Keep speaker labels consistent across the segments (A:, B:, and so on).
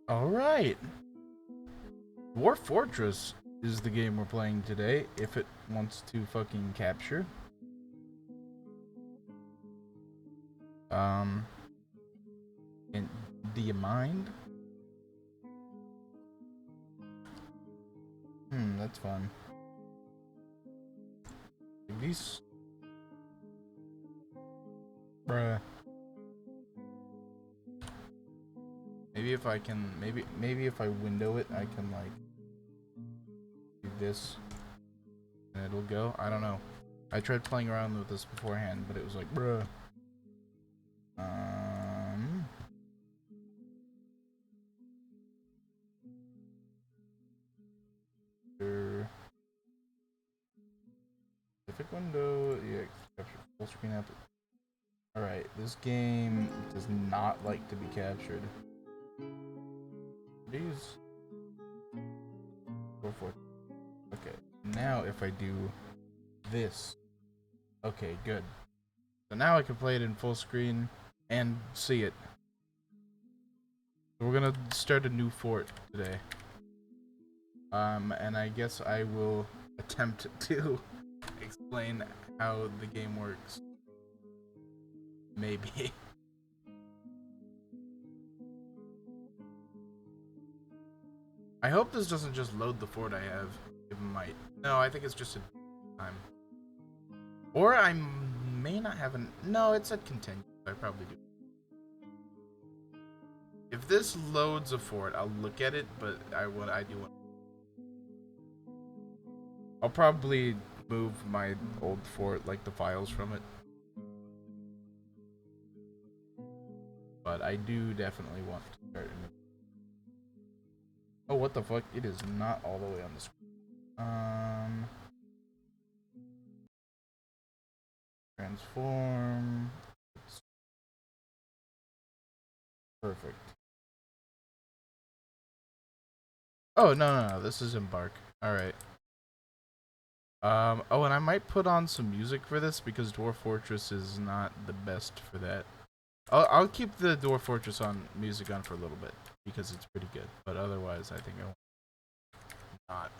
A: Alright. Dwarf Fortress is the game we're playing today, if it wants to fucking capture. And do you mind? That's fun. These... Bruh. Maybe if I can, maybe if I window it, I can like do this and it'll go. I don't know. I tried playing around with this beforehand, but it was like, bruh. Specific window, yeah, capture full screen app. Alright, this game does not like to be captured. These. Go for it. Okay, now if I do this. Okay, good. So now I can play it in full screen and see it. So we're gonna start a new fort today. And I guess I will attempt to explain how the game works. Maybe. I hope this doesn't just load the fort I have. It might. No, I think it's just a time. Or I may not have an... No, it said continue. I probably do. If this loads a fort, I'll look at it, but I do want... I'll probably move my old fort, like the files from it. But I do definitely want to start a new... Oh, what the fuck? It is not all the way on the screen. Transform. Perfect. Oh, no. This is Embark. Alright. Oh, and I might put on some music for this because Dwarf Fortress is not the best for that. I'll keep the Dwarf Fortress music on for a little bit because it's pretty good. But otherwise, I think I won't. Not.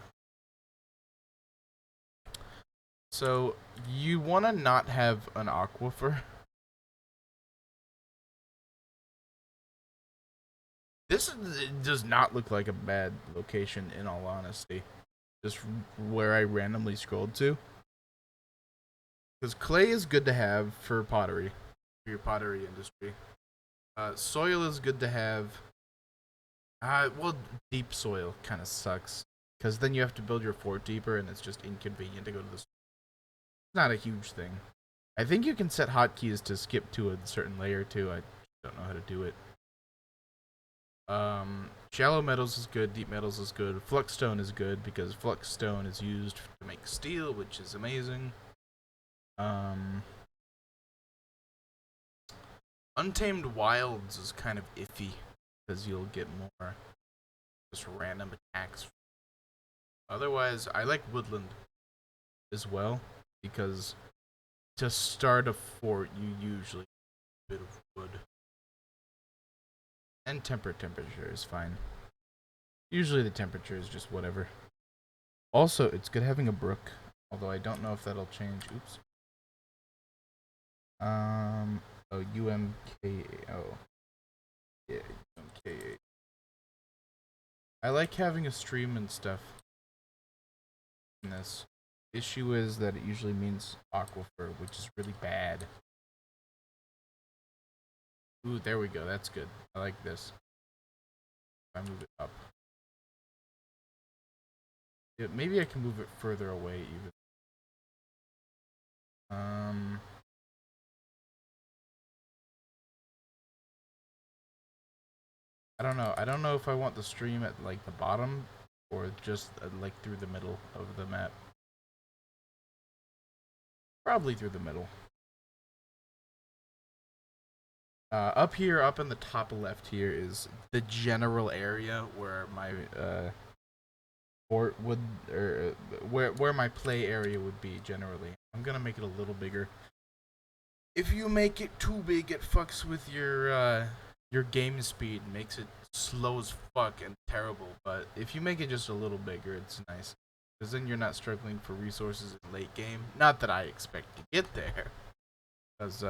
A: So, you want to not have an aquifer. This does not look like a bad location, in all honesty. Just where I randomly scrolled to. Because clay is good to have for pottery. For your pottery industry. Soil is good to have. Well, deep soil kind of sucks. Because then you have to build your fort deeper and it's just inconvenient to go to the... It's not a huge thing. I think you can set hotkeys to skip to a certain layer too. I don't know how to do it. Shallow metals is good, deep metals is good, flux stone is good because flux stone is used to make steel, which is amazing. Untamed wilds is kind of iffy because you'll get more just random attacks. Otherwise, I like woodland as well because to start a fort, you usually need a bit of wood. And temperature is fine. Usually the temperature is just whatever. Also, it's good having a brook, although I don't know if that'll change. Oops. Oh, UMKA. Yeah, UMKA. I like having a stream and stuff in this. Issue is that it usually means aquifer, which is really bad. Ooh, there we go. That's good. I like this. If I move it up. Yeah, maybe I can move it further away even. I don't know. I don't know if I want the stream at like the bottom or just like through the middle of the map. Probably through the middle. Up here, up in the top left here is the general area where my fort would, or where my play area would be generally. I'm gonna make it a little bigger. If you make it too big, it fucks with your game speed, makes it slow as fuck and terrible. But if you make it just a little bigger, it's nice. Because then you're not struggling for resources in late game. Not that I expect to get there. Because,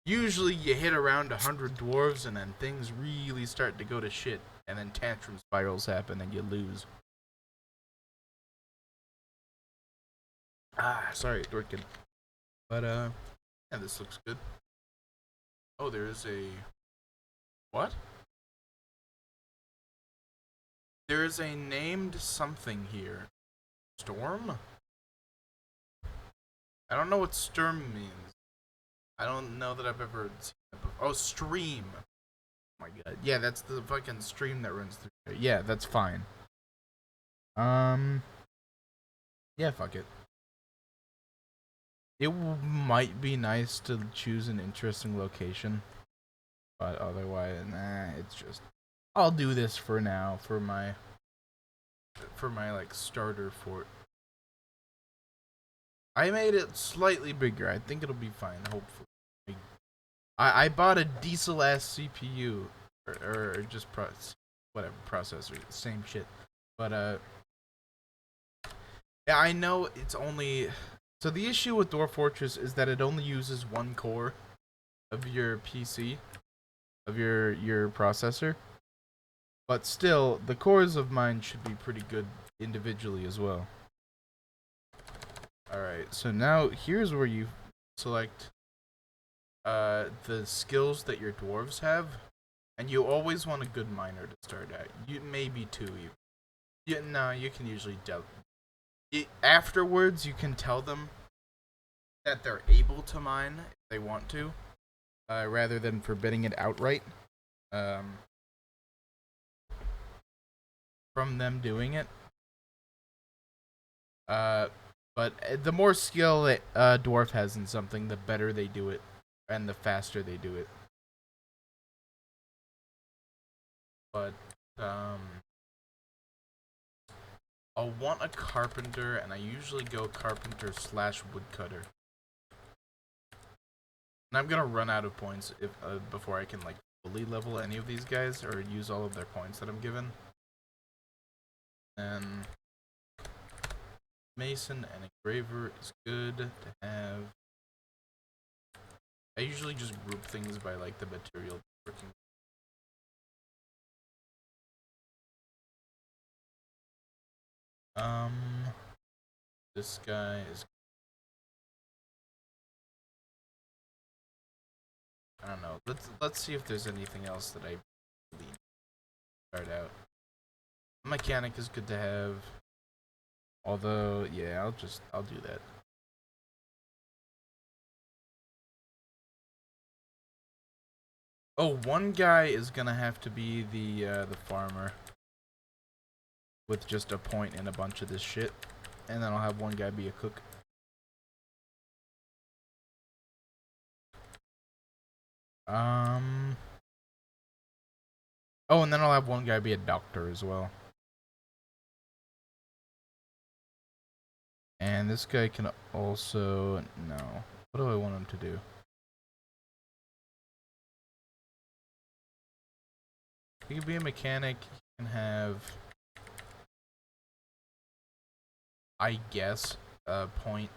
A: usually you hit around 100 dwarves and then things really start to go to shit. And then tantrum spirals happen and you lose. Sorry, Dorkin. But, yeah, this looks good. Oh, there is a... What? There is a named something here. Storm? I don't know what storm means. I don't know that I've ever seen it before. Oh, stream. Oh my god. Yeah, that's the fucking stream that runs through there. Yeah, that's fine. Yeah, fuck it. It might be nice to choose an interesting location. But otherwise, nah, it's just... I'll do this for now, for my like, starter fort. I made it slightly bigger. I think it'll be fine, hopefully. I bought a diesel-ass CPU. Or just whatever, processor. Same shit. But, yeah, I know it's only... So the issue with Dwarf Fortress is that it only uses one core of your PC. Of your processor. But still, the cores of mine should be pretty good individually as well. Alright, so now here's where you select the skills that your dwarves have. And you always want a good miner to start at. Maybe two even. No, you can usually afterwards, you can tell them that they're able to mine if they want to. Rather than forbidding it outright. From them doing it. But the more skill that dwarf has in something, the better they do it, and the faster they do it. But I'll want a carpenter, and I usually go carpenter / woodcutter. And I'm gonna run out of points if before I can like fully level any of these guys or use all of their points that I'm given. And mason and engraver is good to have. I usually just group things by like the material working. This guy is... I don't know. Let's see if there's anything else that I really start out. Mechanic is good to have. Although, yeah, I'll do that. Oh, one guy is gonna have to be the farmer. With just a point and a bunch of this shit. And then I'll have one guy be a cook. Oh, and then I'll have one guy be a doctor as well. And this guy can also... No. What do I want him to do? He can be a mechanic. He can have... I guess a point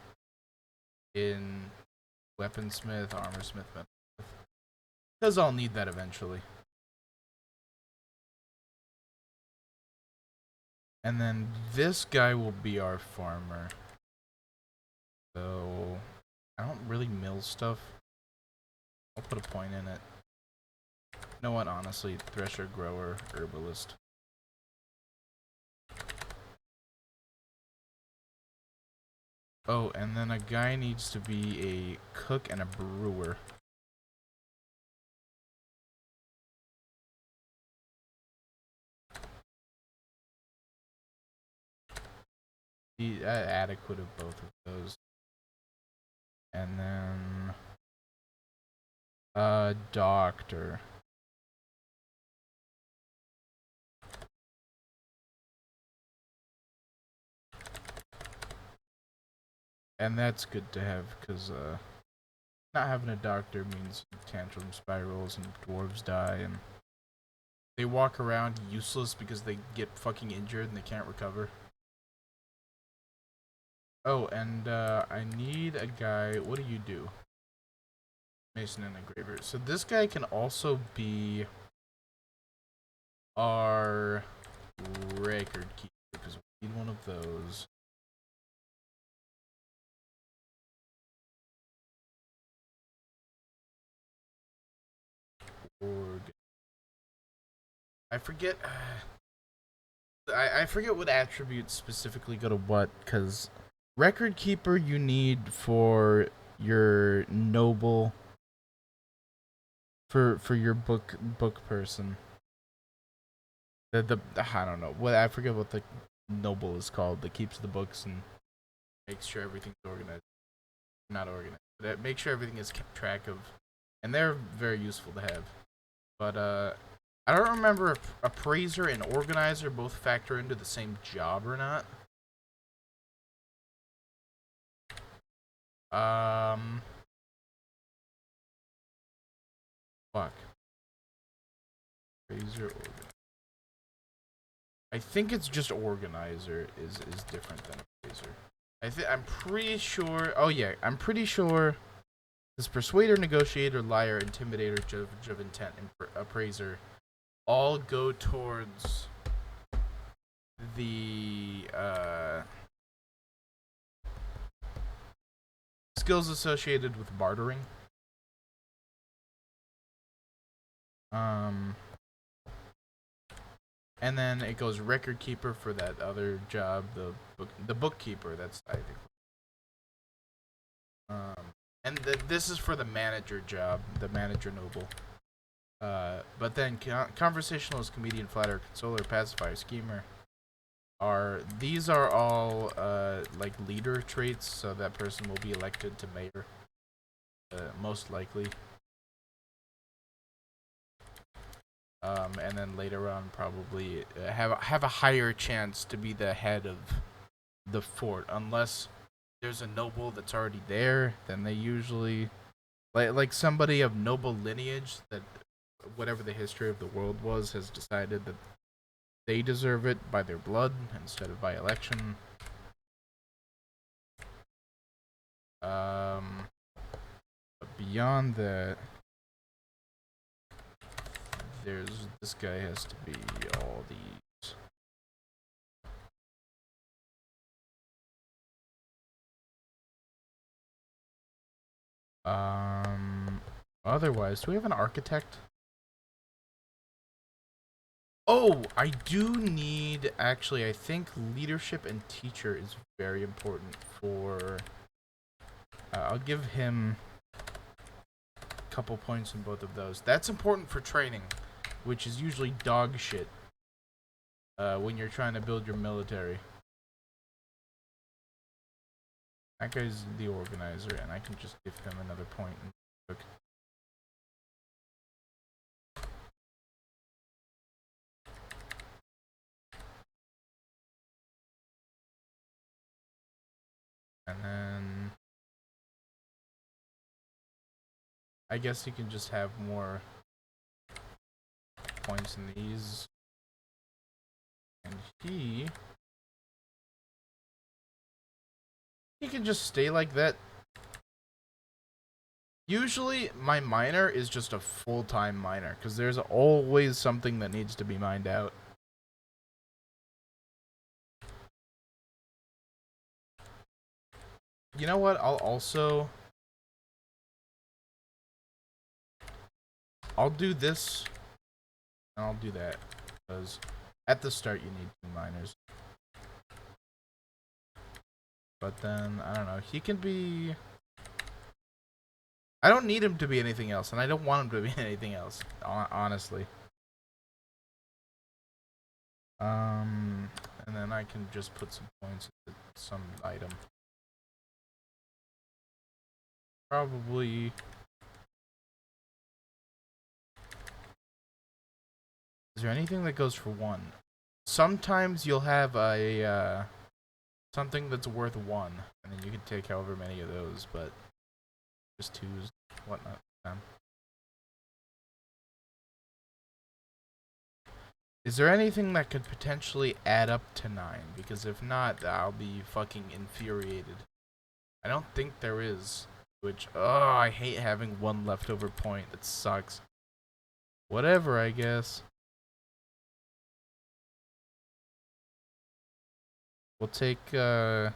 A: in weaponsmith, armorsmith, because I'll need that eventually. And then this guy will be our farmer. So I don't really mill stuff. I'll put a point in it. You know what, honestly, thresher, grower, herbalist. Oh, and then a guy needs to be a cook and a brewer. Adequate of both of those. And then a doctor. And that's good to have, because not having a doctor means tantrum spirals and dwarves die, and They walk around useless because they get fucking injured and they can't recover. Oh, and I need a guy. What do you do? Mason and engraver. So this guy can also be our record keeper because we need one of those. I forget. I forget what attributes specifically go to what, because record keeper you need for your noble, for your book person. The I don't know what, I forget what the noble is called that keeps the books and makes sure everything's organized. Not organized, but make sure everything is kept track of, and they're very useful to have. But I don't remember if appraiser and organizer both factor into the same job or not. Fuck. Appraiser, organizer. I think it's just organizer is different than appraiser. I'm pretty sure. Oh yeah, I'm pretty sure. This persuader, negotiator, liar, intimidator, judge of intent, and appraiser all go towards the skills associated with bartering. And then it goes record keeper for that other job, the bookkeeper. That's, I think. And this is for the manager job, the manager noble. But then conversationalist, comedian, flatterer, consoler, pacifier, schemer these are all like leader traits, so that person will be elected to mayor, most likely. And then later on, probably have a higher chance to be the head of the fort, unless there's a noble that's already there. Then they usually like somebody of noble lineage that, whatever the history of the world was, has decided that they deserve it by their blood instead of by election. But beyond that, this guy has to be all these. Otherwise, do we have an architect? Oh, I do need, actually, I think leadership and teacher is very important for, I'll give him a couple points in both of those. That's important for training, which is usually dog shit when you're trying to build your military. That guy's the organizer, and I can just give him another point. And then I guess you can just have more points in these. And he can just stay like that. Usually my miner is just a full-time miner, because there's always something that needs to be mined out. You know what? I'll do this, and I'll do that, because at the start you need 2 miners. But then, I don't know, he can be... I don't need him to be anything else, and I don't want him to be anything else, honestly. And then I can just put some points into some item. Probably... Is there anything that goes for 1? Sometimes you'll have a, something that's worth 1, and then you can take however many of those, but just 2s, whatnot. Is there anything that could potentially add up to 9? Because if not, I'll be fucking infuriated. I don't think there is. Which, oh, I hate having one leftover point. That sucks. Whatever, I guess. We'll take, 2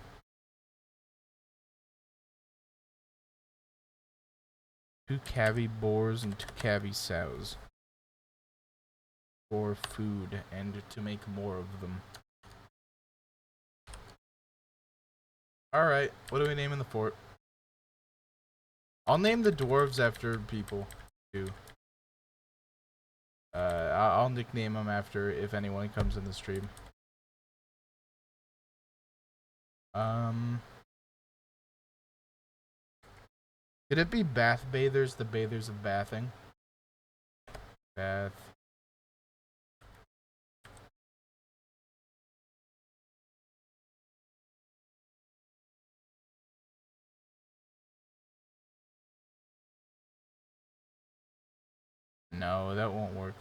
A: cavi boars and 2 cavi sows. For food and to make more of them. Alright, what are we naming the fort? I'll name the dwarves after people, too. I'll nickname them after if anyone comes in the stream. Could it be bath bathers, the bathers of bathing? Bath. No, that won't work.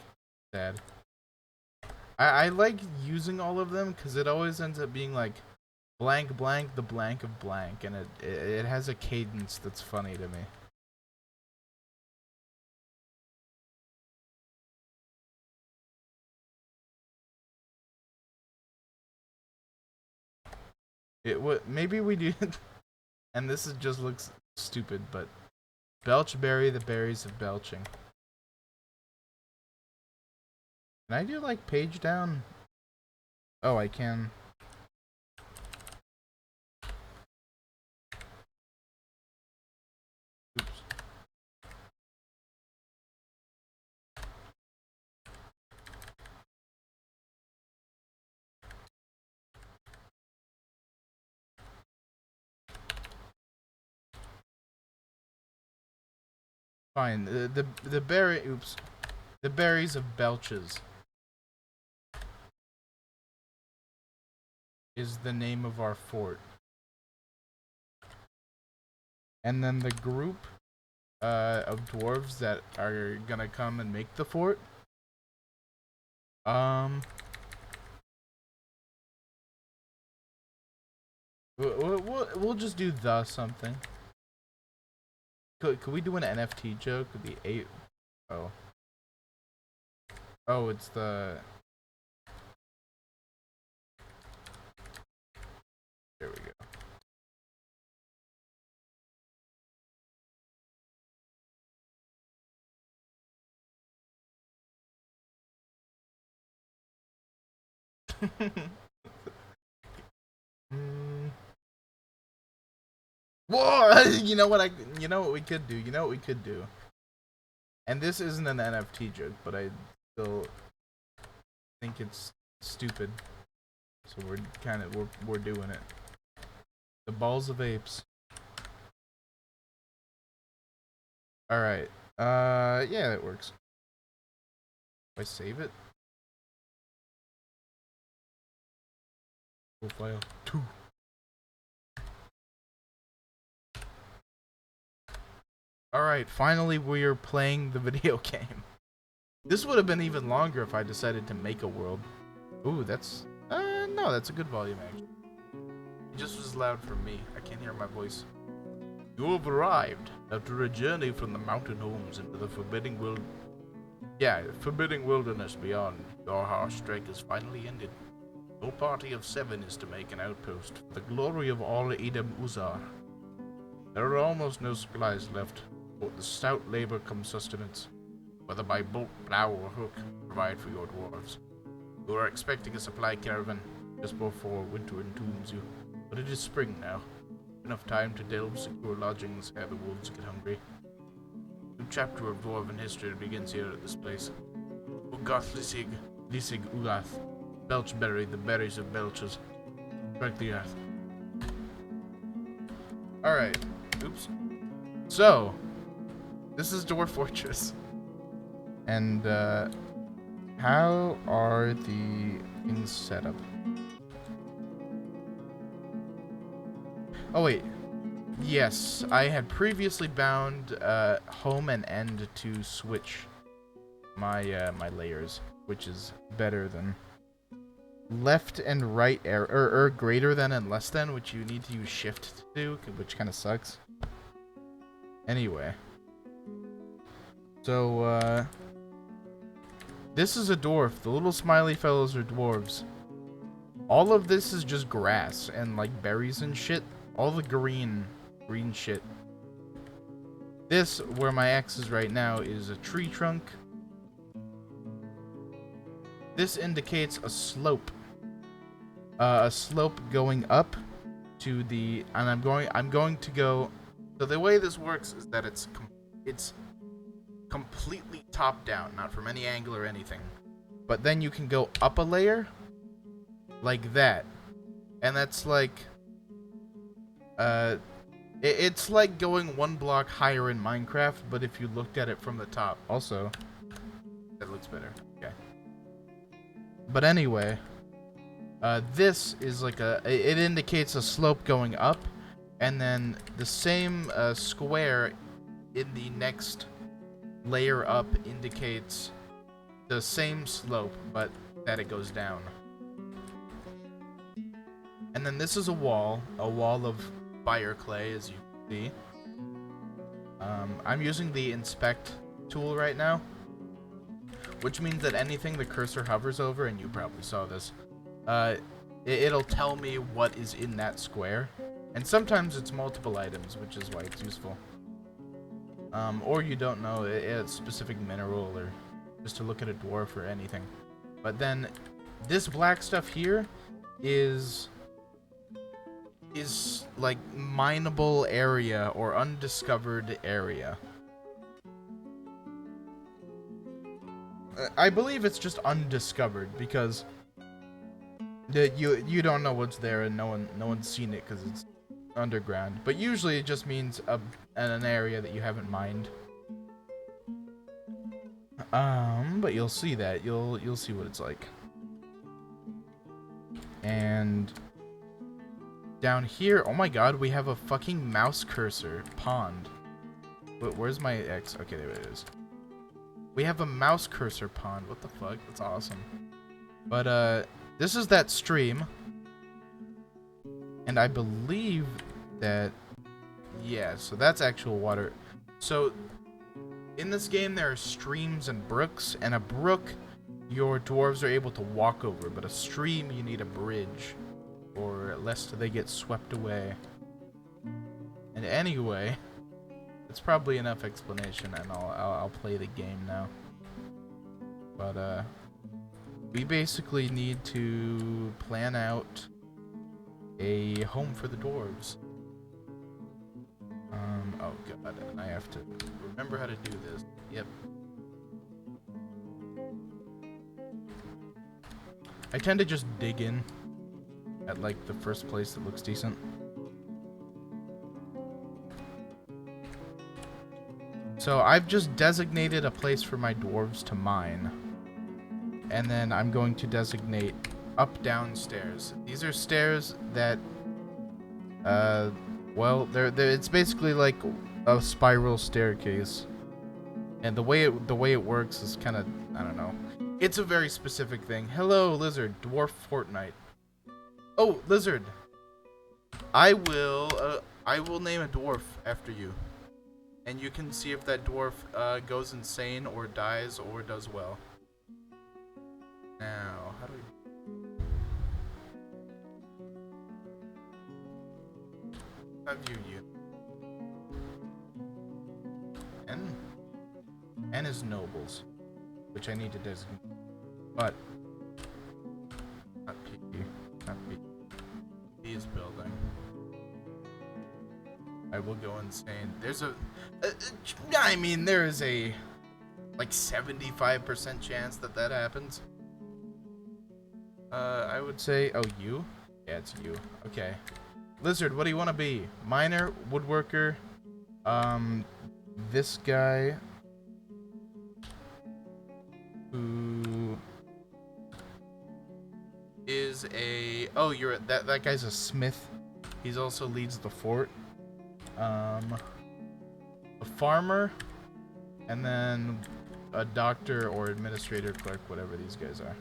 A: Sad. I like using all of them because it always ends up being like blank blank the blank of blank, and it has a cadence that's funny to me. Maybe we do, and this is just looks stupid, but belchberry, the berries of belching. Can I do like page down? Oh, I can. Oops. Fine. The berry. Oops. The berries of belches is the name of our fort. And then the group of dwarves that are gonna come and make the fort. We'll just do the something. Could we do an NFT joke? The 8. Oh. Oh, it's the. There we go. Whoa! You know what we could do? You know what we could do? And this isn't an NFT joke, but I still think it's stupid. So we're doing it. The balls of apes. Alright. Yeah, that works. Do I save it? Profile 2. Alright, finally we are playing the video game. This would have been even longer if I decided to make a world. Ooh, that's... no, that's a good volume, actually. It just was loud for me. I can't hear my voice. You have arrived after a journey from the mountain homes into the forbidding wilderness beyond. Your harsh strike has finally ended. Your party of 7 is to make an outpost for the glory of all Edom Uzar. There are almost no supplies left, but the stout labor come sustenance, whether by boat, plow, or hook, provide for your dwarves. You are expecting a supply caravan just before winter entombs you, but it is spring now. Enough time to delve secure lodgings ere the wolves get hungry. A new chapter of dwarven history begins here at this place. Ugath Lisig Ugath. Belchberry, the berries of belches. Strike the earth. Alright. Oops. So, this is Dwarf Fortress. And, how are the things set up? Oh, wait. Yes, I had previously bound, home and end to switch my, my layers. which is better than left and right arrow, or greater than and less than, which you need to use shift to do, which kind of sucks. Anyway. So, this is a dwarf. The little smiley fellows are dwarves. All of this is just grass and, like, berries and shit. All the green shit. This, where my axe is right now, is a tree trunk. This indicates a slope. A slope going up to the... And I'm going to go... So the way this works is that it's completely top down, not from any angle or anything. But then you can go up a layer, like that. And that's like... It's like going one block higher in Minecraft, but if you looked at it from the top. Also, that looks better. Okay. But anyway, this is like it indicates a slope going up, and then the same square in the next layer up indicates the same slope, but that it goes down. And then this is a wall of fire clay, as you can see. I'm using the inspect tool right now, which means that anything the cursor hovers over, and you probably saw this, it'll tell me what is in that square. And sometimes it's multiple items, which is why it's useful. Or you don't know a specific mineral, or just to look at a dwarf or anything. But then this black stuff here is like mineable area or undiscovered area. I believe it's just undiscovered because you don't know what's there, and no one's seen it because it's underground. But usually it just means an area that you haven't mined. But you'll see that. You'll see what it's like. And down here, oh my god, we have a fucking mouse cursor pond. Wait, where's my X? Okay, there it is. We have a mouse cursor pond. What the fuck? That's awesome. But this is that stream, and I believe that, yeah, so that's actual water. So in this game there are streams and brooks, and a brook your dwarves are able to walk over, but a stream you need a bridge, or lest they get swept away. And anyway, it's probably enough explanation, and I'll play the game now. But we basically need to plan out a home for the dwarves. Oh god, and I have to remember how to do this. Yep. I tend to just dig in at like the first place that looks decent. So I've just designated a place for my dwarves to mine. And then I'm going to designate up-down stairs. These are stairs that, well, it's basically like a spiral staircase. And the way it works is kind of, I don't know. It's a very specific thing. Hello, Lizard. Dwarf Fortnite. Oh, Lizard. I will name a dwarf after you. And you can see if that dwarf goes insane or dies or does well. Now, how do we... How do you... N is nobles, which I need to designate. But... Not P. Not P. P is building. I will go insane. There's I mean, there is a, like, 75% chance that happens. I would say, oh, you? Yeah, it's you. Okay. Lizard, what do you want to be? Miner, woodworker, this guy, who is a, oh, that guy's a smith. He's also leads the fort. A farmer, and then a doctor or administrator, clerk, whatever these guys are.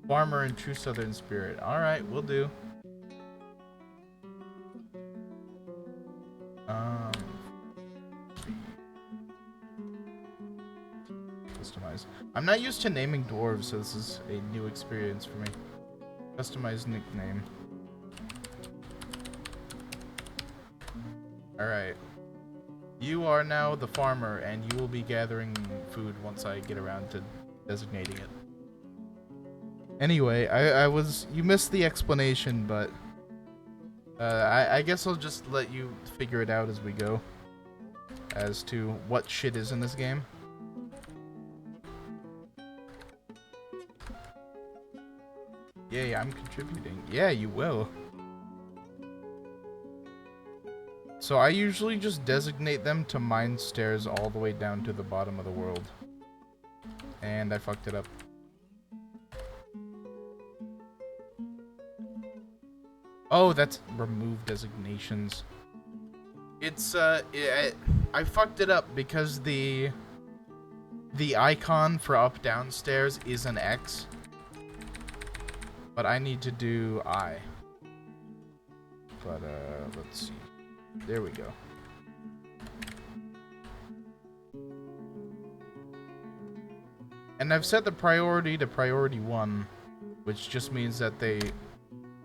A: Farmer in true southern spirit. Alright, we'll do. Customize. I'm not used to naming dwarves, so this is a new experience for me. Customize nickname. Alright. You are now the farmer, and you will be gathering food once I get around to designating it. Anyway, you missed the explanation, but I guess I'll just let you figure it out as we go as to what shit is in this game. Yeah, I'm contributing. Yeah, you will. So I usually just designate them to mine stairs all the way down to the bottom of the world. And I fucked it up. Oh, that's remove designations. It's I fucked it up because the icon for up down stairs is an X. But I need to do I. But let's see. There we go. And I've set the priority to priority 1, which just means that they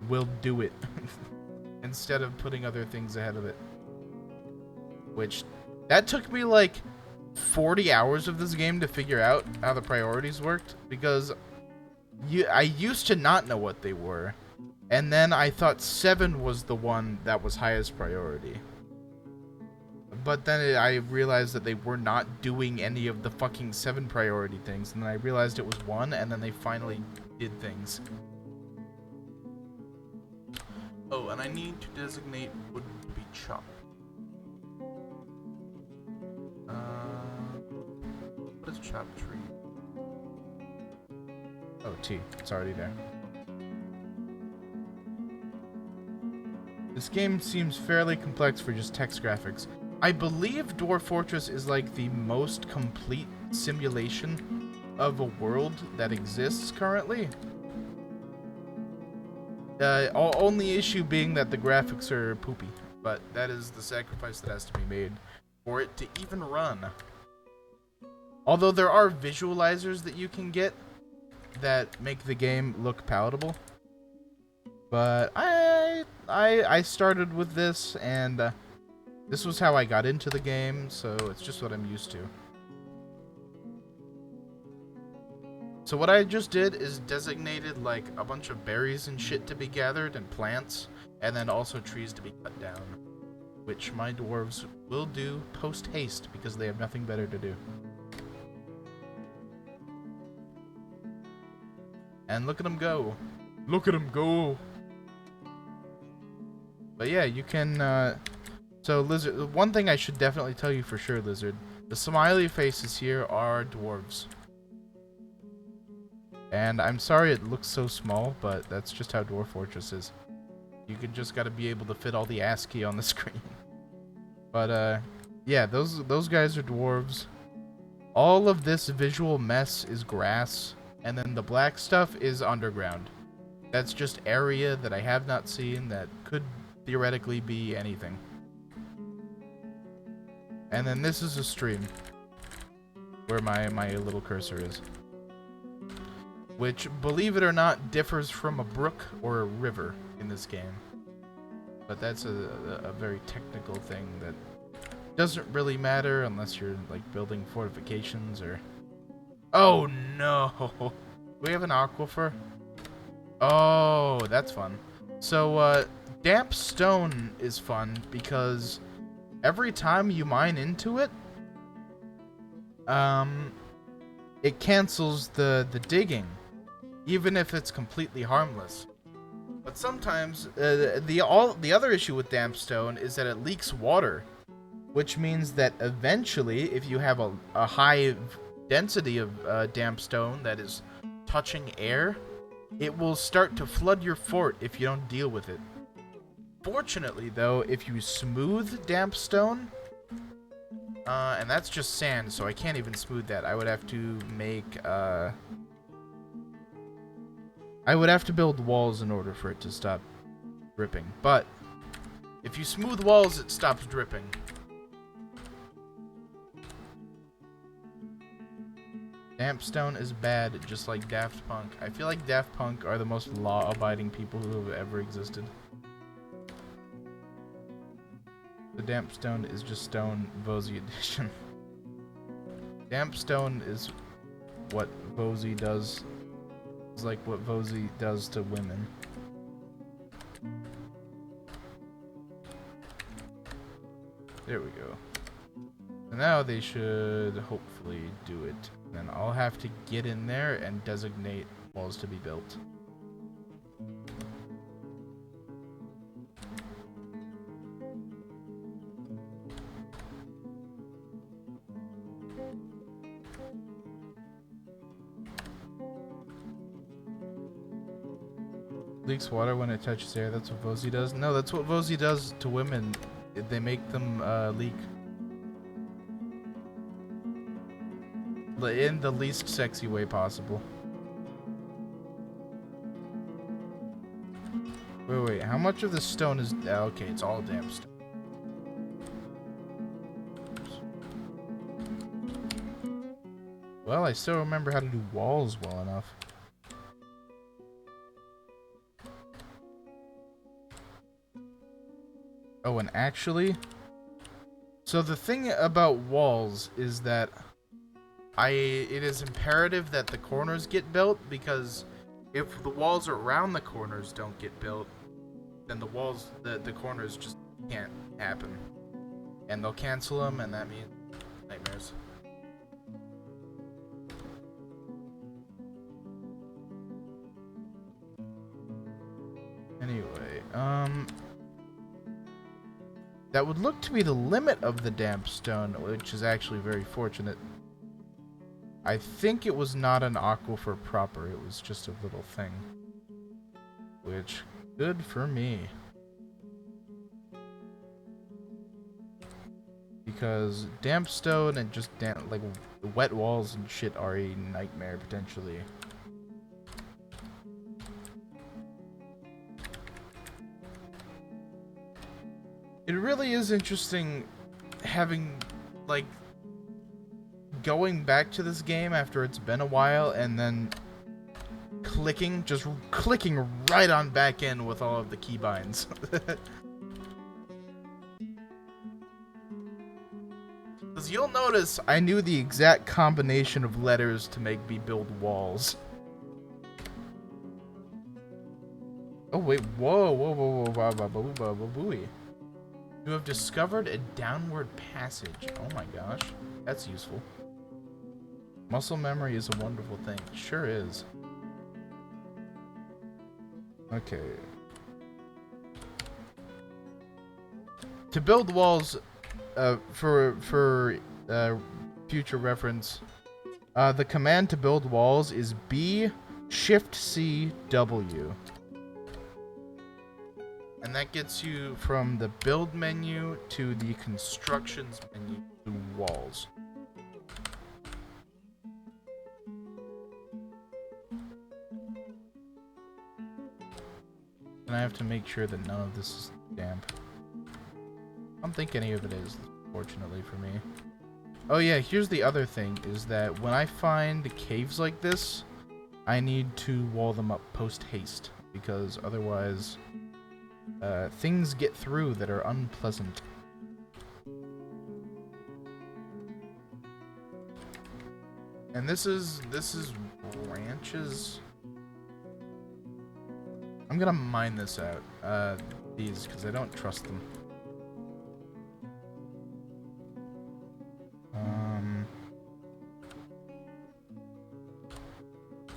A: will do it instead of putting other things ahead of it. Which, that took me like 40 hours of this game to figure out how the priorities worked, because I used to not know what they were, and then I thought 7 was the one that was highest priority. But then I realized that they were not doing any of the fucking 7 priority things, and then I realized it was 1, and then they finally did things. Oh, and I need to designate wood to be chopped. What is chop tree? Oh, T. It's already there. This game seems fairly complex for just text graphics. I believe Dwarf Fortress is like the most complete simulation of a world that exists currently. Only issue being that the graphics are poopy, but that is the sacrifice that has to be made for it to even run. Although there are visualizers that you can get that make the game look palatable. But I started with this, and this was how I got into the game, so it's just what I'm used to. So what I just did is designated like a bunch of berries and shit to be gathered and plants, and then also trees to be cut down, which my dwarves will do post haste because they have nothing better to do. And look at them go. Look at them go. But yeah, you can, so Lizard, one thing I should definitely tell you for sure, Lizard, the smiley faces here are dwarves. And I'm sorry it looks so small, but that's just how Dwarf Fortress is. You just gotta be able to fit all the ASCII on the screen. But, yeah, those guys are dwarves. All of this visual mess is grass. And then the black stuff is underground. That's just area that I have not seen that could theoretically be anything. And then this is a stream where my little cursor is. Which, believe it or not, differs from a brook or a river in this game. But that's a very technical thing that doesn't really matter unless you're like building fortifications or... Oh no! Do we have an aquifer? Oh, that's fun. So, damp stone is fun because every time you mine into it, it cancels the digging, even if it's completely harmless. But sometimes, the other issue with damp stone is that it leaks water, which means that eventually, if you have a high density of damp stone that is touching air, it will start to flood your fort if you don't deal with it. Fortunately, though, if you smooth damp stone, And that's just sand, so I can't even smooth that. I would have to make, I would have to build walls in order for it to stop dripping. But if you smooth walls, it stops dripping. Damp stone is bad, just like Daft Punk. I feel like Daft Punk are the most law-abiding people who have ever existed. The damp stone is just stone, Vosy edition. Damp stone is what Vosy does. It's like what Vosy does to women. There we go. So now they should hopefully do it. Then I'll have to get in there and designate walls to be built. Leaks water when it touches air. That's what Vosy does. No, that's what Vosy does to women. They make them leak. In the least sexy way possible. Wait, how much of this stone is... okay, it's all damp stone. Well, I still remember how to do walls well enough. Oh, and actually... so the thing about walls is that it is imperative that the corners get built, because if the walls around the corners don't get built, then the corners just can't happen. And they'll cancel them, and that means nightmares. Anyway, that would look to be the limit of the damp stone, which is actually very fortunate. I think it was not an aquifer proper, it was just a little thing. Which, good for me. Because damp stone and just like wet walls and shit are a nightmare potentially. It really is interesting having, like, going back to this game after it's been a while and then just clicking right on back in with all of the keybinds. Because you'll notice I knew the exact combination of letters to make me build walls. Oh wait, whoa. You have discovered a downward passage. Oh my gosh, that's useful. Muscle memory is a wonderful thing. It sure is. Okay. To build walls, for future reference, the command to build walls is B Shift C W. And that gets you from the build menu to the constructions menu to walls. And I have to make sure that none of this is damp. I don't think any of it is, fortunately for me. Oh yeah, here's the other thing, is that when I find caves like this, I need to wall them up post-haste, because otherwise things get through that are unpleasant. And this is branches. I'm gonna mine this out, these, because I don't trust them.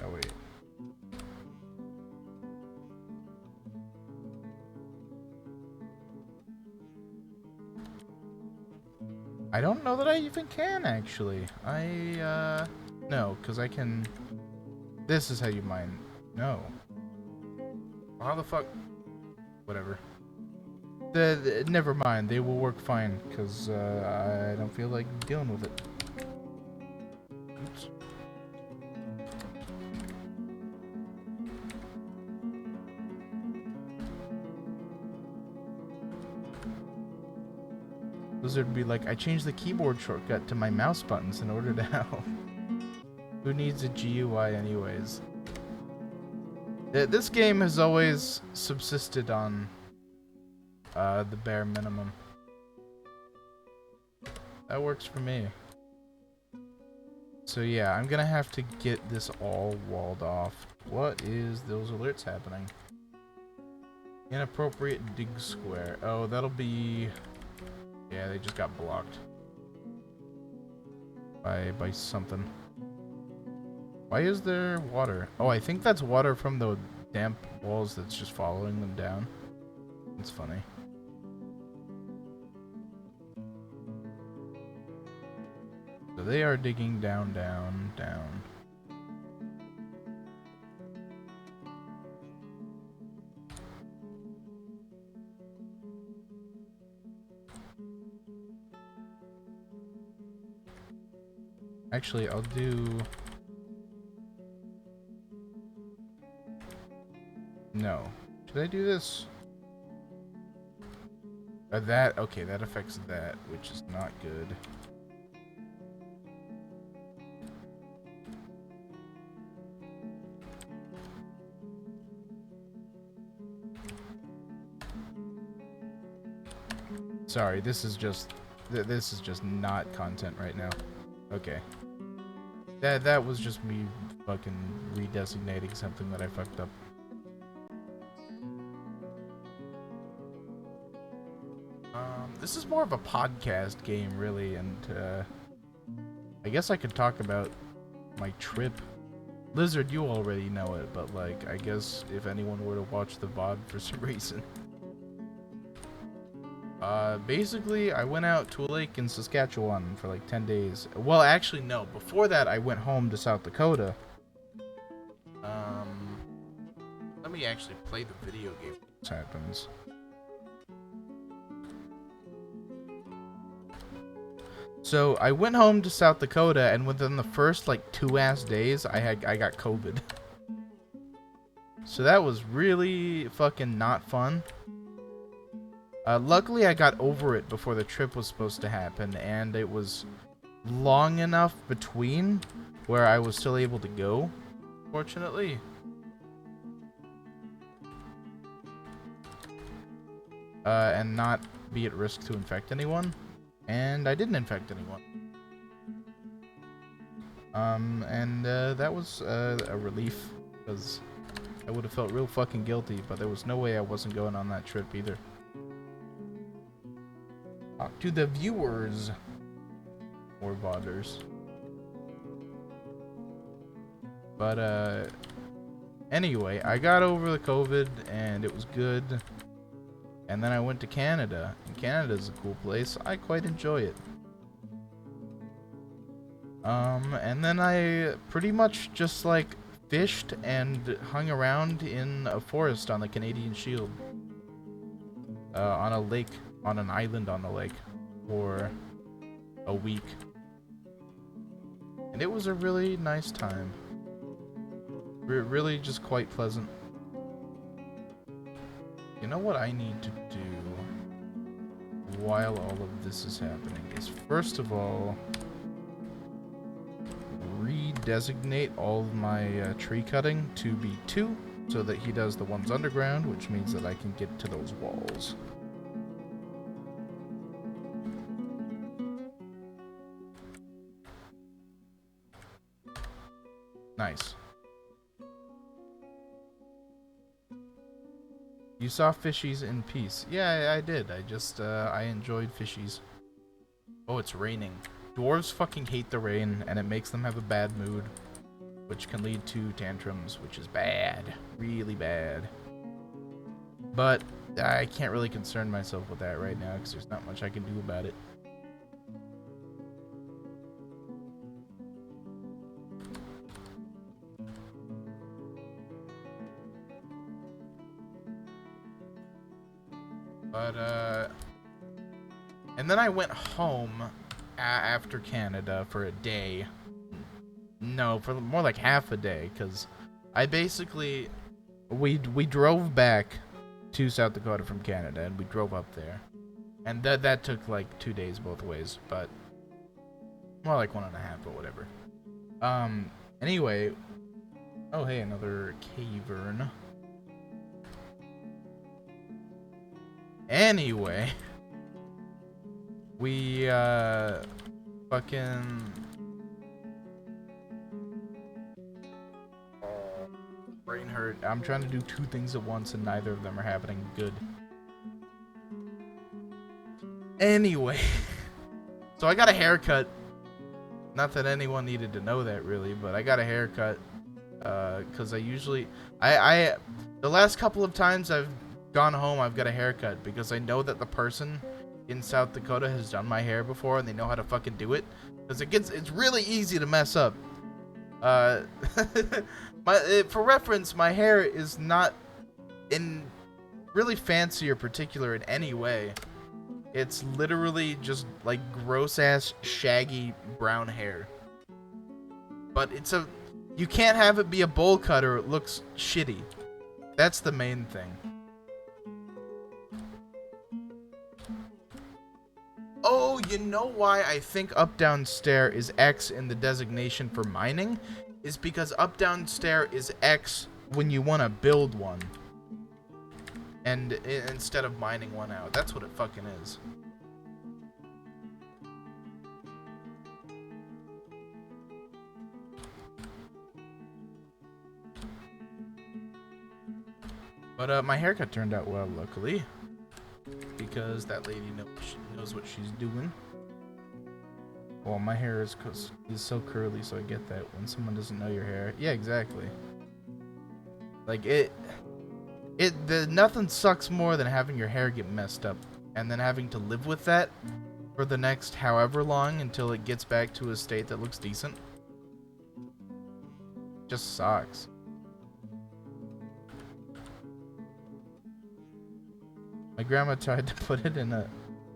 A: Oh wait. I don't know that I even can, actually. No, because I can... This is how you mine. No. How the fuck? Whatever. Never mind, they will work fine, because I don't feel like dealing with it. Oops. Blizzard would be like, I changed the keyboard shortcut to my mouse buttons in order to help. Who needs a GUI anyways? This game has always subsisted on the bare minimum. That works for me. So yeah, I'm gonna have to get this all walled off. What is those alerts happening? Inappropriate dig square. Oh, that'll be... Yeah, they just got blocked. By something. Why is there water? Oh, I think that's water from the damp walls that's just following them down. That's funny. So they are digging down, down, down. Actually, I'll do... No. Should I do this? That... Okay, that affects that, which is not good. Sorry, this is just not content right now. Okay. That was just me fucking redesignating something that I fucked up. This is more of a podcast game, really, and I guess I could talk about my trip. Lizard, you already know it, but like, I guess if anyone were to watch the VOD for some reason. Basically, I went out to a lake in Saskatchewan for like 10 days. Well, actually, no. Before that, I went home to South Dakota. Let me actually play the video game when this happens. So, I went home to South Dakota, and within the first, like, 2 days, I got COVID. So that was really fucking not fun. Luckily, I got over it before the trip was supposed to happen, and it was long enough between where I was still able to go, fortunately. And not be at risk to infect anyone. And I didn't infect anyone. And that was a relief, because I would have felt real fucking guilty, but there was no way I wasn't going on that trip either. Talk to the viewers. Or VODers. But, anyway, I got over the COVID, and it was good. And then I went to Canada. And Canada's a cool place. I quite enjoy it. And then I pretty much just, like, fished and hung around in a forest on the Canadian Shield. On a lake. On an island on the lake. For a week. And it was a really nice time. Really just quite pleasant. You know what I need to do while all of this is happening is, first of all, redesignate all of my tree cutting to be 2, so that he does the ones underground, which means that I can get to those walls. Nice. You saw fishies in peace. Yeah, I did. I just, I enjoyed fishies. Oh, it's raining. Dwarves fucking hate the rain, and it makes them have a bad mood, which can lead to tantrums, which is bad. Really bad. But I can't really concern myself with that right now, because there's not much I can do about it. But, and then I went home after Canada for a day. No, for more like half a day, because I basically, we drove back to South Dakota from Canada, and we drove up there. And that took like 2 days both ways, but more like 1.5, but whatever. Anyway, oh hey, another cavern. Anyway, we fucking brain hurt. I'm trying to do 2 things at once and neither of them are happening good. Anyway, so I got a haircut. Not that anyone needed to know that really, but I got a haircut because I usually the last couple of times I've gone home I've got a haircut because I know that the person in South Dakota has done my hair before and they know how to fucking do it, because it's really easy to mess up. For reference, my hair is not in really fancy or particular in any way. It's literally just like gross ass shaggy brown hair. But you can't have it be a bowl cut or it looks shitty. That's the main thing. Oh, you know why I think up down stair is X in the designation for mining? Is because up down stair is X when you want to build one. And instead of mining one out. That's what it fucking is. But my haircut turned out well, luckily. Because that lady knows what she's doing. Well, my hair is so curly, so I get that when someone doesn't know your hair. Yeah, exactly. Like nothing sucks more than having your hair get messed up and then having to live with that for the next however long until it gets back to a state that looks decent. Just sucks. My grandma tried to put it in a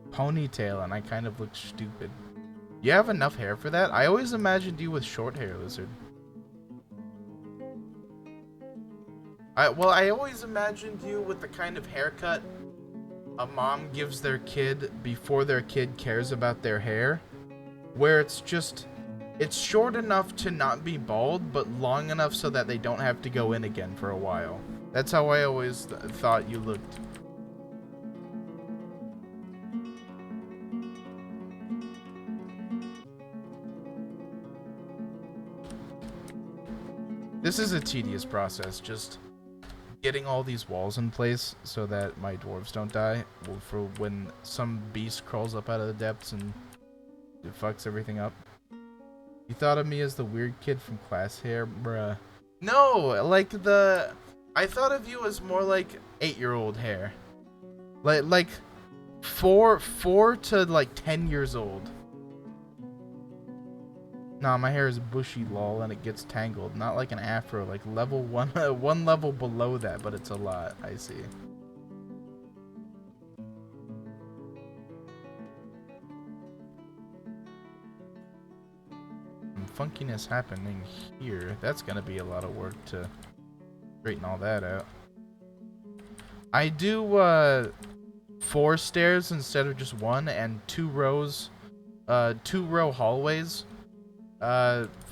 A: ponytail and I kind of looked stupid. You have enough hair for that? I always imagined you with short hair, Lizard. I always imagined you with the kind of haircut a mom gives their kid before their kid cares about their hair. Where it's short enough to not be bald, but long enough so that they don't have to go in again for a while. That's how I always thought you looked. This is a tedious process, just getting all these walls in place so that my dwarves don't die for when some beast crawls up out of the depths and it fucks everything up. You thought of me as the weird kid from class hair, bruh. No, like I thought of you as more like 8-year-old hair. Like 4 to like 10 years old. Nah, my hair is bushy, lol, and it gets tangled. Not like an afro, like level 1, one level below that, but it's a lot. I see. Some funkiness happening here. That's gonna be a lot of work to straighten all that out. I do 4 stairs instead of just 1, and 2 rows, 2-row hallways.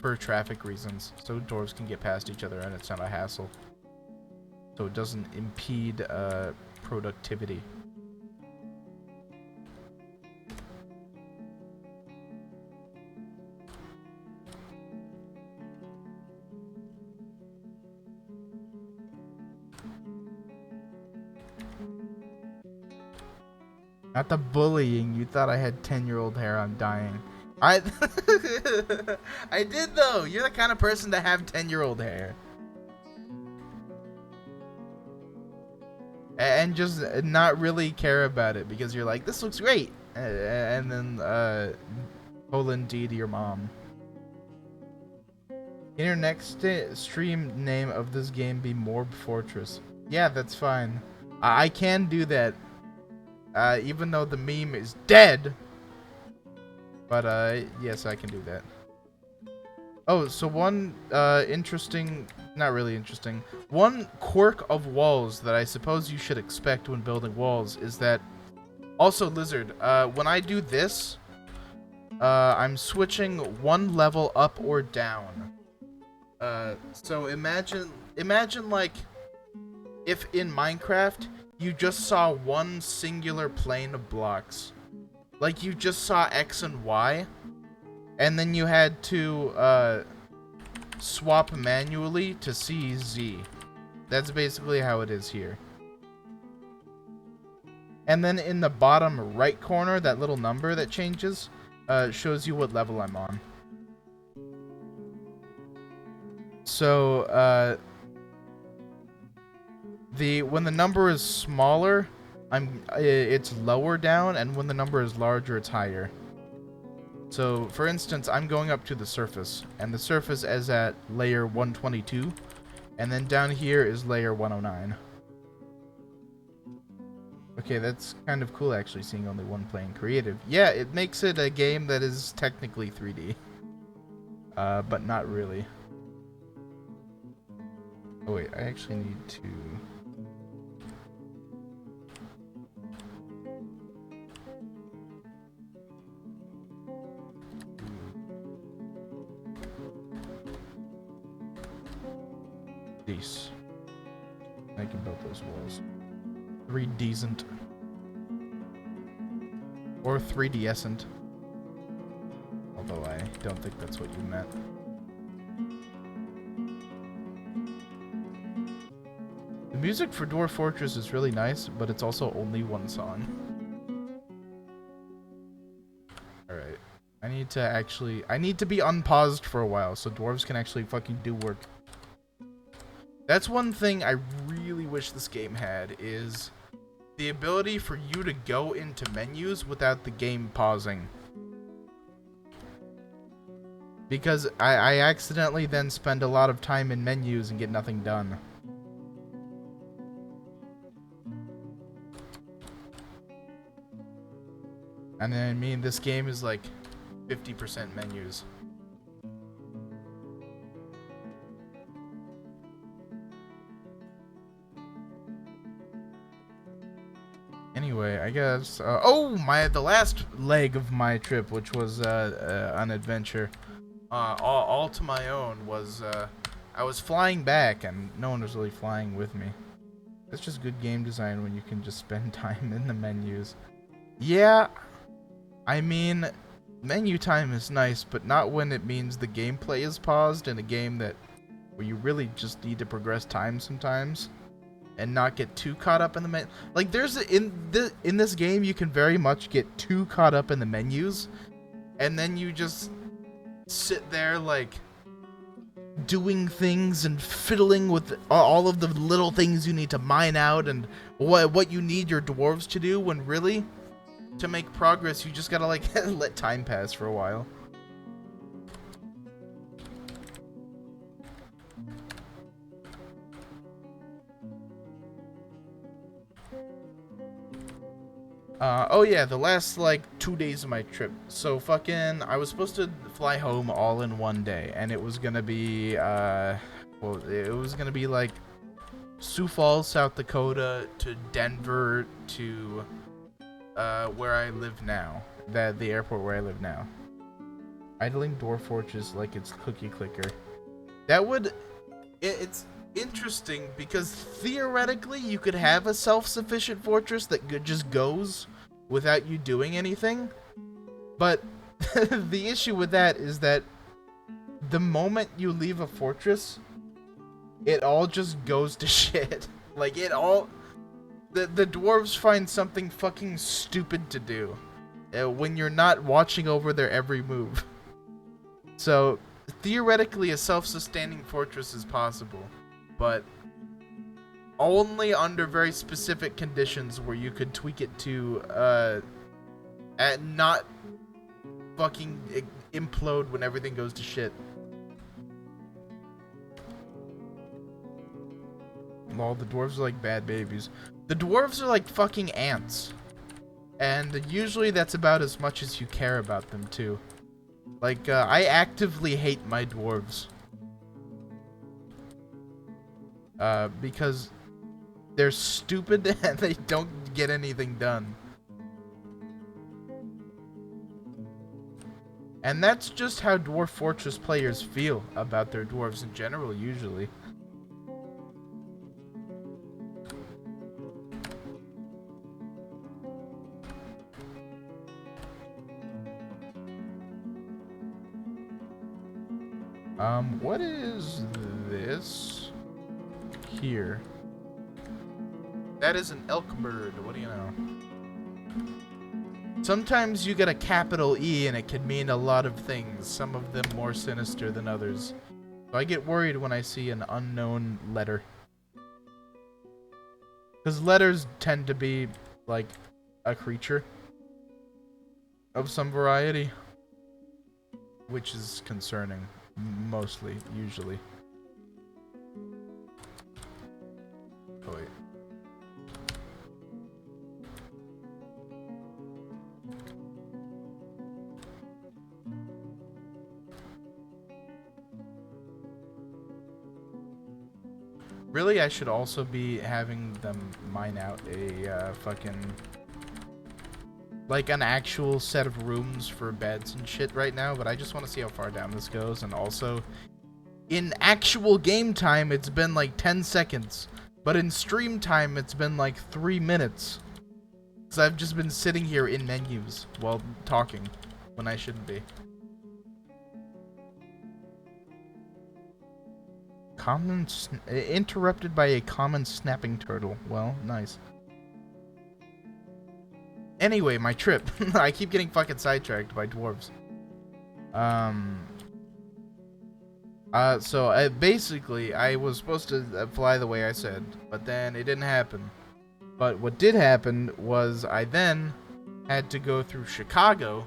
A: For traffic reasons, so dwarves can get past each other and it's not a hassle. So it doesn't impede productivity. Not the bullying. You thought I had 10-year-old hair. I'm dying. I did though. You're the kind of person to have 10-year-old hair. And just not really care about it because you're like, this looks great. And then colon D to your mom. Can your next stream name of this game be Morb Fortress? Yeah, that's fine. I can do that. Even though the meme is dead. But, yes, I can do that. Oh, so one, interesting... Not really interesting. One quirk of walls that I suppose you should expect when building walls is that... Also, Lizard, when I do this, I'm switching one level up or down. So imagine like, if in Minecraft, you just saw one singular plane of blocks. Like, you just saw X and Y, and then you had to, swap manually to see Z. That's basically how it is here. And then in the bottom right corner, that little number that changes, shows you what level I'm on. So, when the number is smaller, it's lower down, and when the number is larger, it's higher. So, for instance, I'm going up to the surface, and the surface is at layer 122, and then down here is layer 109. Okay, that's kind of cool, actually, seeing only one plane creative. Yeah, it makes it a game that is technically 3D. But not really. Oh wait, I actually need to... These. I can build those walls. 3D-cent. Or 3D-escent. Although I don't think that's what you meant. The music for Dwarf Fortress is really nice, but it's also only one song. Alright. I need to be unpaused for a while so dwarves can actually fucking do work. That's one thing I really wish this game had, is the ability for you to go into menus without the game pausing. Because I accidentally then spend a lot of time in menus and get nothing done. And then, I mean, this game is like 50% menus. Anyway, I guess... the last leg of my trip, which was an adventure, all to my own, was... I was flying back, and no one was really flying with me. It's just good game design when you can just spend time in the menus. Yeah, I mean, menu time is nice, but not when it means the gameplay is paused in a game where you really just need to progress time sometimes. And not get too caught up in the menu. Like, in this game, you can very much get too caught up in the menus, and then you just sit there, like, doing things and fiddling with all of the little things you need to mine out and what you need your dwarves to do, when really, to make progress, you just gotta, like, let time pass for a while. Oh yeah, the last, like, 2 days of my trip. So fucking, I was supposed to fly home all in one day, and it was gonna be, it was gonna be, like, Sioux Falls, South Dakota, to Denver, to, where I live now. The airport where I live now. Idling Dwarf Fortress like it's cookie clicker. That would... It's interesting, because theoretically you could have a self-sufficient fortress that just goes without you doing anything, but the issue with that is that the moment you leave a fortress, it all just goes to shit. Like, the dwarves find something fucking stupid to do when you're not watching over their every move. So theoretically a self-sustaining fortress is possible, but only under very specific conditions where you could tweak it to not fucking implode when everything goes to shit. Lol, the dwarves are like bad babies. The dwarves are like fucking ants. And usually that's about as much as you care about them, too. Like, I actively hate my dwarves. Because they're stupid and they don't get anything done. And that's just how Dwarf Fortress players feel about their dwarves in general, usually. What is this here? That is an elk bird. What do you know? Sometimes you get a capital E and it can mean a lot of things, some of them more sinister than others. So I get worried when I see an unknown letter. Because letters tend to be, like, a creature of some variety. Which is concerning. Mostly, usually. Oh, wait. Really, I should also be having them mine out a fucking... like an actual set of rooms for beds and shit right now, but I just want to see how far down this goes. And also, in actual game time, it's been like 10 seconds. But in stream time, it's been like 3 minutes. Because I've just been sitting here in menus while talking when I shouldn't be. Interrupted by a common snapping turtle. Well, nice. Anyway, my trip. I keep getting fucking sidetracked by dwarves. So basically, I was supposed to fly the way I said, but then it didn't happen. But what did happen was I then had to go through Chicago,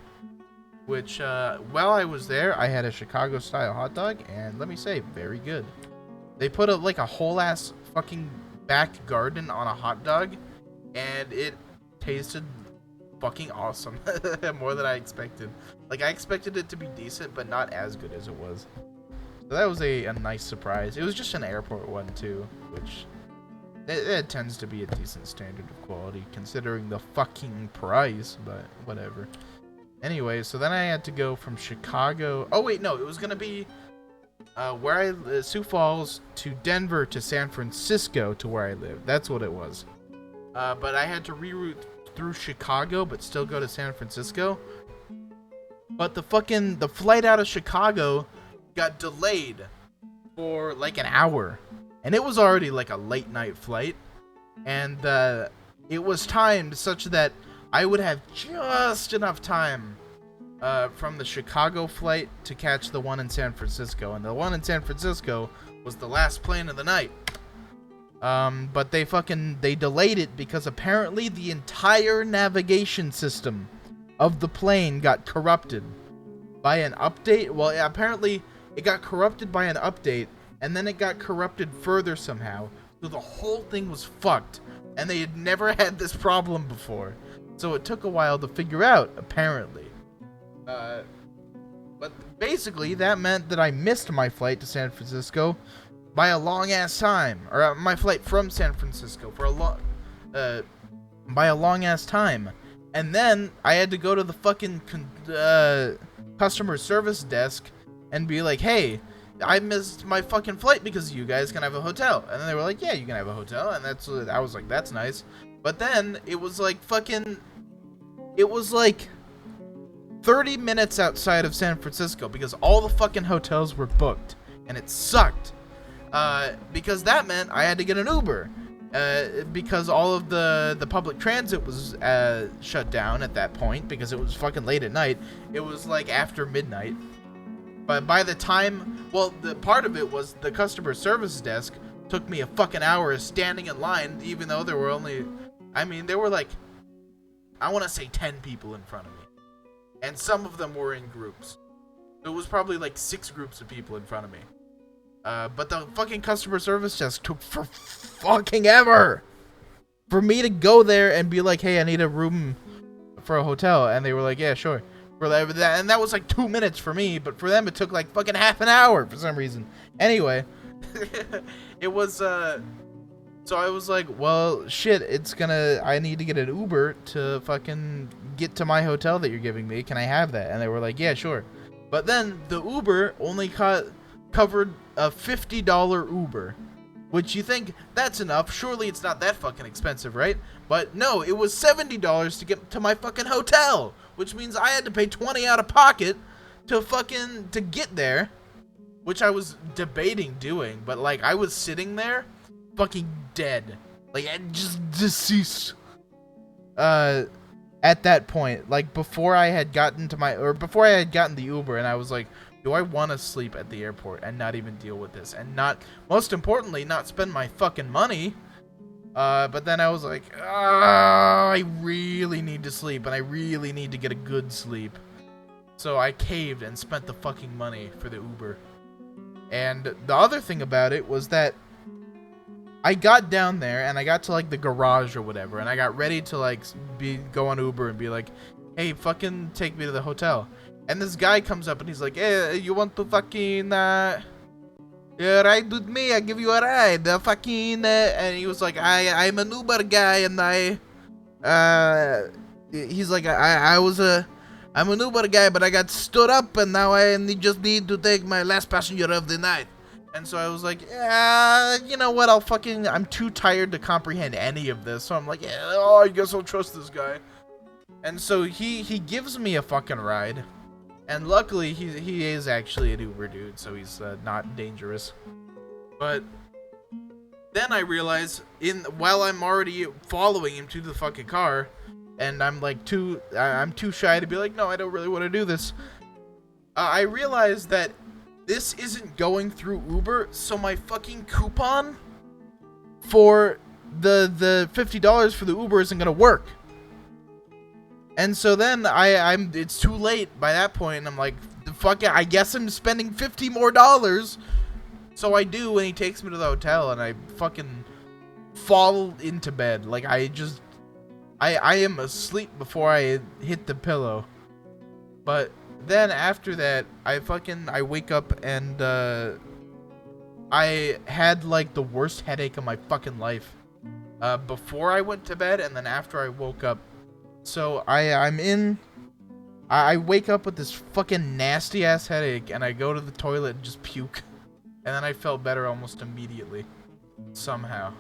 A: which, while I was there, I had a Chicago-style hot dog, and let me say, very good. They put like a whole-ass fucking back garden on a hot dog, and it tasted fucking awesome. More than I expected. Like, I expected it to be decent, but not as good as it was. So that was a nice surprise. It was just an airport one, too, which it tends to be a decent standard of quality, considering the fucking price, but whatever. Anyway, so then I had to go from Chicago... Oh, wait, no, it was gonna be... Sioux Falls to Denver to San Francisco to where I live. That's what it was. But I had to reroute through Chicago, but still go to San Francisco. But the flight out of Chicago got delayed for like an hour. And it was already like a late night flight. And it was timed such that I would have just enough time from the Chicago flight to catch the one in San Francisco. And the one in San Francisco was the last plane of the night. But they delayed it because apparently the entire navigation system of the plane got corrupted by an update. Well, apparently it got corrupted by an update, and then it got corrupted further somehow. So the whole thing was fucked, and they had never had this problem before. So it took a while to figure out, apparently. But basically, that meant that I missed my flight to San Francisco by a long ass time, or my flight from San Francisco for by a long ass time. And then I had to go to the fucking customer service desk and be like, hey, I missed my fucking flight because you guys can have a hotel. And then they were like, yeah, you can have a hotel. And I was like, that's nice. But then it was like 30 minutes outside of San Francisco because all the fucking hotels were booked. And it sucked. Because that meant I had to get an Uber. Because all of the public transit was shut down at that point because it was fucking late at night. It was like after midnight. But by the time, well, the part of it was the customer service desk took me a fucking hour standing in line, even though there were only, there were like, I want to say 10 people in front of me. And some of them were in groups. It was probably like 6 groups of people in front of me. But the fucking customer service desk took for fucking ever for me to go there and be like, hey, I need a room for a hotel, and they were like, yeah, sure. For that, and that was like 2 minutes for me, but for them it took like fucking half an hour for some reason. Anyway, it was so I was like, well, shit, I need to get an Uber to fucking get to my hotel that you're giving me. Can I have that? And they were like, yeah, sure. But then the Uber only covered a $50 Uber, which you think that's enough. Surely it's not that fucking expensive, right? But no, it was $70 to get to my fucking hotel, which means I had to pay $20 out of pocket to get there, which I was debating doing, but like I was sitting there fucking dead. Like just deceased. At that point, like before I had gotten the Uber, and I was like, do I want to sleep at the airport and not even deal with this, and not, most importantly, not spend my fucking money? But then I was like, I really need to sleep, and I really need to get a good sleep. So I caved and spent the fucking money for the Uber. And the other thing about it was that I got down there and I got to like the garage or whatever, and I got ready to like go on Uber and be like, hey, fucking take me to the hotel. And this guy comes up and he's like, hey, you want to fucking ride with me? I give you a ride. And he was like, I'm an Uber guy, and he's like, I'm an Uber guy, but I got stood up, and now I just need to take my last passenger of the night. And so I was like, yeah, you know what, I'm too tired to comprehend any of this. So I'm like, yeah, I guess I'll trust this guy. And so he gives me a fucking ride. And luckily, he is actually an Uber dude, so he's not dangerous. But then I realize, while I'm already following him to the fucking car, and I'm like I'm too shy to be like, no, I don't really want to do this. I realized that this isn't going through Uber, so my fucking coupon for the $50 for the Uber isn't gonna work. And so then it's too late by that point, and I'm like, fuck it, I guess I'm spending $50 more. So I do, and he takes me to the hotel, and I fucking fall into bed. Like I am asleep before I hit the pillow. But then after that, I wake up, and I had like the worst headache of my fucking life before I went to bed, and then after I woke up. So I wake up with this fucking nasty ass headache, and I go to the toilet and just puke, and then I felt better almost immediately, somehow.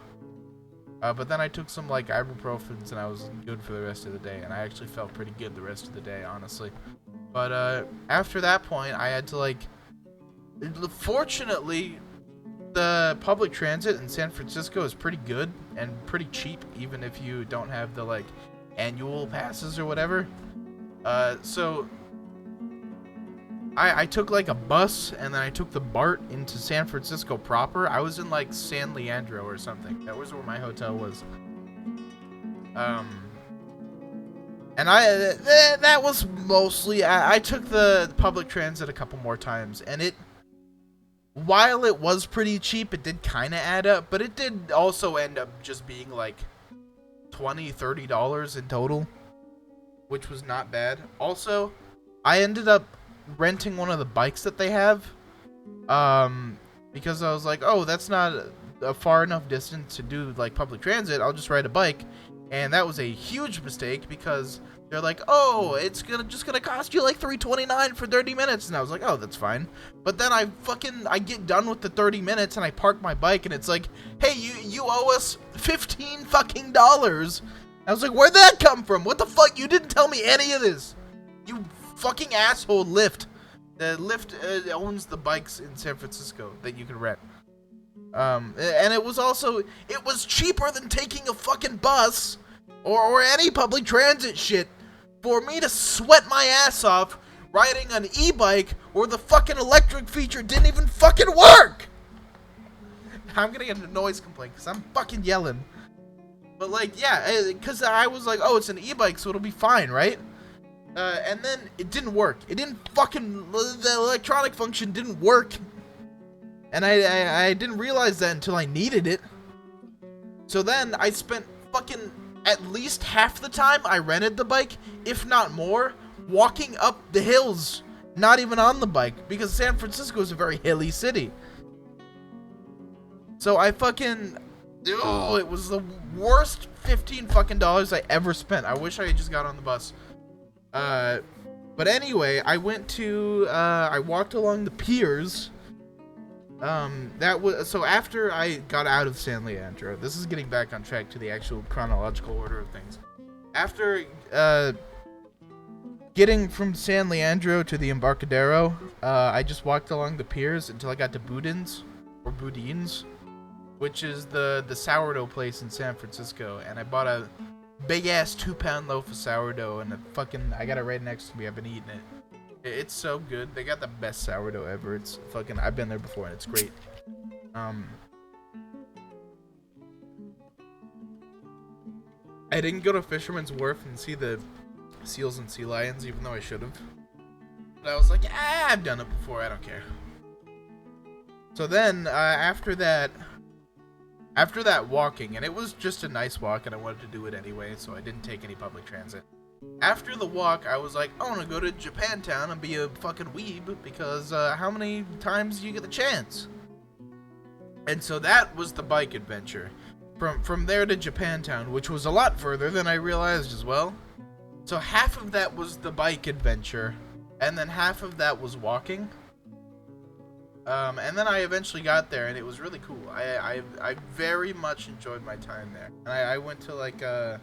A: But then I took some like ibuprofens, and I was good for the rest of the day, and I actually felt pretty good the rest of the day, honestly. But after that point, I had to like, fortunately, the public transit in San Francisco is pretty good and pretty cheap, even if you don't have the like annual passes or whatever. So I took like a bus, and then I took the BART into San Francisco proper. I was in like San Leandro or something. That was where my hotel was. And that was mostly, I took the public transit a couple more times, and while it was pretty cheap, it did kind of add up, but it did also end up just being like $20-$30 in total, which was not bad. Also, I ended up renting one of the bikes that they have, because I was like, oh, that's not a far enough distance to do like public transit, I'll just ride a bike. And that was a huge mistake, because they're like, oh, it's just gonna cost you like $3.29 for 30 minutes. And I was like, oh, that's fine. But then I get done with the 30 minutes, and I park my bike, and it's like, hey, you owe us $15 fucking. I was like, where'd that come from? What the fuck? You didn't tell me any of this. You fucking asshole, Lyft. The Lyft owns the bikes in San Francisco that you can rent. And it was cheaper than taking a fucking bus or any public transit shit for me to sweat my ass off riding an e-bike where the fucking electric feature didn't even fucking work. I'm gonna get a noise complaint because I'm fucking yelling. But like, yeah, because I was like, oh, it's an e-bike, so it'll be fine, right? And then it didn't work. It didn't fucking, the electronic function didn't work. And I didn't realize that until I needed it. So then I spent fucking at least half the time I rented the bike, if not more, walking up the hills, not even on the bike, because San Francisco is a very hilly city. So I fucking, it was the worst $15 fucking I ever spent. I wish I had just got on the bus. But anyway, I walked along the piers. That was, so after I got out of San Leandro, this is getting back on track to the actual chronological order of things. After, getting from San Leandro to the Embarcadero, I just walked along the piers until I got to Boudin's, or Boudin's, which is the sourdough place in San Francisco, and I bought a big-ass 2-pound loaf of sourdough, and I got it right next to me. I've been eating it. It's so good. They got the best sourdough ever. It's fucking, I've been there before, and it's great. I didn't go to Fisherman's Wharf and see the seals and sea lions, even though I should have. But I was like, I've done it before. I don't care. So then, after that walking, and it was just a nice walk, and I wanted to do it anyway, so I didn't take any public transit. After the walk, I was like, I want to go to Japantown and be a fucking weeb, because how many times do you get the chance? And so that was the bike adventure. From there to Japantown, which was a lot further than I realized as well. So half of that was the bike adventure, and then half of that was walking. And then I eventually got there, and it was really cool. I very much enjoyed my time there. And I went to like a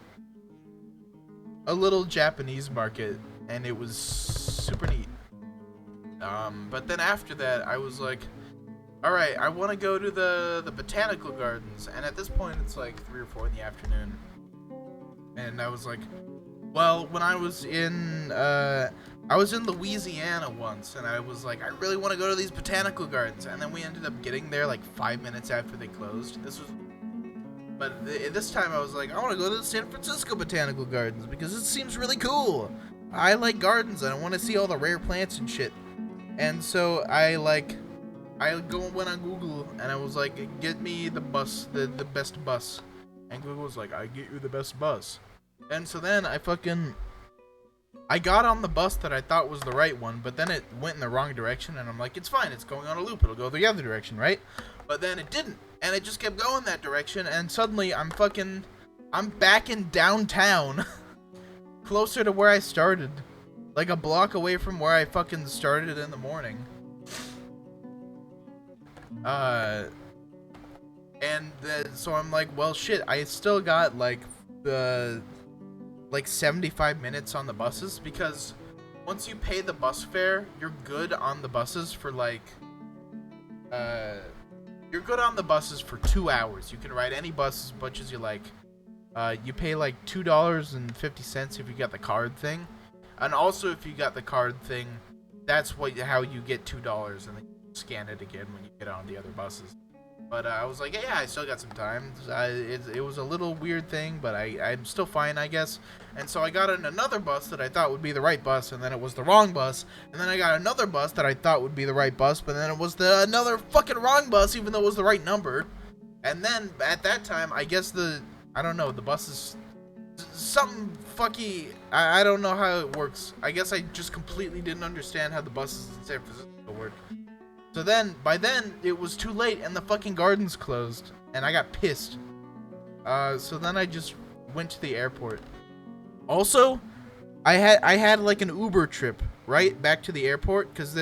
A: little Japanese market, and it was super neat. But then after that, I was like, all right, I want to go to the botanical gardens. And at this point, it's like 3 or 4 in the afternoon. And I was like, well, when I was in Louisiana once, and I was like, I really want to go to these botanical gardens. And then we ended up getting there like 5 minutes after they closed. But this time I was like, I want to go to the San Francisco Botanical Gardens because it seems really cool. I like gardens and I want to see all the rare plants and shit. And so I went on Google and I was like, get me the bus, the best bus. And Google was like, I get you the best bus. And so then I got on the bus that I thought was the right one, but then it went in the wrong direction, and I'm like, it's fine, it's going on a loop, it'll go the other direction, right? But then it didn't, and it just kept going that direction, and suddenly I'm back in downtown, closer to where I started, like a block away from where I fucking started in the morning. So I'm like, well, shit, I still got, like 75 minutes on the buses, because once you pay the bus fare, you're good on the buses for you're good on the buses for 2 hours. You can ride any bus as much as you like. You pay like $2.50 if you got the card thing, and also if you got the card thing, that's how you get $2, and then you scan it again when you get on the other buses. But I was like, yeah, I still got some time. It was a little weird thing, but I'm still fine, I guess. And so I got on another bus that I thought would be the right bus, and then it was the wrong bus. And then I got another bus that I thought would be the right bus, but then it was another fucking wrong bus, even though it was the right number. And then at that time, I guess the bus is something fucky. I don't know how it works. I guess I just completely didn't understand how the buses in San Francisco work. So then, by then, it was too late and the fucking gardens closed, and I got pissed. So then I just went to the airport. Also, I had like an Uber trip, right, back to the airport, because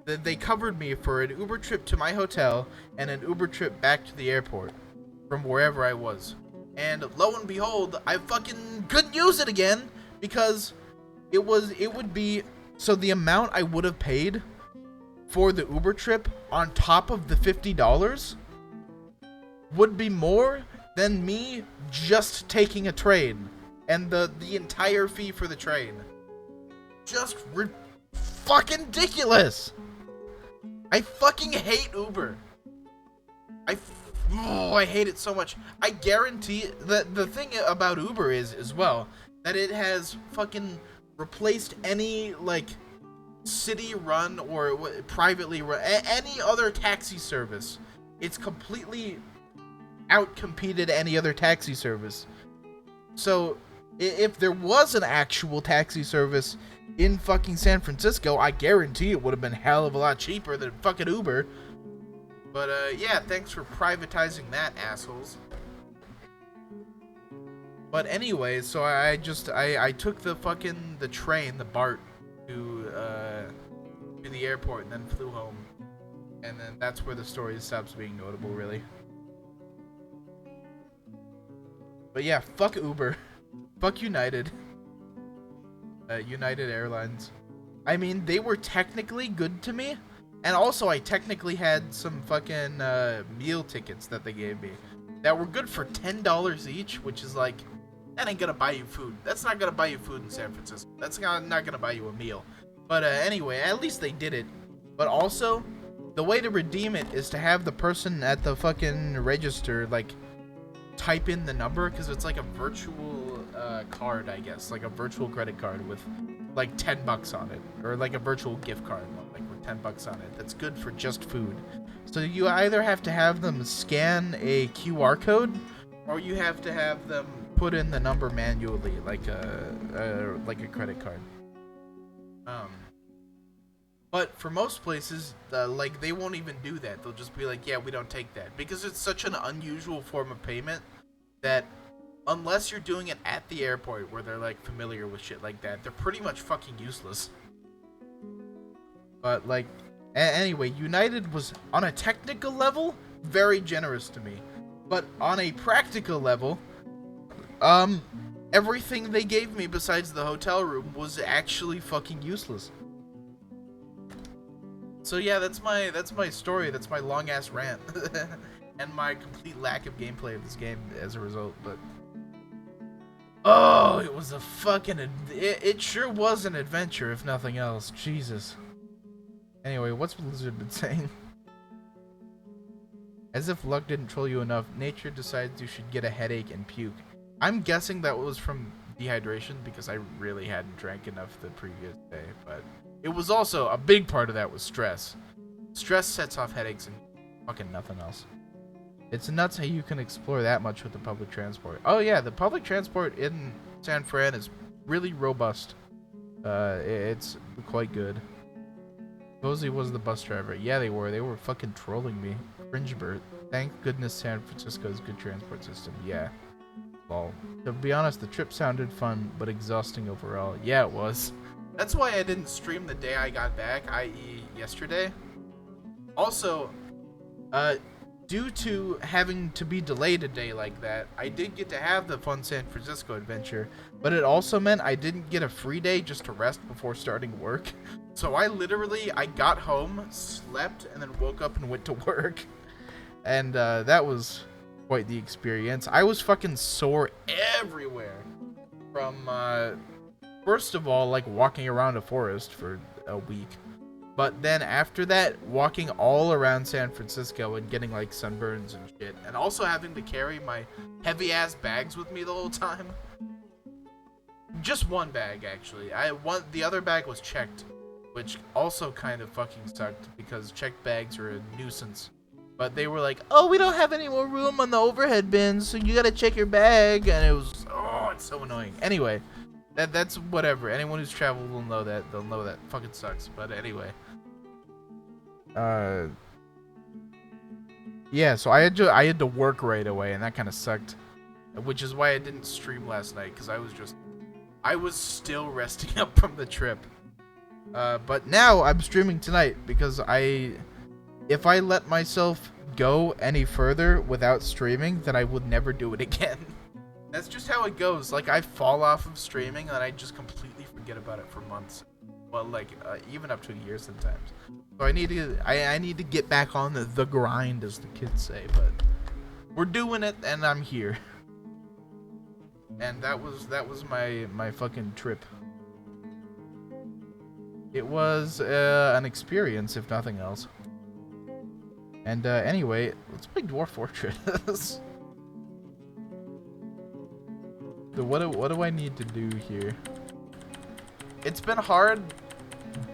A: they covered me for an Uber trip to my hotel and an Uber trip back to the airport from wherever I was. And lo and behold, I fucking couldn't use it again, because it would be, so the amount I would have paid for the Uber trip on top of the $50 would be more than me just taking a train and the entire fee for the train. Just fucking ridiculous. I fucking hate Uber. I hate it so much. I guarantee that the thing about Uber is as well that it has fucking replaced any like city run or privately run any other taxi service. It's completely outcompeted any other taxi service. So, if there was an actual taxi service in fucking San Francisco, I guarantee it would have been hell of a lot cheaper than fucking Uber. But, yeah, thanks for privatizing that, assholes. But anyway, so I took the train, the BART, to the airport and then flew home. And then that's where the story stops being notable, really. But yeah, fuck Uber. Fuck United. United Airlines. I mean, they were technically good to me. And also, I technically had some fucking meal tickets that they gave me that were good for $10 each, which is like, that ain't gonna buy you food. That's not gonna buy you food in San Francisco. That's not gonna buy you a meal. But anyway, at least they did it. But also, the way to redeem it is to have the person at the fucking register, like, type in the number, because it's like a virtual card, I guess. Like a virtual credit card with, like, $10 on it. Or like a virtual gift card, like, with $10 on it. That's good for just food. So you either have to have them scan a QR code, or you have to have them put in the number manually, like a credit card. But for most places, like, they won't even do that. They'll just be like, yeah, we don't take that. Because it's such an unusual form of payment that unless you're doing it at the airport where they're, like, familiar with shit like that, they're pretty much fucking useless. But, like, anyway, United was, on a technical level, very generous to me. But on a practical level, everything they gave me besides the hotel room was actually fucking useless. So yeah, that's my story. That's my long ass rant, and my complete lack of gameplay of this game as a result. But oh, it was a fucking it sure was an adventure, if nothing else. Jesus. Anyway, what's Blizzard been saying? As if luck didn't troll you enough, nature decides you should get a headache and puke. I'm guessing that was from dehydration because I really hadn't drank enough the previous day, but it was also a big part of that was stress. Stress sets off headaches and fucking nothing else. It's nuts how you can explore that much with the public transport. Oh yeah, the public transport in San Fran is really robust. It's quite good. Posey was the bus driver. Yeah, they were. They were fucking trolling me. Cringebert. Thank goodness San Francisco's good transport system. Yeah. Well, to be honest, the trip sounded fun, but exhausting overall. Yeah, it was. That's why I didn't stream the day I got back, i.e. yesterday. Also, due to having to be delayed a day like that, I did get to have the fun San Francisco adventure, but it also meant I didn't get a free day just to rest before starting work. So I got home, slept, and then woke up and went to work. And that was quite the experience. I was fucking sore everywhere. From, first of all, like, walking around a forest for a week. But then after that, walking all around San Francisco and getting, like, sunburns and shit. And also having to carry my heavy-ass bags with me the whole time. Just one bag, actually. The other bag was checked, which also kind of fucking sucked because checked bags are a nuisance. But they were like, oh, we don't have any more room on the overhead bins, so you gotta check your bag. And it was, oh, it's so annoying. Anyway, that's whatever. Anyone who's traveled will know that. They'll know that fucking sucks. But anyway. Yeah, so I had to work right away, and that kind of sucked. Which is why I didn't stream last night, because I was still resting up from the trip. But now I'm streaming tonight, because if I let myself go any further without streaming, then I would never do it again. That's just how it goes. Like, I fall off of streaming and I just completely forget about it for months. Well, like, even up to a year sometimes. So I need to get back on the grind, as the kids say, but we're doing it and I'm here. And that was my fucking trip. It was an experience, if nothing else. And anyway, let's play Dwarf Fortress. So what do I need to do here? It's been hard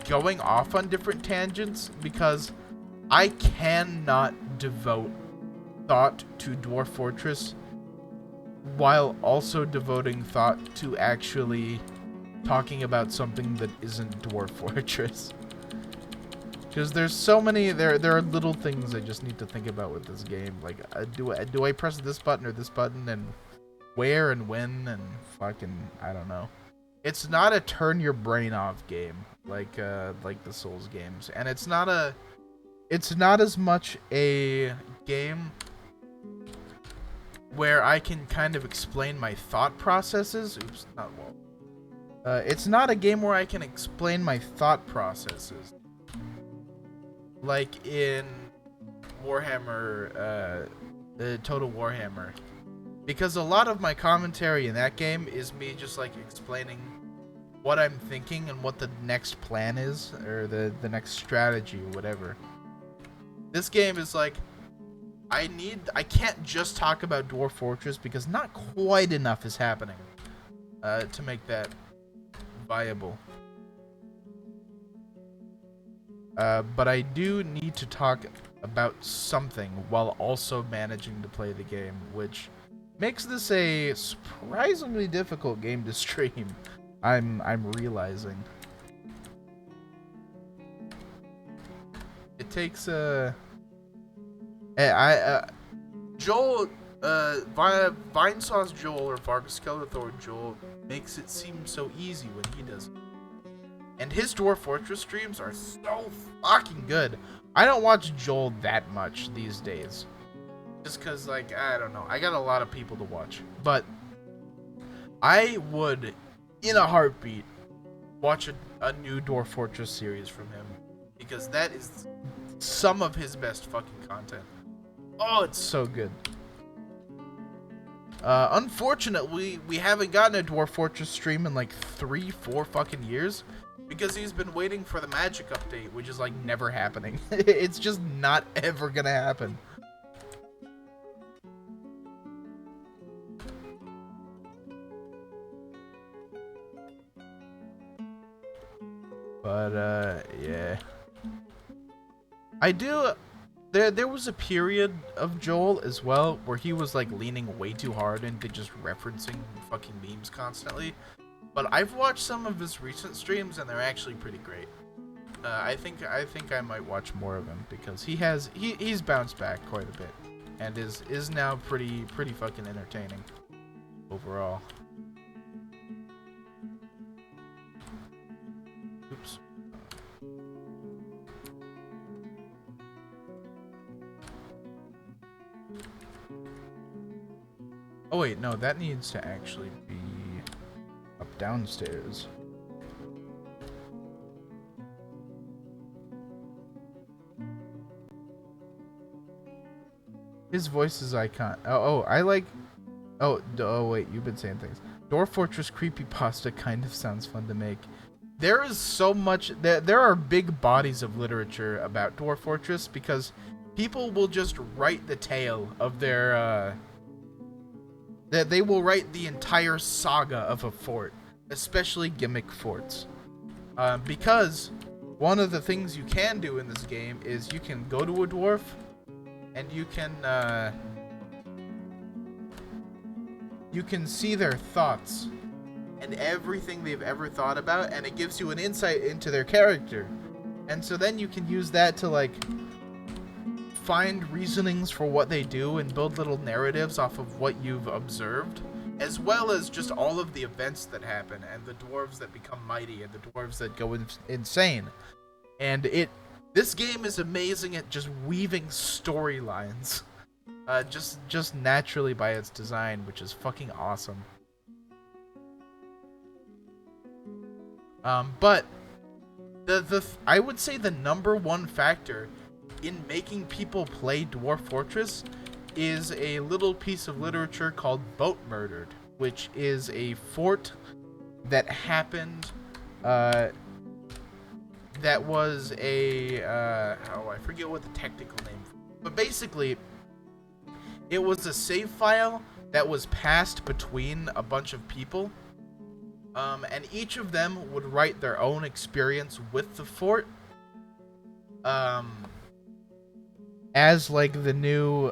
A: going off on different tangents because I cannot devote thought to Dwarf Fortress while also devoting thought to actually talking about something that isn't Dwarf Fortress. Because there's so many, there are little things I just need to think about with this game. Like, do I press this button or this button, and where and when, and fucking, I don't know. It's not a turn your brain off game like the Souls games, and it's not as much a game where I can kind of explain my thought processes. Oops, not well. It's not a game where I can explain my thought processes. Like in Warhammer, Total Warhammer. Because a lot of my commentary in that game is me just like explaining what I'm thinking and what the next plan is, or the next strategy or whatever. This game is like, I can't just talk about Dwarf Fortress because not quite enough is happening to make that viable. But I do need to talk about something while also managing to play the game, which makes this a surprisingly difficult game to stream. I'm realizing. It takes Joel, Vinesauce Joel, or Vargas Skeletor Joel, makes it seem so easy when he does it. And his Dwarf Fortress streams are so fucking good. I don't watch Joel that much these days. Just because, like, I don't know. I got a lot of people to watch. But I would, in a heartbeat, watch a new Dwarf Fortress series from him. Because that is some of his best fucking content. Oh, it's so good. Unfortunately, we haven't gotten a Dwarf Fortress stream in like 3-4 fucking years. Because he's been waiting for the magic update, which is like never happening. It's just not ever gonna happen. But yeah. I do. There was a period of Joel as well where he was like leaning way too hard into just referencing fucking memes constantly. But I've watched some of his recent streams and they're actually pretty great. I think I might watch more of him because he's bounced back quite a bit and is now pretty fucking entertaining overall. Oops. Oh wait, no, that needs to actually be up downstairs. His voice is icon. Oh, I like. Oh, wait, you've been saying things. Dwarf Fortress creepypasta kind of sounds fun to make. There is so much. There are big bodies of literature about Dwarf Fortress because people will just write the tale of their. They will write the entire saga of a fort, especially gimmick forts. Because one of the things you can do in this game is you can go to a dwarf and you can see their thoughts and everything they've ever thought about, and it gives you an insight into their character. And so then you can use that to like find reasonings for what they do and build little narratives off of what you've observed, as well as just all of the events that happen and the dwarves that become mighty and the dwarves that go insane. And this game is amazing at just weaving storylines, just naturally by its design, which is fucking awesome. But I would say the number one factor in making people play Dwarf Fortress is a little piece of literature called Boat Murdered, which is a fort that happened, that was a, I forget what the technical name, but basically, it was a save file that was passed between a bunch of people, and each of them would write their own experience with the fort, as like the new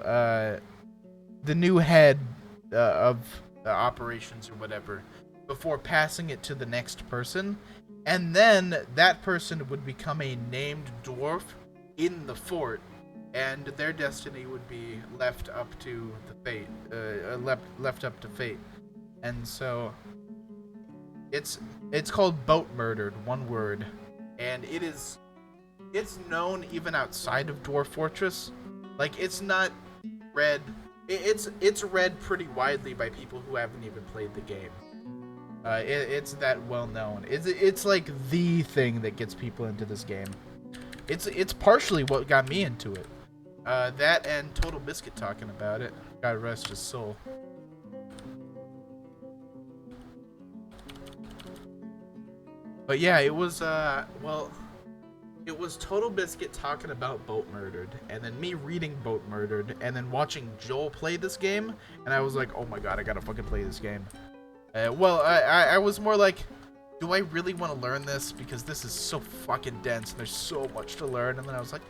A: head of operations or whatever, before passing it to the next person, and then that person would become a named dwarf in the fort, and their destiny would be left up to the fate, left up to fate. And so it's called Boat Murdered, one word, and it's known even outside of Dwarf Fortress. Like, it's not read. It's read pretty widely by people who haven't even played the game. It's that well known. It's like the thing that gets people into this game. It's partially what got me into it. That and Total Biscuit talking about it. God rest his soul. But yeah, it was it was Total Biscuit talking about Boat Murdered, and then me reading Boat Murdered, and then watching Joel play this game, and I was like, oh my god, I gotta fucking play this game. I was more like, do I really want to learn this? Because this is so fucking dense, and there's so much to learn, and then I was like,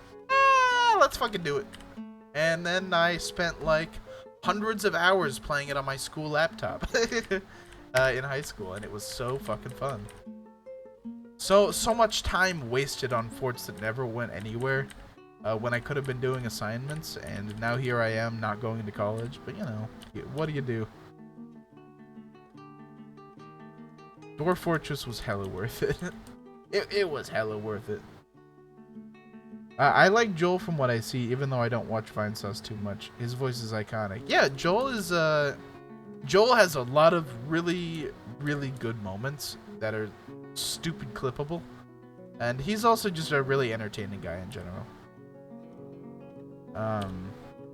A: let's fucking do it. And then I spent like hundreds of hours playing it on my school laptop in high school, and it was so fucking fun. So much time wasted on forts that never went anywhere, when I could have been doing assignments, and now here I am not going to college. But you know, what do you do? Dwarf Fortress was hella worth it. It was hella worth it. I like Joel from what I see, even though I don't watch Vinesauce too much. His voice is iconic. Yeah, Joel has a lot of really, really good moments that are stupid clippable, and he's also just a really entertaining guy in general.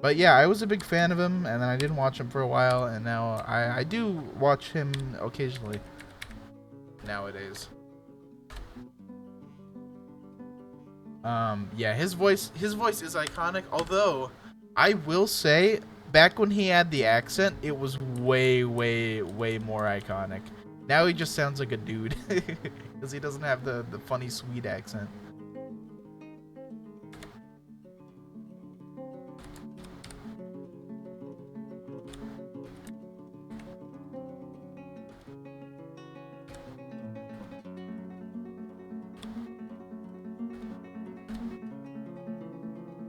A: But yeah, I was a big fan of him, and then I didn't watch him for a while, and now I do watch him occasionally nowadays. Yeah, his voice is iconic, although I will say back when he had the accent, it was way more iconic. Now he just sounds like a dude because he doesn't have the funny Swede accent.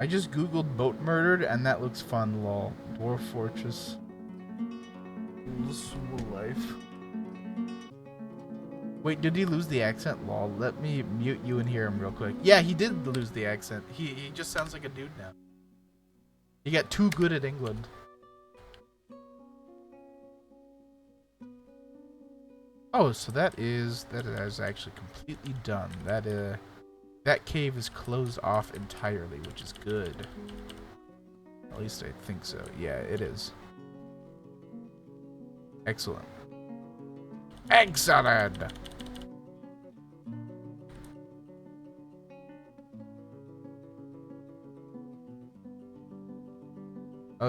A: I just googled Boat Murdered and that looks fun, lol. Dwarf Fortress. Life. Wait, did he lose the accent? Lol. Let me mute you and hear him real quick. Yeah, he did lose the accent. He just sounds like a dude now. He got too good at England. Oh, so that is actually completely done. That cave is closed off entirely, which is good. At least I think so. Yeah, it is. Excellent. Excellent!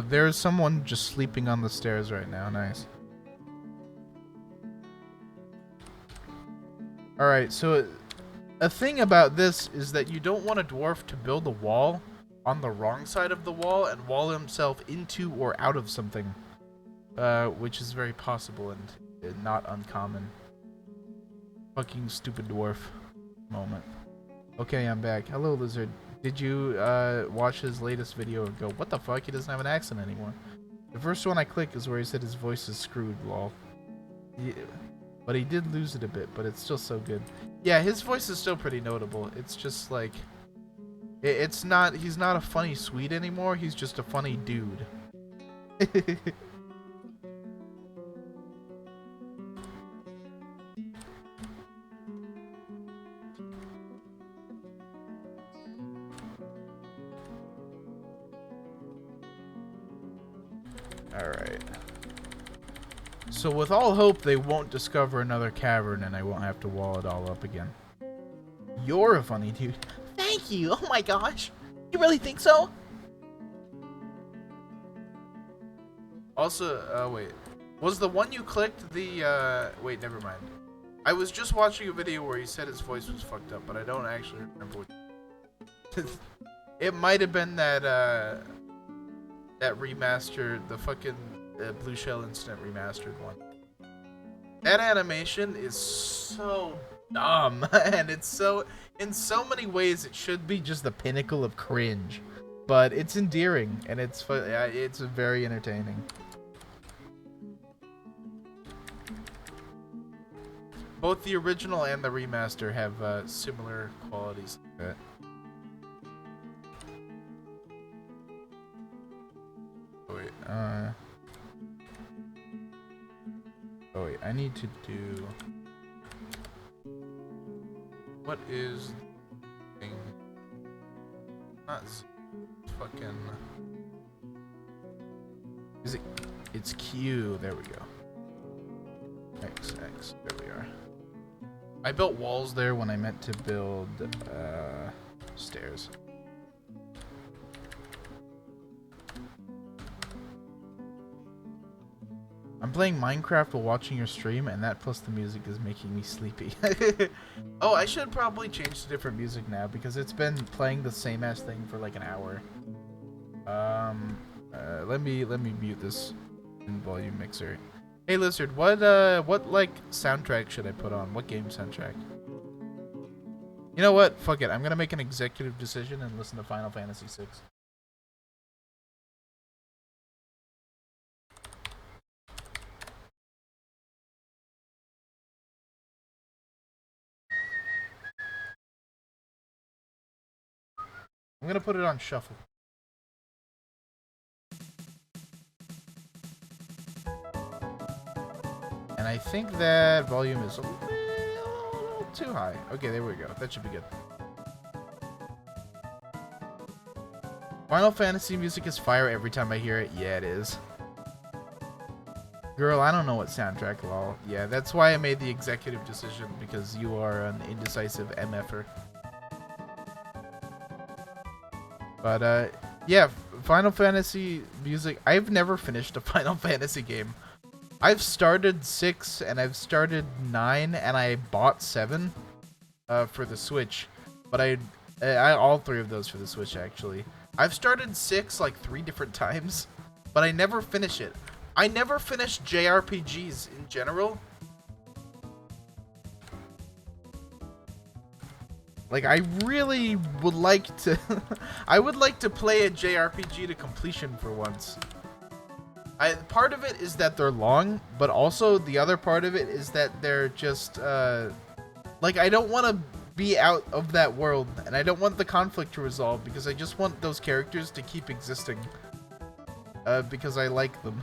A: There's someone just sleeping on the stairs right now. Nice. Alright, so a thing about this is that you don't want a dwarf to build a wall on the wrong side of the wall and wall himself into or out of something, which is very possible and not uncommon. Fucking stupid dwarf moment. Okay, I'm back. Hello, Lizard. Did you watch his latest video and go, what the fuck? He doesn't have an accent anymore. The first one I clicked is where he said his voice is screwed, lol. Yeah. But he did lose it a bit, but it's still so good. Yeah, his voice is still pretty notable. It's just like, he's not a funny Swede anymore. He's just a funny dude. Alright. So with all hope, they won't discover another cavern and I won't have to wall it all up again. You're a funny dude. Thank you! Oh my gosh! You really think so? Also, wait. Was the one you clicked the, wait, never mind. I was just watching a video where he said his voice was fucked up, but I don't actually remember what... It might have been that, that remaster, the fucking Blue Shell Instant Remastered one. That animation is so dumb, and it's so, in so many ways, it should be just the pinnacle of cringe, but it's endearing and it's very entertaining. Both the original and the remaster have similar qualities to it. Oh wait, oh wait, I need to do... What is... thing? Not fucking... Is it... It's Q, there we go. X, there we are. I built walls there when I meant to build, stairs. I'm playing Minecraft while watching your stream, and that plus the music is making me sleepy. Oh, I should probably change to different music now, because it's been playing the same ass thing for like an hour. Let me mute this in volume mixer. Hey Lizard, what like soundtrack should I put on? What game soundtrack? You know what? Fuck it. I'm gonna make an executive decision and listen to Final Fantasy VI. I'm gonna put it on shuffle. And I think that volume is a little too high. Okay, there we go. That should be good. Final Fantasy music is fire every time I hear it. Yeah, it is. Girl, I don't know what soundtrack, lol. Yeah, that's why I made the executive decision, because you are an indecisive MFer. But, yeah, Final Fantasy music. I've never finished a Final Fantasy game. I've started 6 and I've started 9 and I bought 7 for the Switch, but I all 3 of those for the Switch actually. I've started 6 like 3 different times, but I never finish it. I never finish JRPGs in general. Like I really would like to I would like to play a JRPG to completion for once. Part of it is that they're long, but also the other part of it is that they're just, like, I don't want to be out of that world, and I don't want the conflict to resolve, because I just want those characters to keep existing, because I like them.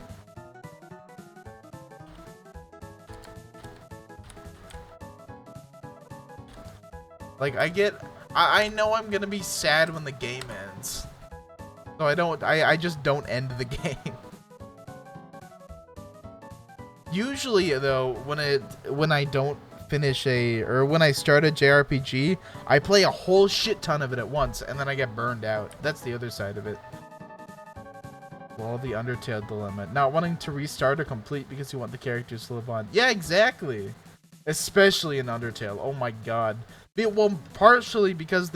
A: Like, I know I'm gonna be sad when the game ends, so I just don't end the game. Usually, though, when I don't finish when I start a JRPG, I play a whole shit ton of it at once, and then I get burned out. That's the other side of it. Well, the Undertale dilemma. Not wanting to restart or complete because you want the characters to live on. Yeah, exactly. Especially in Undertale. Oh my god. Well, partially because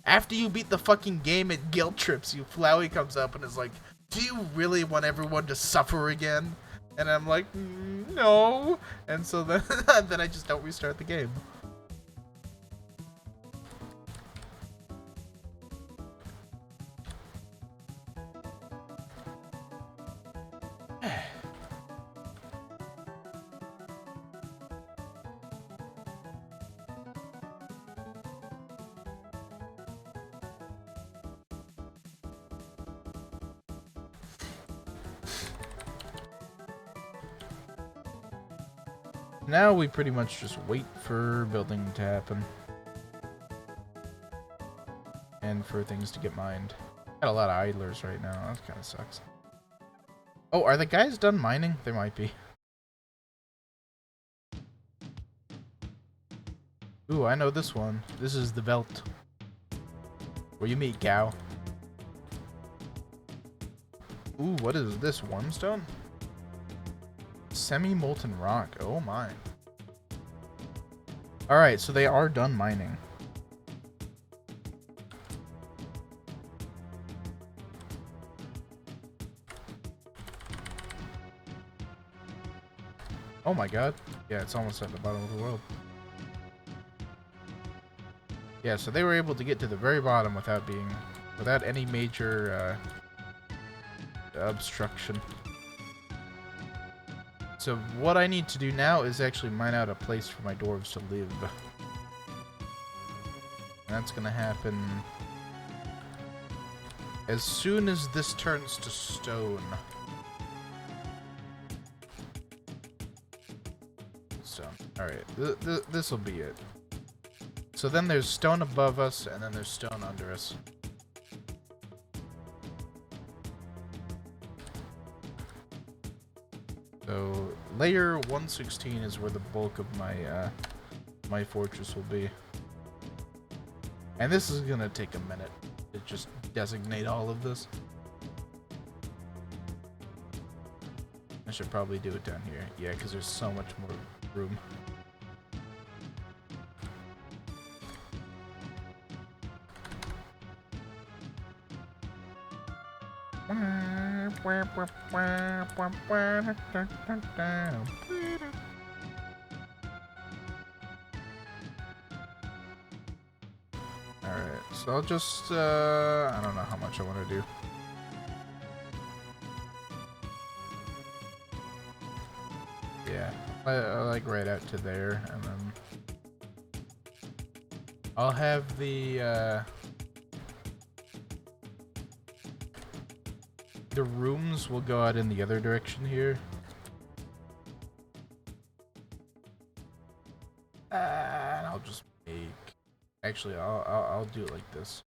A: after you beat the fucking game, it guilt trips you. Flowey comes up and is like, do you really want everyone to suffer again? And I'm like, no. And so then, then I just don't restart the game. Now we pretty much just wait for building to happen. And for things to get mined. Got a lot of idlers right now. That kind of sucks. Oh, are the guys done mining? They might be. Ooh, I know this one. This is the Veld. Where you meet Cow. Ooh, what is this? Wormstone? Semi-molten rock. Oh my. Alright, so they are done mining. Oh my god. Yeah, it's almost at the bottom of the world. Yeah, so they were able to get to the very bottom without any major obstruction. So what I need to do now is actually mine out a place for my dwarves to live. And that's gonna happen as soon as this turns to stone. Stone. Alright, this will be it. So then there's stone above us, and then there's stone under us. So layer 116 is where the bulk of my my fortress will be. And this is gonna take a minute to just designate all of this. I should probably do it down here. Yeah, because there's so much more room. Alright, so I'll just, I don't know how much I want to do. Yeah, I like right out to there, and then I'll have the rooms will go out in the other direction here. And I'll just make... Actually, I'll do it like this.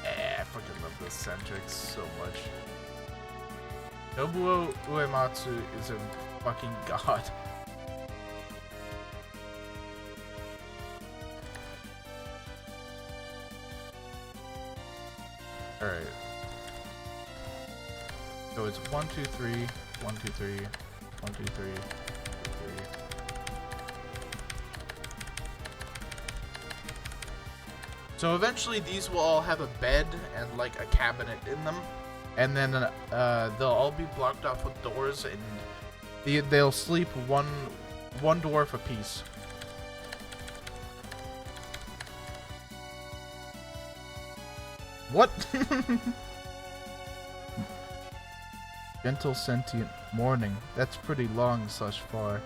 A: I fucking love this Centrix so much. Nobuo Uematsu is a fucking god. Alright. So it's 1, 2, 3, 1, 2, 3, 1, 2, 3, 3. So eventually these will all have a bed and like a cabinet in them. And then they'll all be blocked off with doors, and they'll sleep one dwarf apiece. What? Gentle sentient morning. That's pretty long / far.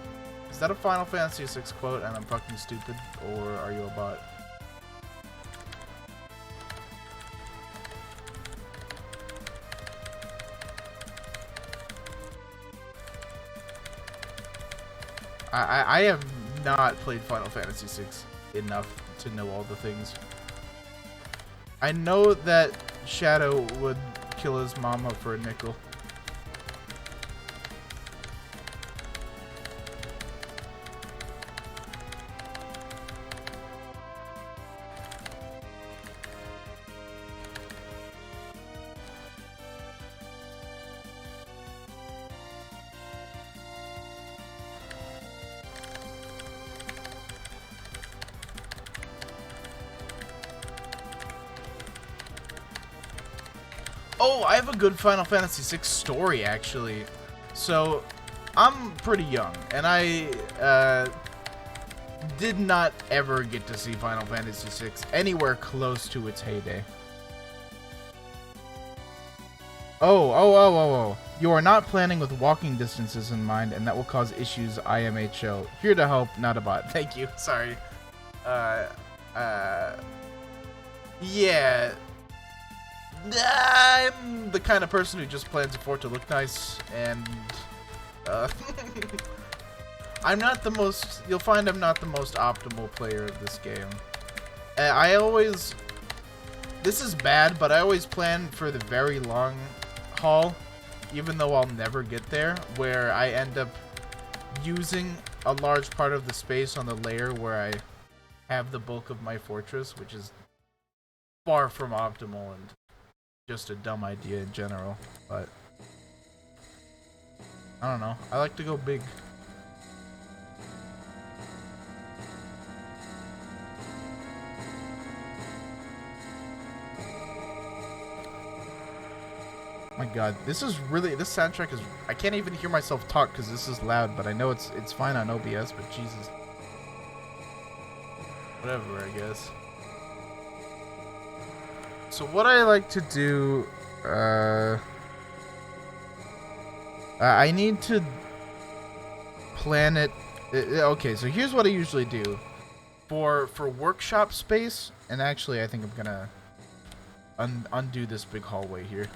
A: Is that a Final Fantasy VI quote and I'm fucking stupid, or are you a bot? I have not played Final Fantasy VI enough to know all the things. I know that Shadow would kill his mama for a nickel. Oh, I have a good Final Fantasy VI story, actually. So, I'm pretty young, and I did not ever get to see Final Fantasy VI anywhere close to its heyday. Oh. You are not planning with walking distances in mind, and that will cause issues, IMHO. Here to help, not a bot. Thank you. Sorry. Yeah. I'm the kind of person who just plans for it to look nice, and I'm not the most, you'll find I'm not the most optimal player of this game. This is bad, but I always plan for the very long haul, even though I'll never get there, where I end up using a large part of the space on the layer where I have the bulk of my fortress, which is far from optimal and just a dumb idea in general, but I don't know. I like to go big. My god, this soundtrack is, I can't even hear myself talk because this is loud, but I know it's fine on OBS, but Jesus. Whatever, I guess. So what I like to do, I need to plan it. Okay, so here's what I usually do. For workshop space, and actually I think I'm gonna undo this big hallway here.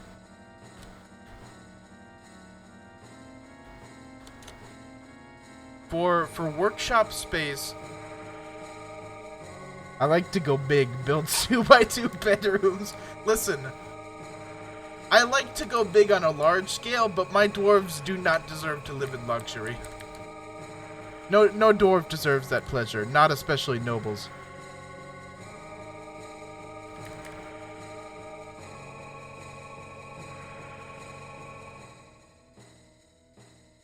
A: For workshop space, I like to go big, build 2x2 bedrooms. Listen, I like to go big on a large scale, but my dwarves do not deserve to live in luxury. No dwarf deserves that pleasure, not especially nobles.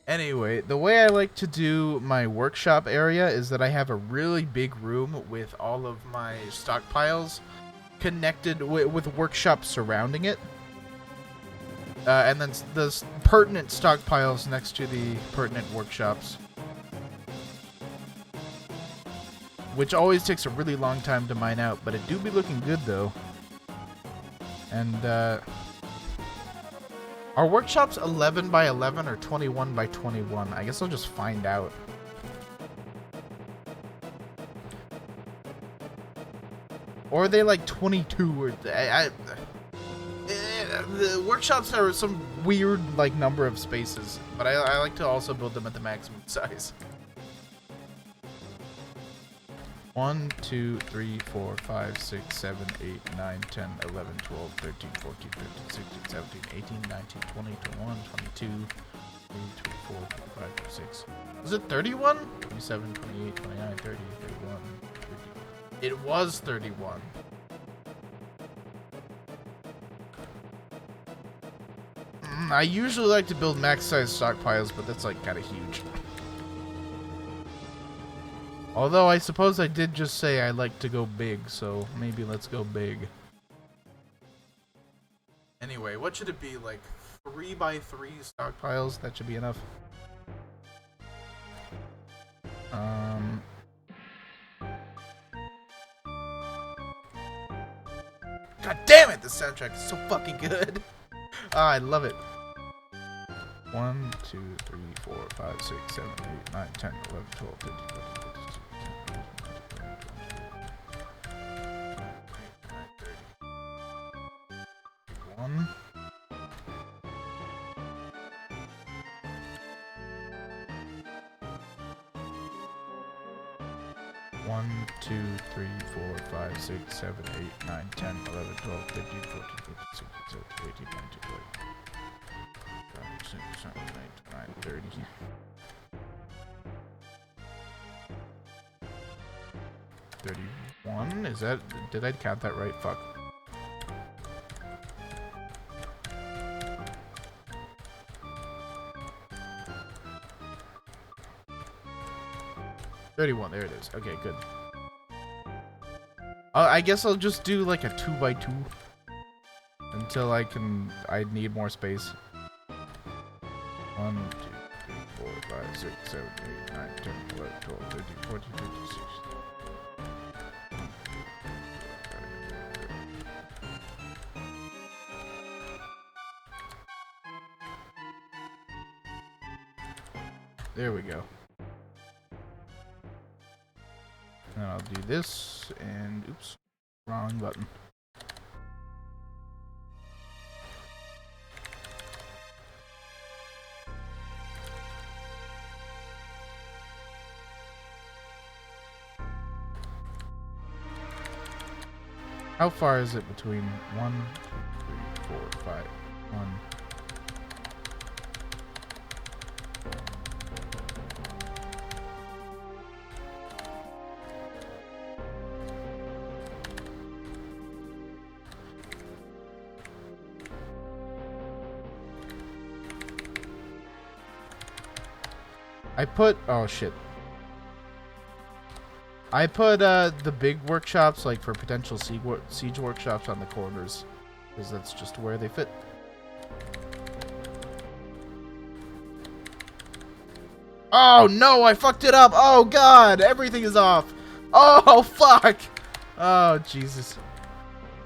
A: Anyway, the way I like to do my workshop area is that I have a really big room with all of my stockpiles connected with workshops surrounding it. And then the pertinent stockpiles next to the pertinent workshops. Which always takes a really long time to mine out, but it do be looking good though. And are workshops 11 by 11 or 21 by 21? I guess I'll just find out. Or are they like 22 or the workshops are some weird like number of spaces, but I like to also build them at the maximum size. 1, 2, 3, 4, 5, 6, 7, 8, 9, 10, 11, 12, 13, 14, 15, 16, 17, 18, 19, 20, 21, 22, 23, 24, 25, 26. Was it 31? 27, 28, 29, 30, 31, 30. It was 31. I usually like to build max size stockpiles, but that's like kind of huge. Although I suppose I did just say I like to go big, so maybe let's go big. Anyway, what should it be? Like 3 by 3 stockpiles? That should be enough. God damn it! This soundtrack is so fucking good. I love it. 1, 2, 3, 4, 5, 6, 7, 8, 9, 10, 11, 12, 13, 14, 15, 1, 2, 3, 4, 5, 6, 7, 8, 9, 10, 11, 12, 13, 14, 15, 16, 17, 18, 19, 20, 26, 27, 28, 29, 30. 31? Is that... Did I count that right? Fuck. $31, there it is. Okay, good. I guess I'll just do like a 2 by 2 until I need more space. 1, 2, 3, 4, 5, 6, 7, 8, 9, 10, 11, 12, 13, 14, 15, 16. There we go. And I'll do this, and oops, wrong button. How far is it between 1, 2, 3, 4, 5, 1? I put, oh shit. I put the big workshops, like for potential siege workshops, on the corners, because that's just where they fit. Oh no, I fucked it up. Oh god, everything is off. Oh fuck. Oh Jesus.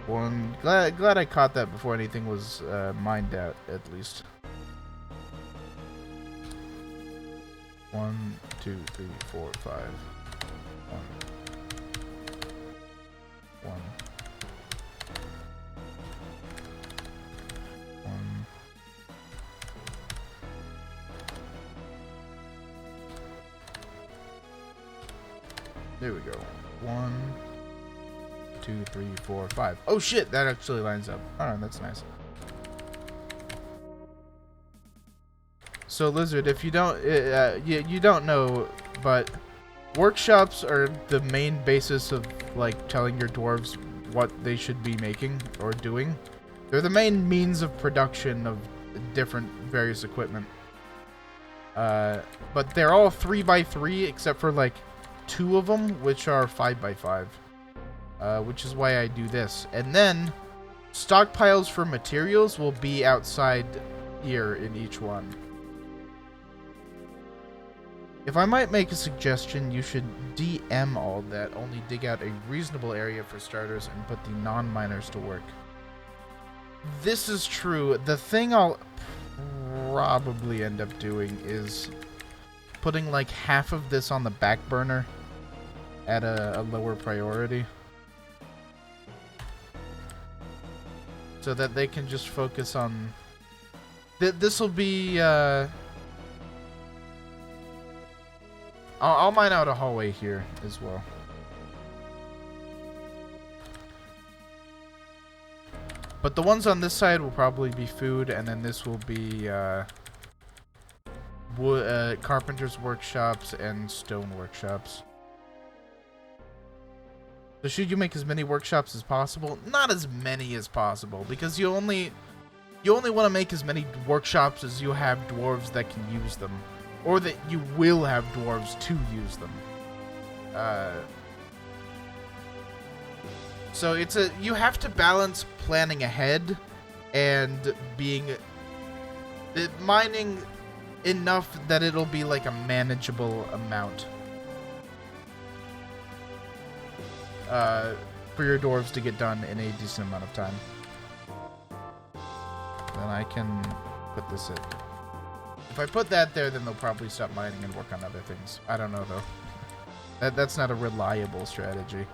A: Glad I caught that before anything was mined out, at least. 1, 2, 3, 4, 5. 1. 1. 1. There we go. 1, 2, 3, 4, 5. Oh shit, that actually lines up. Oh, that's nice. So Lizard, if you don't, you don't know, but workshops are the main basis of like telling your dwarves what they should be making or doing. They're the main means of production of different various equipment. But they're all 3x3 except for like 2 of them, which are 5x5. Which is why I do this. And then stockpiles for materials will be outside here in each one. If I might make a suggestion, you should DM all that, only dig out a reasonable area for starters and put the non-miners to work. This is true. The thing I'll probably end up doing is putting like half of this on the back burner at a lower priority, so that they can just focus on... This will be... I'll mine out a hallway here as well. But the ones on this side will probably be food, and then this will be carpenter's workshops and stone workshops. So should you make as many workshops as possible? Not as many as possible, because you only want to make as many workshops as you have dwarves that can use them. Or that you will have dwarves to use them. So you have to balance planning ahead and mining enough that it'll be like a manageable amount. For your dwarves to get done in a decent amount of time. Then I can put this in. If I put that there, then they'll probably stop mining and work on other things. I don't know, though. That's not a reliable strategy.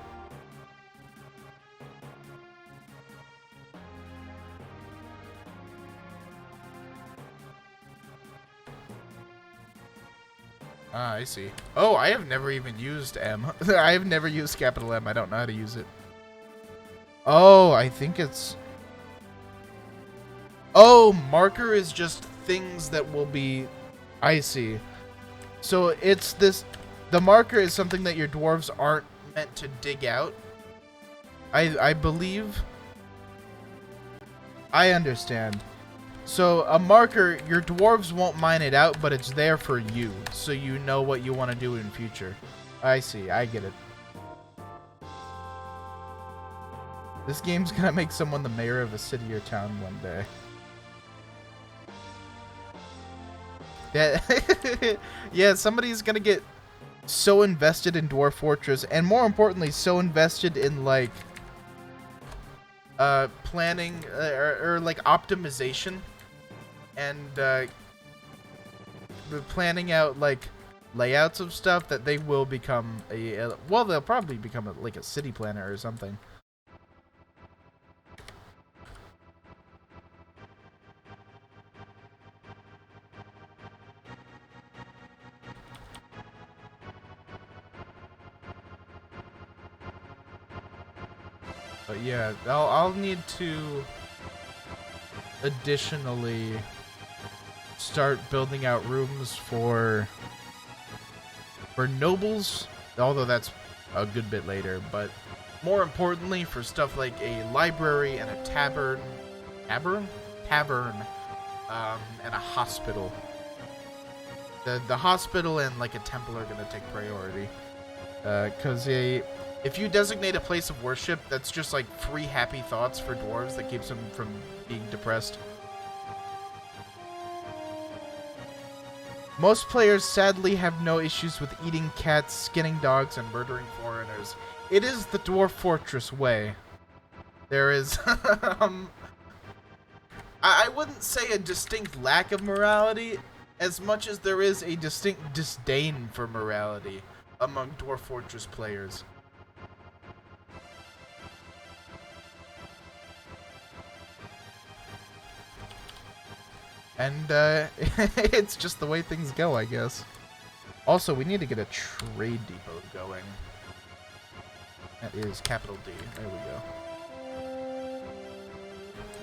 A: Ah, I see. Oh, I have never even used M. I have never used capital M. I don't know how to use it. Oh, I think it's... Oh, marker is just things that will be... I see. So it's this... The marker is something that your dwarves aren't meant to dig out. I believe... I understand. So a marker, your dwarves won't mine it out, but it's there for you, so you know what you want to do in future. I see. I get it. This game's gonna make someone the mayor of a city or town one day. Yeah, yeah, somebody's gonna get so invested in Dwarf Fortress, and more importantly, so invested in, like, planning, or like, optimization, and, planning out, like, layouts of stuff that they will become well, they'll probably become, like, a city planner or something. But yeah, I'll need to additionally start building out rooms for nobles, although that's a good bit later, but more importantly for stuff like a library and a tavern, and a hospital. The hospital and like a temple are gonna take priority, because if you designate a place of worship, that's just like free happy thoughts for dwarves that keeps them from being depressed. Most players sadly have no issues with eating cats, skinning dogs, and murdering foreigners. It is the Dwarf Fortress way. There is, I wouldn't say a distinct lack of morality, as much as there is a distinct disdain for morality among Dwarf Fortress players. And, it's just the way things go, I guess. Also, we need to get a trade depot going. That is capital D. There we go.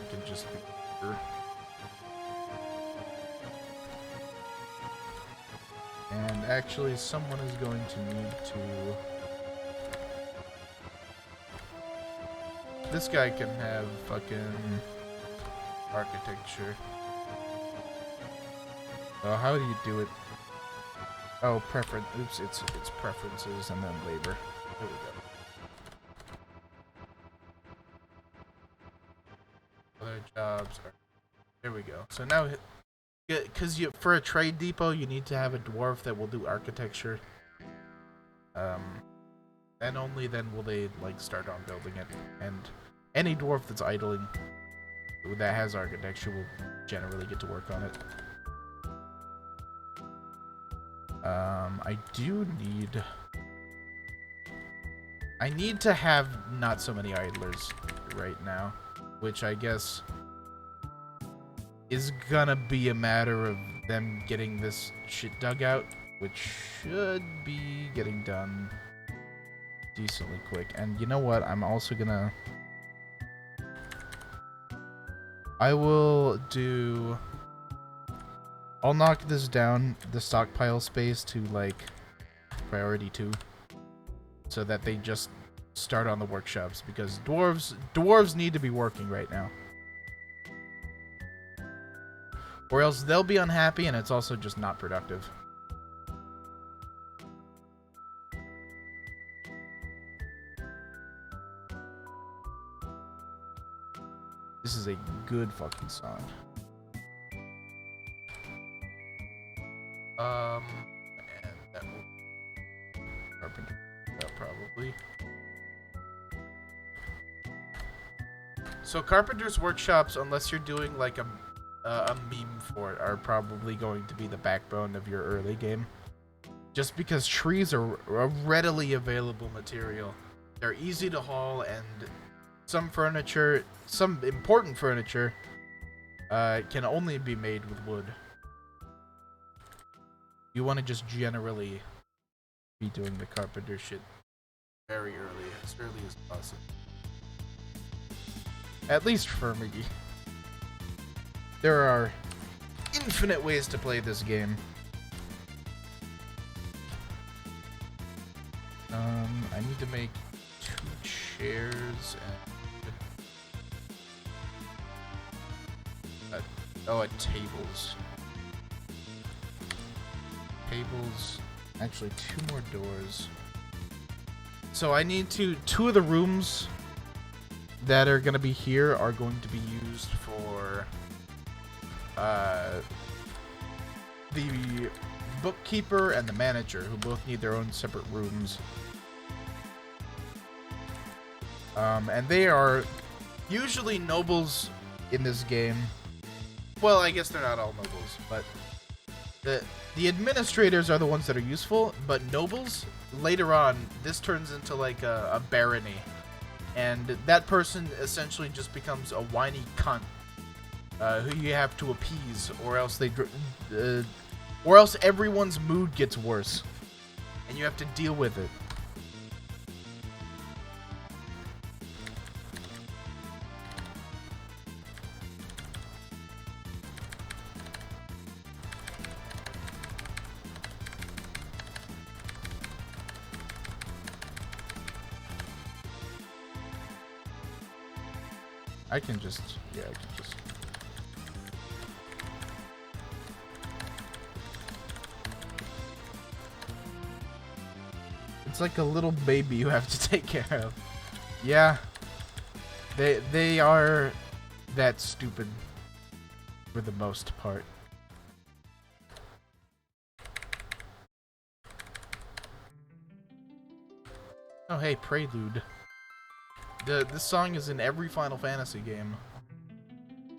A: We can just... And actually, someone is going to need to... This guy can have fucking architecture. Oh, how do you do it? Oh, preference. Oops, it's preferences and then labor. There we go. Other jobs are... There we go. So now, because for a trade depot, you need to have a dwarf that will do architecture. And only then will they like start on building it. And any dwarf that's idling that has architecture will generally get to work on it. I need to have not so many idlers right now, which I guess is gonna be a matter of them getting this shit dug out, which should be getting done decently quick. And you know what? I'm also gonna... I'll knock this down, the stockpile space, to, like, priority 2. So that they just start on the workshops, because dwarves need to be working right now. Or else they'll be unhappy, and it's also just not productive. This is a good fucking song. And that will... Carpenter, probably. So Carpenter's workshops, unless you're doing like a meme for it, are probably going to be the backbone of your early game. Just because trees are a readily available material. They're easy to haul, and some furniture, some important furniture, can only be made with wood. You want to just generally be doing the carpenter shit very early, as early as possible. At least for me. There are infinite ways to play this game. I need to make 2 chairs and... tables. Tables... Actually, 2 more doors. So I need to... 2 of the rooms that are going to be here are going to be used for... the bookkeeper and the manager, who both need their own separate rooms. And they are usually nobles in this game. Well, I guess they're not all nobles, but the administrators are the ones that are useful, but nobles, later on, this turns into like a barony. And that person essentially just becomes a whiny cunt who you have to appease, or else or else everyone's mood gets worse, and you have to deal with it. I can just... It's like a little baby you have to take care of. Yeah. They are that stupid for the most part. Oh, hey, Prelude. This song is in every Final Fantasy game.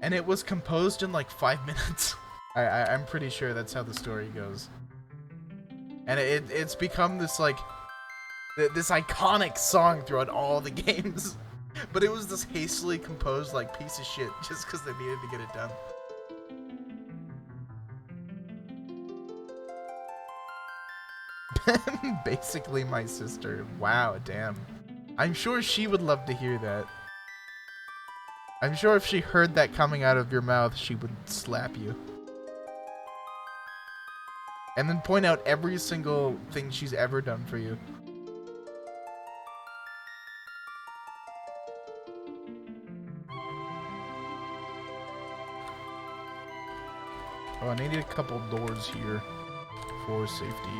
A: And it was composed in like 5 minutes. I'm pretty sure that's how the story goes. And it's become this like this iconic song throughout all the games. But it was this hastily composed like piece of shit just because they needed to get it done. Basically my sister. Wow, damn. I'm sure she would love to hear that. I'm sure if she heard that coming out of your mouth, she would slap you. And then point out every single thing she's ever done for you. Oh, I needed a couple doors here for safety.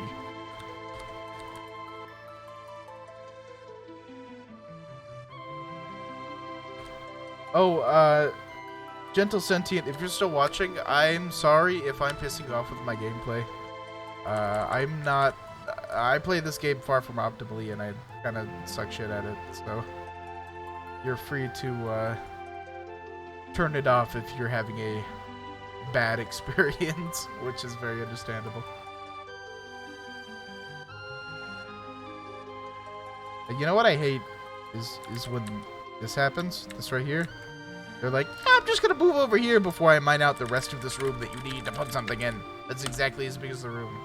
A: Oh, Gentle Sentient, if you're still watching, I'm sorry if I'm pissing you off with my gameplay. I'm not... I play this game far from optimally, and I kind of suck shit at it, so... You're free to, turn it off if you're having a bad experience, which is very understandable. You know what I hate is when this happens, this right here. They're like, I'm just gonna move over here before I mine out the rest of this room that you need to put something in. That's exactly as big as the room.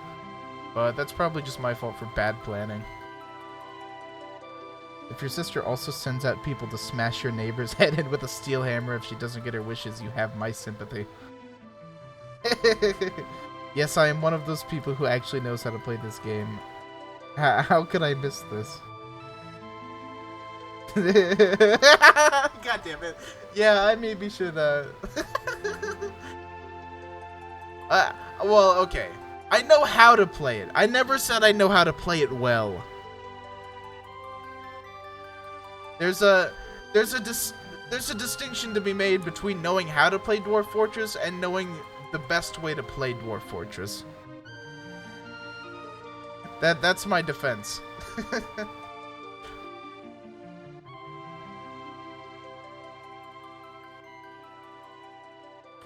A: But that's probably just my fault for bad planning. If your sister also sends out people to smash your neighbor's head in with a steel hammer if she doesn't get her wishes, you have my sympathy. Yes, I am one of those people who actually knows how to play this game. How could I miss this? God damn it. Yeah, I maybe should, well, okay. I know how to play it. I never said I know how to play it well. There's a distinction to be made between knowing how to play Dwarf Fortress and knowing the best way to play Dwarf Fortress. That's my defense.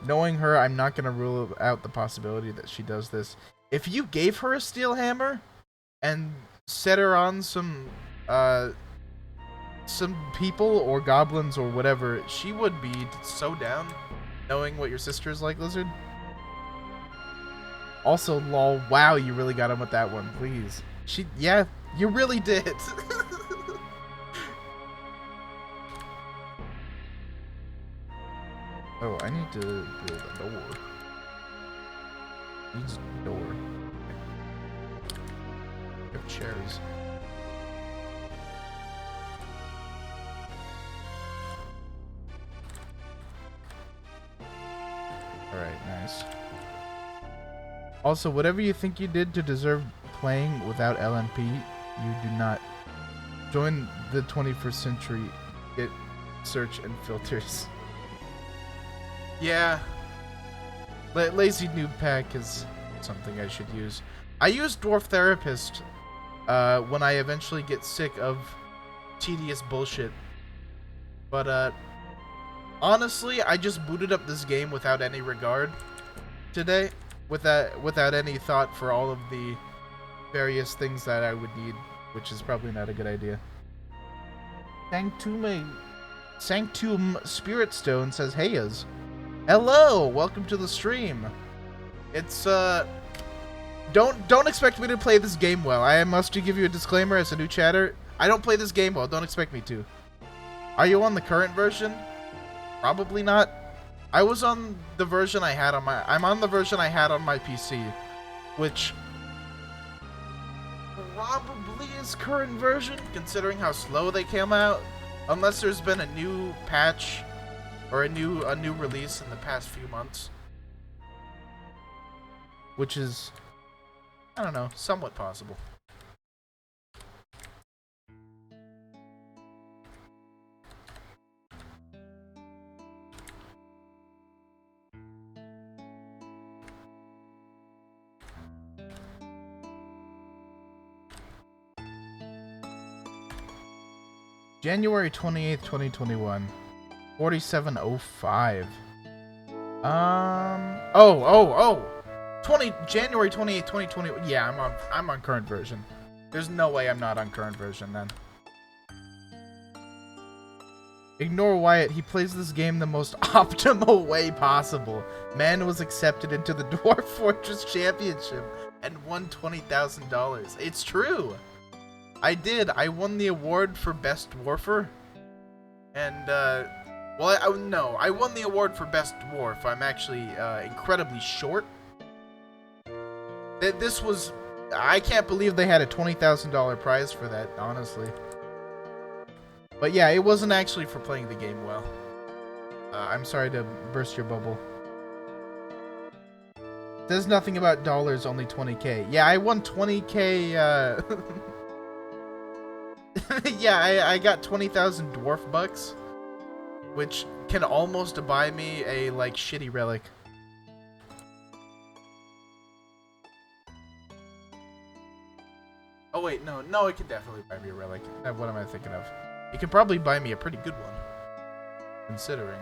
A: Knowing her, I'm not going to rule out the possibility that she does this. If you gave her a steel hammer and set her on some people or goblins or whatever, she would be so down, knowing what your sister's like, Lizard. Also, lol, wow, you really got him with that one, please. Yeah, you really did. Oh, I need to build a door. Needs a door. Okay. I have chairs. Alright, nice. Also, whatever you think you did to deserve playing without LMP, you do not. Join the 21st century. Get search and filters. Yeah. Lazy Noob Pack is something I should use. I use Dwarf Therapist when I eventually get sick of tedious bullshit. But honestly, I just booted up this game without any regard today, without any thought for all of the various things that I would need, which is probably not a good idea. Sanctum Spirit Stone says, "Heyas. Hello, welcome to the stream. It's don't expect me to play this game well. I must give you a disclaimer as a new chatter. I don't play this game well. Don't expect me to. Are you on the current version? Probably not. I was on the version I had on my. I'm on the version I had on my PC, which probably is current version considering how slow they came out. Unless there's been a new patch or a new release in the past few months, which is, I don't know, somewhat possible. January 28th, 2021. 4705. January 28th, 2020. Yeah, I'm on current version. There's no way I'm not on current version then. Ignore Wyatt. He plays this game the most optimal way possible. Man was accepted into the Dwarf Fortress Championship and won $20,000. It's true. I did. I won the award for Best Dwarfer. And, well, I won the award for Best Dwarf. I'm actually incredibly short. This was... I can't believe they had a $20,000 prize for that, honestly. But yeah, it wasn't actually for playing the game well. I'm sorry to burst your bubble. Says nothing about dollars, only 20k. Yeah, I won 20k, yeah, I got 20,000 dwarf bucks, which can almost buy me a, like, shitty relic. Oh wait, no, it can definitely buy me a relic. What am I thinking of? It could probably buy me a pretty good one, considering.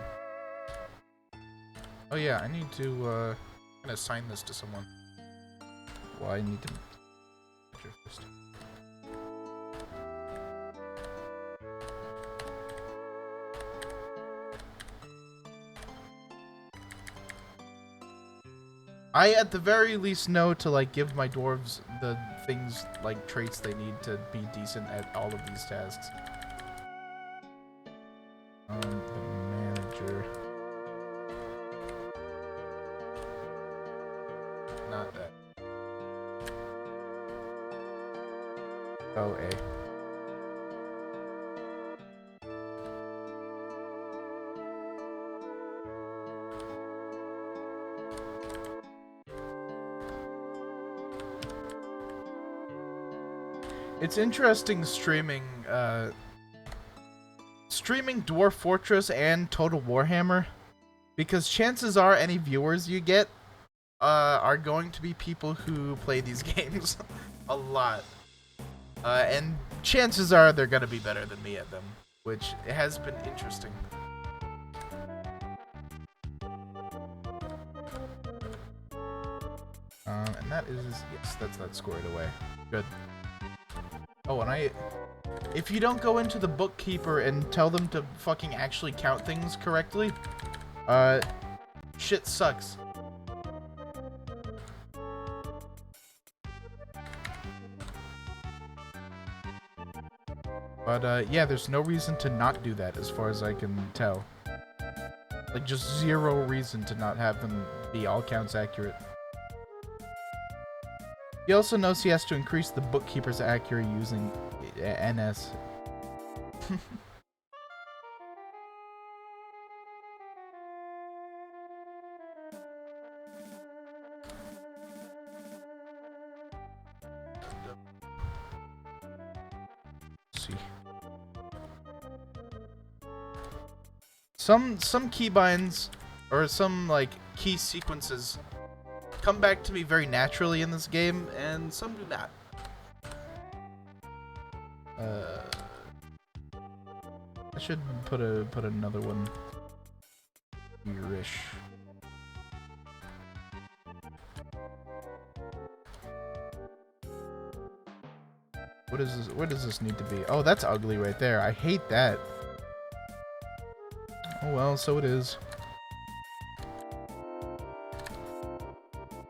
A: Oh yeah, I need to, I'm gonna assign this to someone. Well, I need to... first. I, at the very least, know to, like, give my dwarves the things, like, traits they need to be decent at all of these tasks. The manager. Not that. Oh, A. It's interesting streaming Dwarf Fortress and Total Warhammer, because chances are any viewers you get are going to be people who play these games a lot. And chances are they're going to be better than me at them, which has been interesting. And that is, yes, that's that squared away. Good. Oh, and if you don't go into the bookkeeper and tell them to fucking actually count things correctly, shit sucks. But, yeah, there's no reason to not do that, as far as I can tell. Like, just zero reason to not have them be all counts accurate. He also knows he has to increase the bookkeeper's accuracy using NS. Let's see. Some keybinds, or some, like, key sequences come back to me very naturally in this game, and some do not. I should put another one here-ish. What is this? Where does this need to be? Oh, that's ugly right there. I hate that. Oh well, so it is.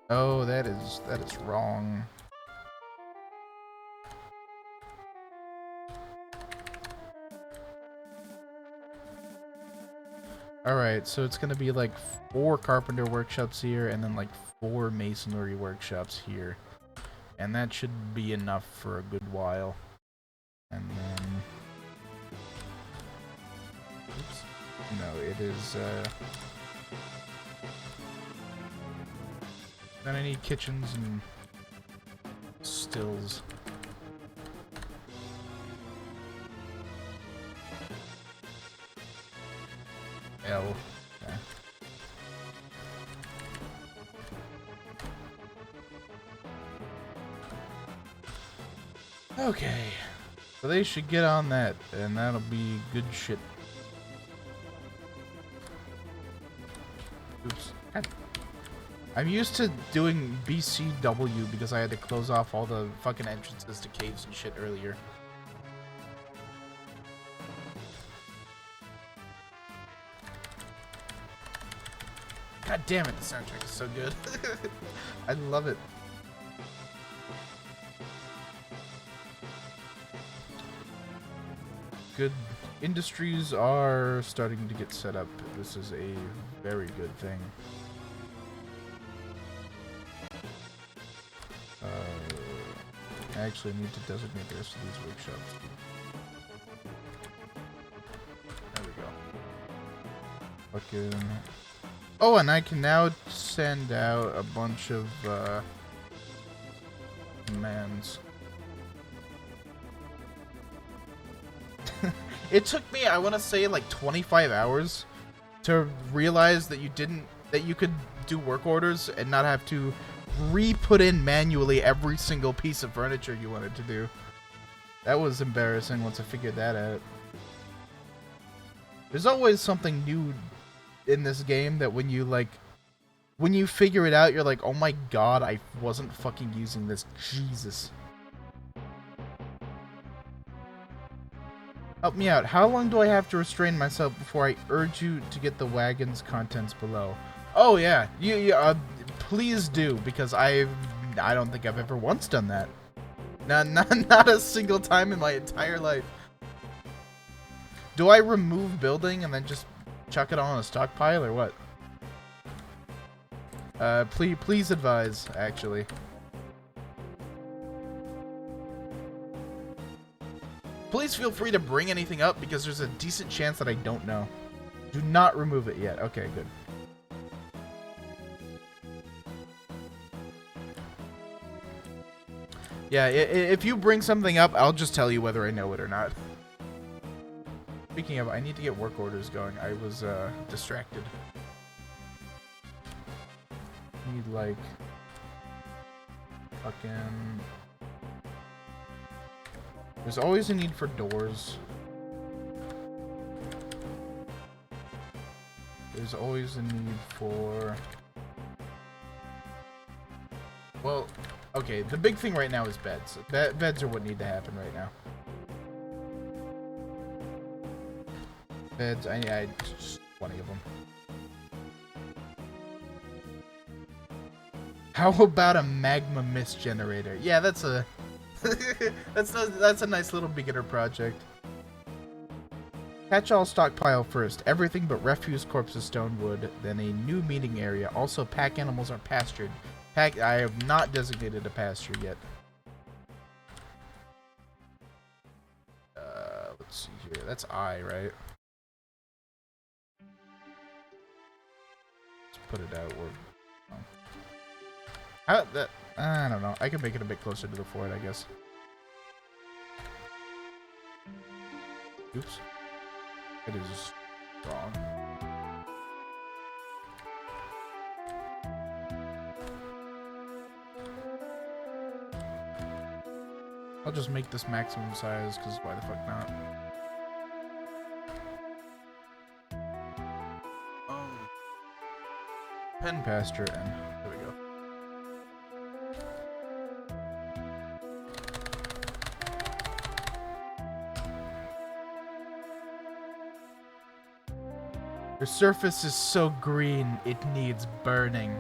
A: Oh, that is wrong. Alright, so it's gonna be like 4 carpenter workshops here, and then like 4 masonry workshops here. And that should be enough for a good while. And then... oops. No, it is, then I need kitchens and stills. L. Okay. Okay. So they should get on that, and that'll be good shit. Oops. I'm used to doing BCW because I had to close off all the fucking entrances to caves and shit earlier. God damn it, the soundtrack is so good. I love it. Good industries are starting to get set up. This is a very good thing. I actually need to designate the rest of these workshops. There we go. Fucking... Oh, and I can now send out a bunch of, commands. It took me, I want to say, like 25 hours to realize that you could do work orders and not have to re-put in manually every single piece of furniture you wanted to do. That was embarrassing once I figured that out. There's always something new in this game that when you figure it out, you're like, oh my god, I wasn't fucking using this. Jesus. Help me out. How long do I have to restrain myself before I urge you to get the wagon's contents below? Oh yeah, please do, because I don't think I've ever once done that. Not a single time in my entire life. Do I remove building and then just chuck it on a stockpile or what? Please advise, actually. Please feel free to bring anything up because there's a decent chance that I don't know. Do not remove it yet. Okay, good. Yeah, if you bring something up, I'll just tell you whether I know it or not. Speaking of, I need to get work orders going. I was distracted. Need like fucking... There's always a need for doors. There's always a need for... Well, okay, the big thing right now is beds. Beds are what need to happen right now. Beds, I just 20 of them. How about a magma mist generator? Yeah, that's a that's a nice little beginner project. Catch all stockpile first. Everything but refuse, corpses, stone, wood. Then a new meeting area. Also, pack animals are pastured. I have not designated a pasture yet. Let's see here. That's I, right? Let's put it out. I don't know. I can make it a bit closer to the fort, I guess. Oops. It is wrong. I'll just make this maximum size, because why the fuck not? Pen pasture, and there we go. Your surface is so green, it needs burning.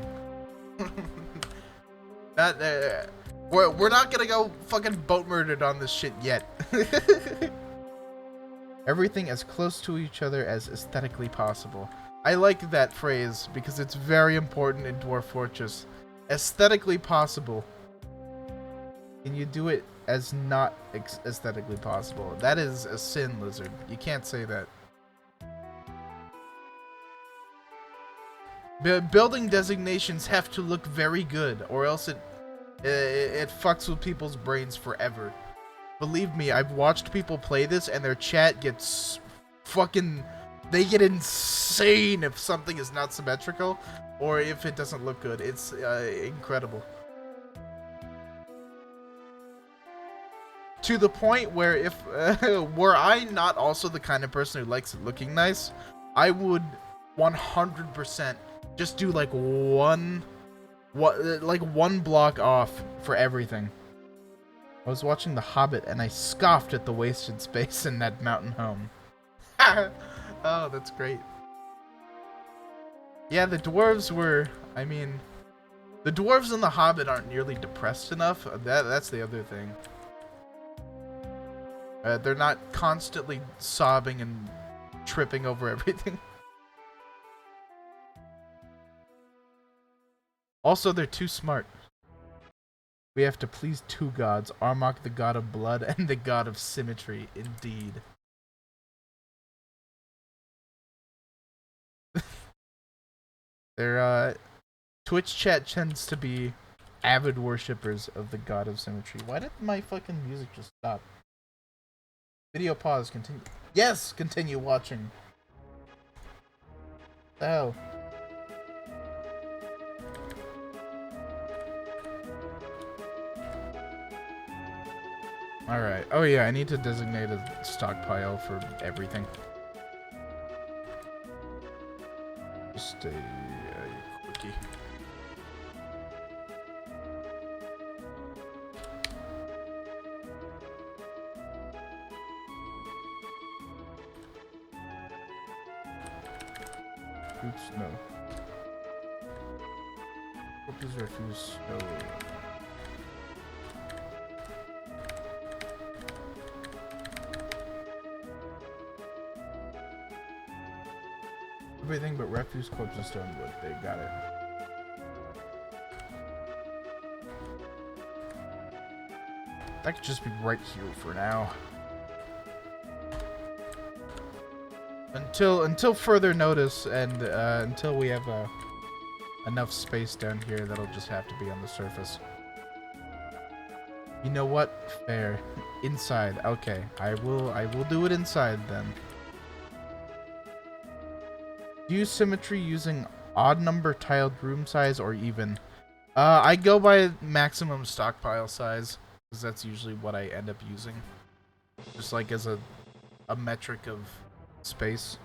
A: We're not gonna go fucking boat murdered on this shit yet. Everything as close to each other as aesthetically possible. I like that phrase because it's very important in Dwarf Fortress. Aesthetically possible. Can you do it as not aesthetically possible? That is a sin, Lizard. You can't say that. Building designations have to look very good, or else it fucks with people's brains forever. Believe me, I've watched people play this, and their chat gets fucking... They get insane if something is not symmetrical, or if it doesn't look good. It's incredible. To the point where if were I not also the kind of person who likes it looking nice, I would 100% just do like one block off for everything. I was watching The Hobbit and I scoffed at the wasted space in that mountain home. Oh, that's great. Yeah, the dwarves were, I mean, the dwarves in The Hobbit aren't nearly depressed enough. That's the other thing. They're not constantly sobbing and tripping over everything. Also, they're too smart. We have to please two gods, Armok, the god of blood, and the god of symmetry, indeed. Their Twitch chat tends to be avid worshippers of the god of symmetry. Why did my fucking music just stop? Video pause, continue. Yes, continue watching. What the hell? Alright. Oh yeah, I need to designate a stockpile for everything. Just a quickie. Oops, no. Corpus refuse, no. Everything but refuse, corpse, and stone wood. They got it. That could just be right here for now. Until further notice, and until we have enough space down here, that'll just have to be on the surface. You know what? Fair. Inside. Okay, I will do it inside then. Use symmetry using odd number tiled room size or even. I go by maximum stockpile size because that's usually what I end up using, just like as a metric of space.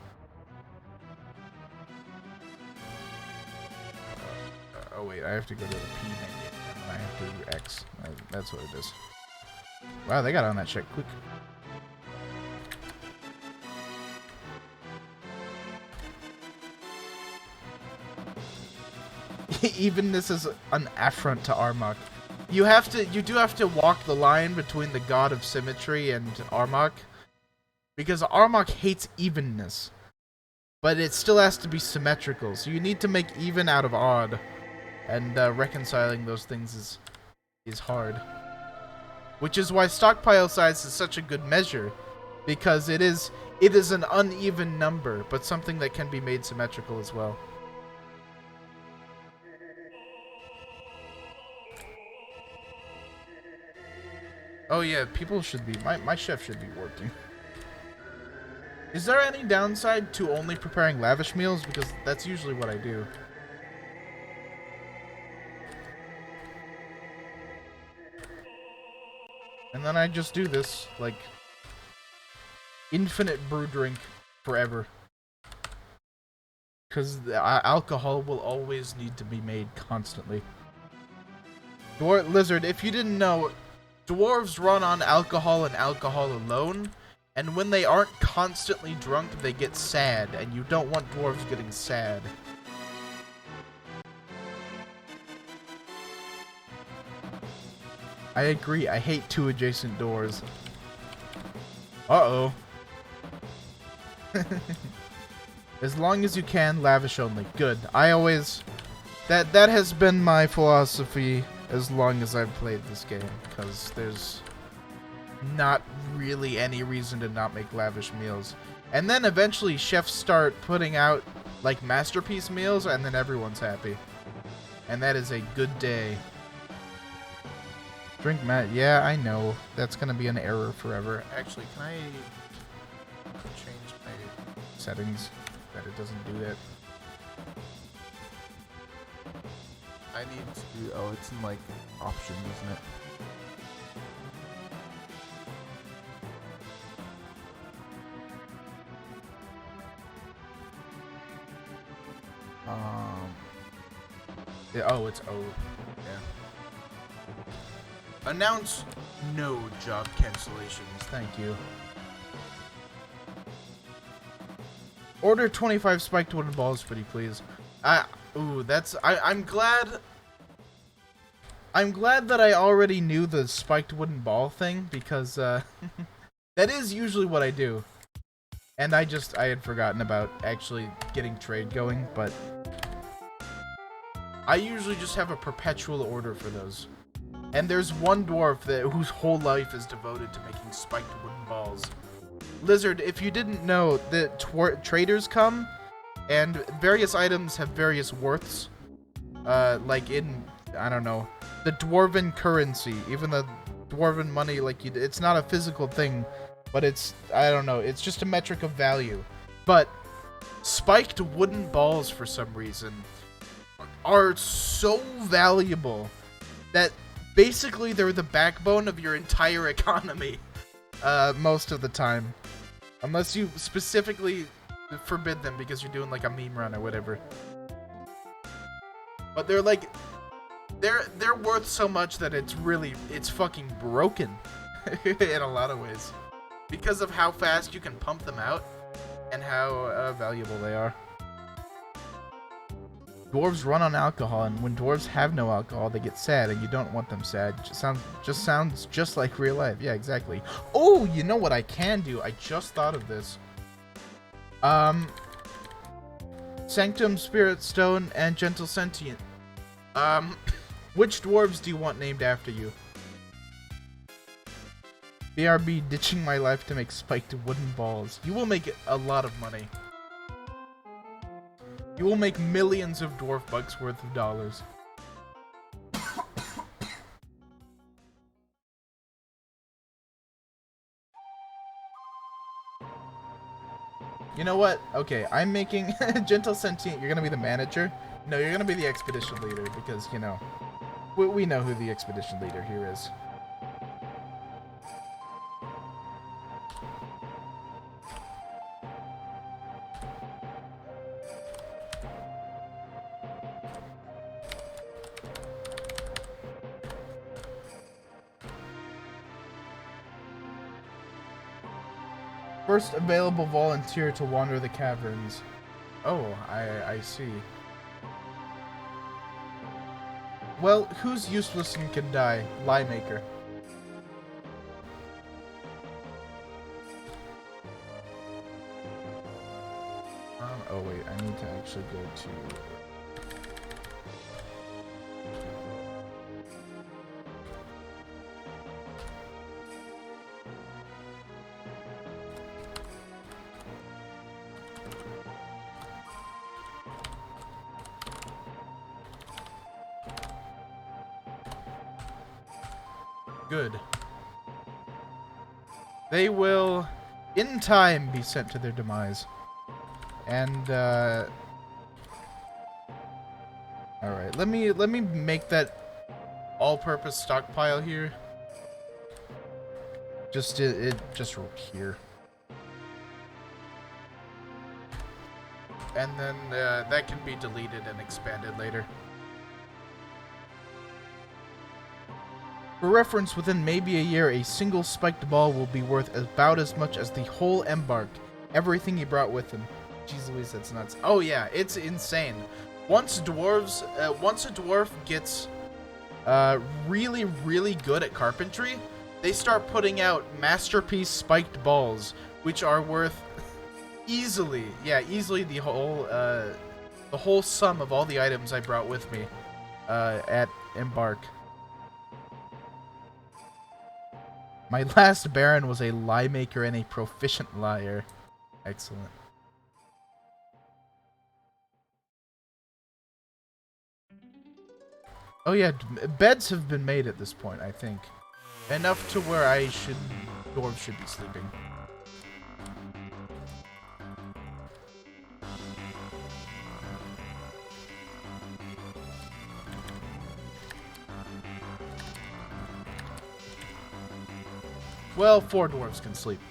A: Oh wait, I have to go to the P menu and then I have to do X. That's what it is. Wow, they got on that shit quick. Even this is an affront to Armok. You do have to walk the line between the god of symmetry and Armok, because Armok hates evenness, but it still has to be symmetrical. So you need to make even out of odd, and reconciling those things is hard. Which is why stockpile size is such a good measure, because it is an uneven number, but something that can be made symmetrical as well. Oh yeah, people should be, my chef should be working. Is there any downside to only preparing lavish meals? Because that's usually what I do. And then I just do this, like, infinite brew drink forever. Because alcohol will always need to be made constantly. Lizard, if you didn't know, dwarves run on alcohol and alcohol alone, and when they aren't constantly drunk, they get sad, and you don't want dwarves getting sad. I agree, I hate two adjacent doors. Uh-oh. As long as you can, lavish only. Good. I always... That has been my philosophy as long as I've played this game, because there's not really any reason to not make lavish meals. And then eventually chefs start putting out like masterpiece meals, and then everyone's happy. And that is a good day. Drink mat, yeah, I know. That's gonna be an error forever. Actually, can I change my settings that it doesn't do that? I need to, oh, it's in like options, isn't it? Oh, it's O. Yeah. Announce no job cancellations. Thank you. Order 25 spiked wooden balls, pretty please. I'm glad. I'm glad that I already knew the spiked wooden ball thing, because that is usually what I do. And I had forgotten about actually getting trade going, but I usually just have a perpetual order for those. And there's one dwarf whose whole life is devoted to making spiked wooden balls. Lizard, if you didn't know, the traders come, and various items have various worths. Like in, I don't know, the dwarven currency, even the dwarven money, like it's not a physical thing, but it's, I don't know, it's just a metric of value. But spiked wooden balls, for some reason, are so valuable that basically they're the backbone of your entire economy, most of the time. Unless you specifically forbid them because you're doing like a meme run or whatever. But they're like, they're worth so much that it's fucking broken in a lot of ways. Because of how fast you can pump them out and how valuable they are. Dwarves run on alcohol, and when dwarves have no alcohol, they get sad, and you don't want them sad. Just sounds just like real life. Yeah, exactly. Oh, you know what I can do? I just thought of this. Sanctum, Spirit Stone, and Gentle Sentient. Which dwarves do you want named after you? BRB, ditching my life to make spiked wooden balls. You will make a lot of money. You will make millions of dwarf bucks worth of dollars. You know what? Okay, I'm making Gentle Sentient. You're gonna be the manager. No, you're gonna be the expedition leader because, you know, we know who the expedition leader here is. First available volunteer to wander the caverns. Oh, I see. Well, who's useless and can die? Lie Maker. Oh wait, I need to actually go to... Good. They will, in time, be sent to their demise. And, alright, let me make that all-purpose stockpile here. Just here. And then, that can be deleted and expanded later. For reference, within maybe a year, a single spiked ball will be worth about as much as the whole embark. Everything he brought with him. Jeez Louise, that's nuts. Oh yeah, it's insane. Once a dwarf gets really, really good at carpentry, they start putting out masterpiece spiked balls, which are worth easily the whole sum of all the items I brought with me at embark. My last Baron was a lie maker and a proficient liar. Excellent. Oh yeah, beds have been made at this point, I think. Enough to where dwarves should be sleeping. Well, 4 dwarves can sleep.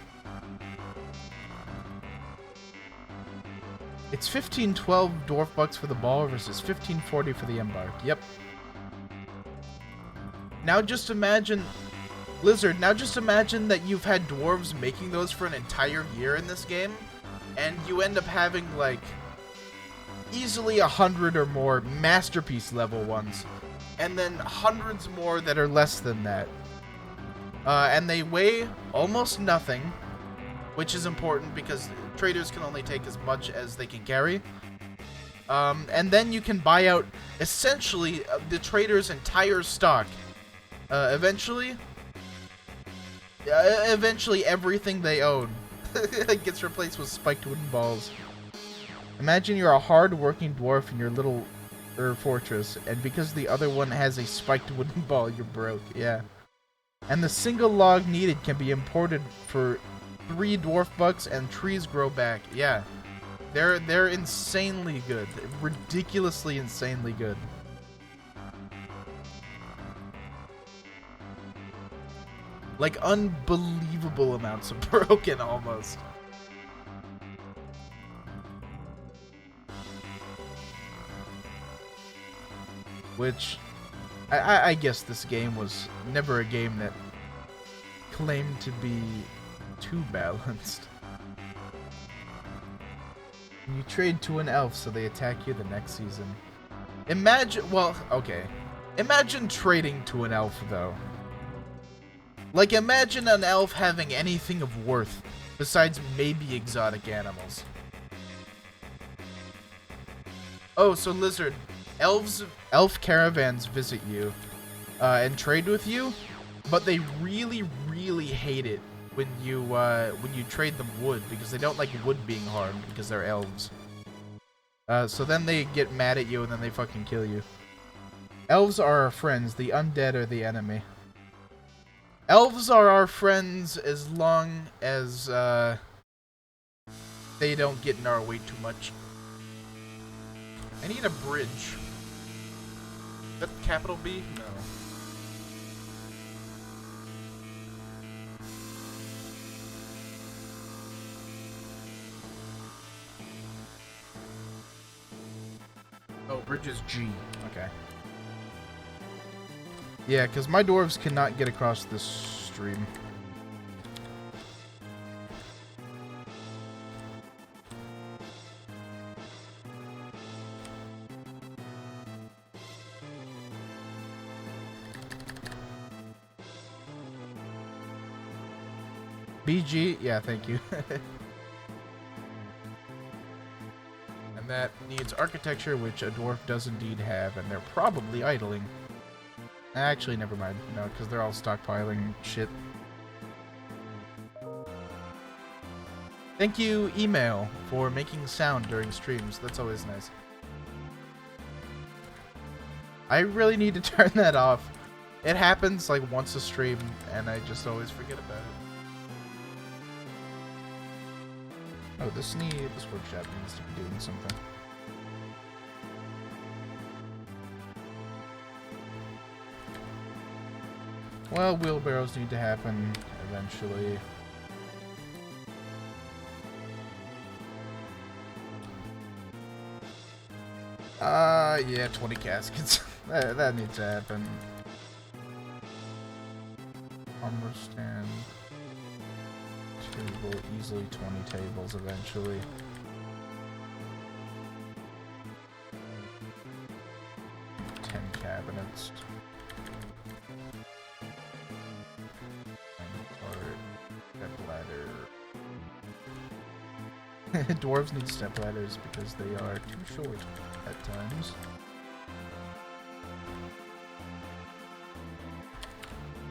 A: It's 1512 dwarf bucks for the ball versus 1540 for the embark. Yep. Now just imagine, Lizard, now just imagine that you've had dwarves making those for an entire year in this game, and you end up having, like, easily 100 or more masterpiece level ones, and then hundreds more that are less than that. And they weigh almost nothing, which is important because traders can only take as much as they can carry. And then you can buy out essentially the trader's entire stock. Eventually everything they own gets replaced with spiked wooden balls. Imagine you're a hard-working dwarf in your little fortress, and because the other one has a spiked wooden ball, you're broke. Yeah. And the single log needed can be imported for 3 dwarf bucks, and trees grow back. Yeah. They're insanely good. Ridiculously insanely good. Like, unbelievable amounts of broken, almost. Which, I guess this game was never a game that claimed to be too balanced. You trade to an elf so they attack you the next season. Imagine, well, okay. Imagine trading to an elf, though. Like, imagine an elf having anything of worth besides maybe exotic animals. Oh, so Lizard, elf caravans visit you and trade with you, but they really, really hate it when you trade them wood, because they don't like wood being harmed because they're elves. So then they get mad at you and then they fucking kill you. Elves are our friends. The undead are the enemy. Elves are our friends as long as they don't get in our way too much. I need a bridge. Is that capital B? No. Oh, bridge is G. Okay. Yeah, because my dwarves cannot get across this stream. BG? Yeah, thank you. And that needs architecture, which a dwarf does indeed have, and they're probably idling. Actually, never mind. No, because they're all stockpiling shit. Thank you, email, for making sound during streams. That's always nice. I really need to turn that off. It happens like once a stream, and I just always forget about it. Oh, this workshop needs to be doing something. Well, wheelbarrows need to happen eventually. Yeah, 20 caskets. that needs to happen. Armor stand. Table, easily 20 tables eventually. Cabinets. Step ladder. Dwarves need step ladders because they are too short at times.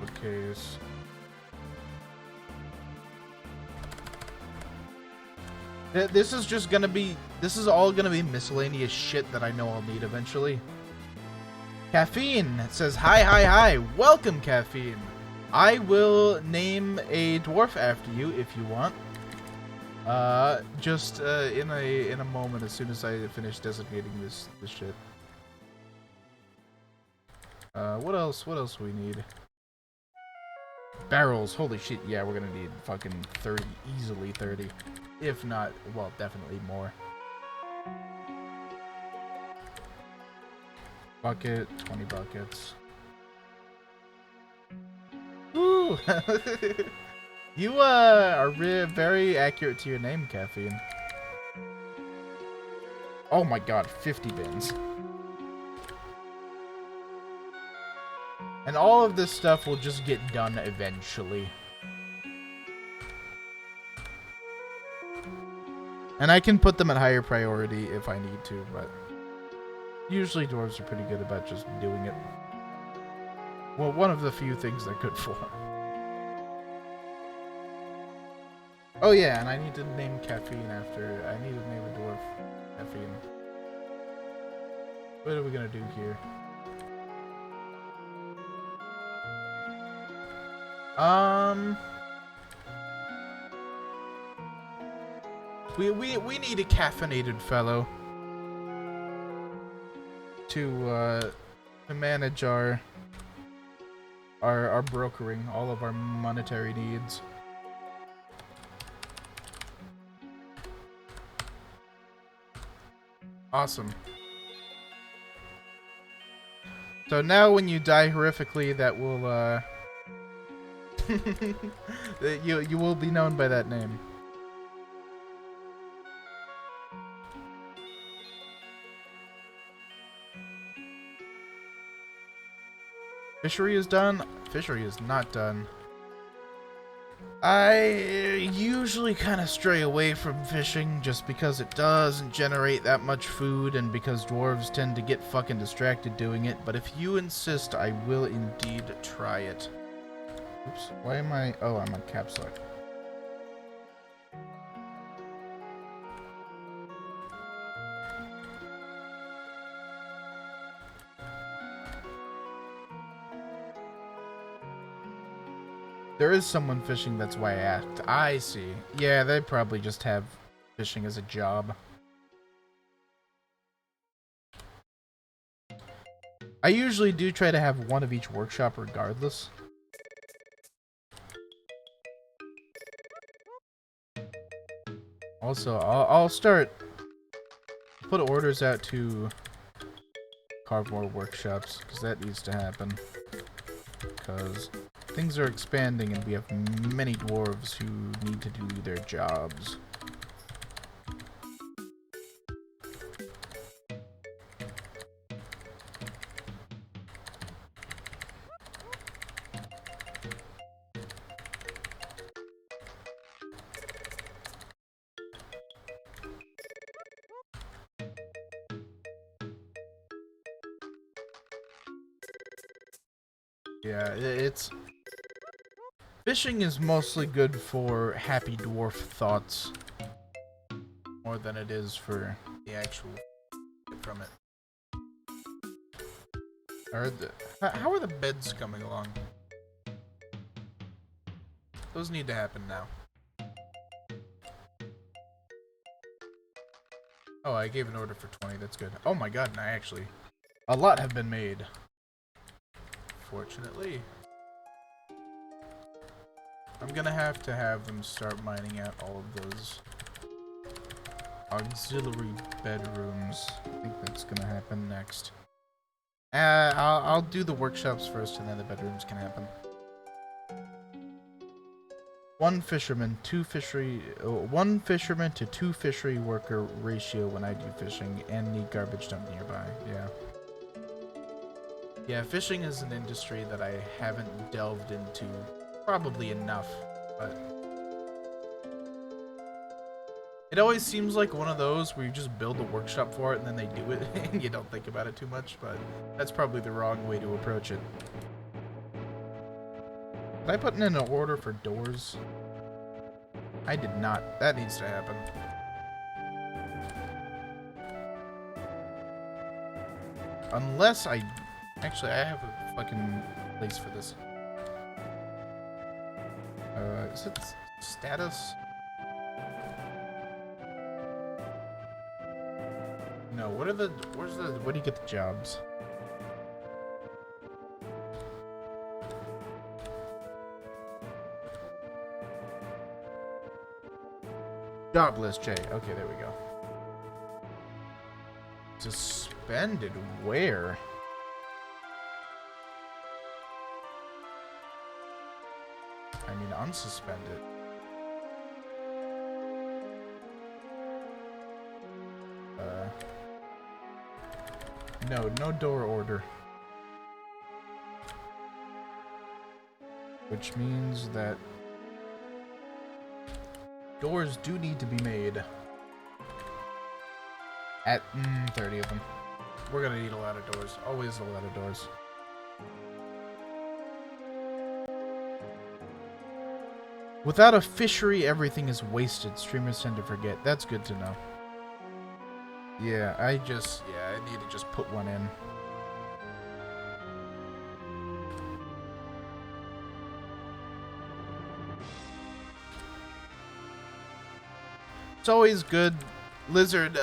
A: Bookcase. This is just gonna be, this is all gonna be miscellaneous shit that I know I'll need eventually. Caffeine says, hi. Welcome, Caffeine. I will name a dwarf after you if you want. Just in a moment, as soon as I finish designating this shit. What else we need? Barrels. Holy shit, yeah, we're gonna need fucking 30, easily 30. If not, well, definitely more. Bucket, 20 buckets. Woo! You are very accurate to your name, Caffeine. Oh my god, 50 bins. And all of this stuff will just get done eventually. And I can put them at higher priority if I need to, but usually dwarves are pretty good about just doing it. Well, one of the few things they're good for. Oh yeah, and I need to name Caffeine after... I need to name a dwarf Caffeine. What are we gonna do here? We need a caffeinated fellow to manage our brokering, all of our monetary needs. Awesome. So now when you die horrifically, that will you will be known by that name. Fishery is done. Fishery is not done. I usually kind of stray away from fishing just because it doesn't generate that much food and because dwarves tend to get fucking distracted doing it, but if you insist, I will indeed try it. Oops, why am I... Oh, I'm on caps lock. There is someone fishing, that's why I asked. I see. Yeah, they probably just have fishing as a job. I usually do try to have one of each workshop regardless. Also, I'll put orders out to carve more workshops, because that needs to happen. Because things are expanding and we have many dwarves who need to do their jobs. Yeah, it's... Fishing is mostly good for happy dwarf thoughts. More than it is for the actual from it. How are the beds coming along? Those need to happen now. Oh, I gave an order for 20, that's good. Oh my god, and I actually... A lot have been made. Fortunately. I'm gonna have to have them start mining out all of those auxiliary bedrooms. I think that's gonna happen next. I'll do the workshops first and then the bedrooms can happen. One fisherman to two fishery worker ratio when I do fishing, and need garbage dump nearby. Yeah, fishing is an industry that I haven't delved into probably enough, but it always seems like one of those where you just build a workshop for it and then they do it and you don't think about it too much, but that's probably the wrong way to approach it. Did I put in an order for doors? I did not. That needs to happen. Unless I... Actually, I have a fucking place for this. Is it status? No, where do you get the jobs? Job list, Jay. Okay, there we go. Suspended where? I mean, unsuspended. No, no door order. Which means that doors do need to be made. At 30 of them. We're gonna need a lot of doors. Always a lot of doors. Without a fishery, everything is wasted. Streamers tend to forget. That's good to know. Yeah, I need to just put one in. It's always good. Lizard,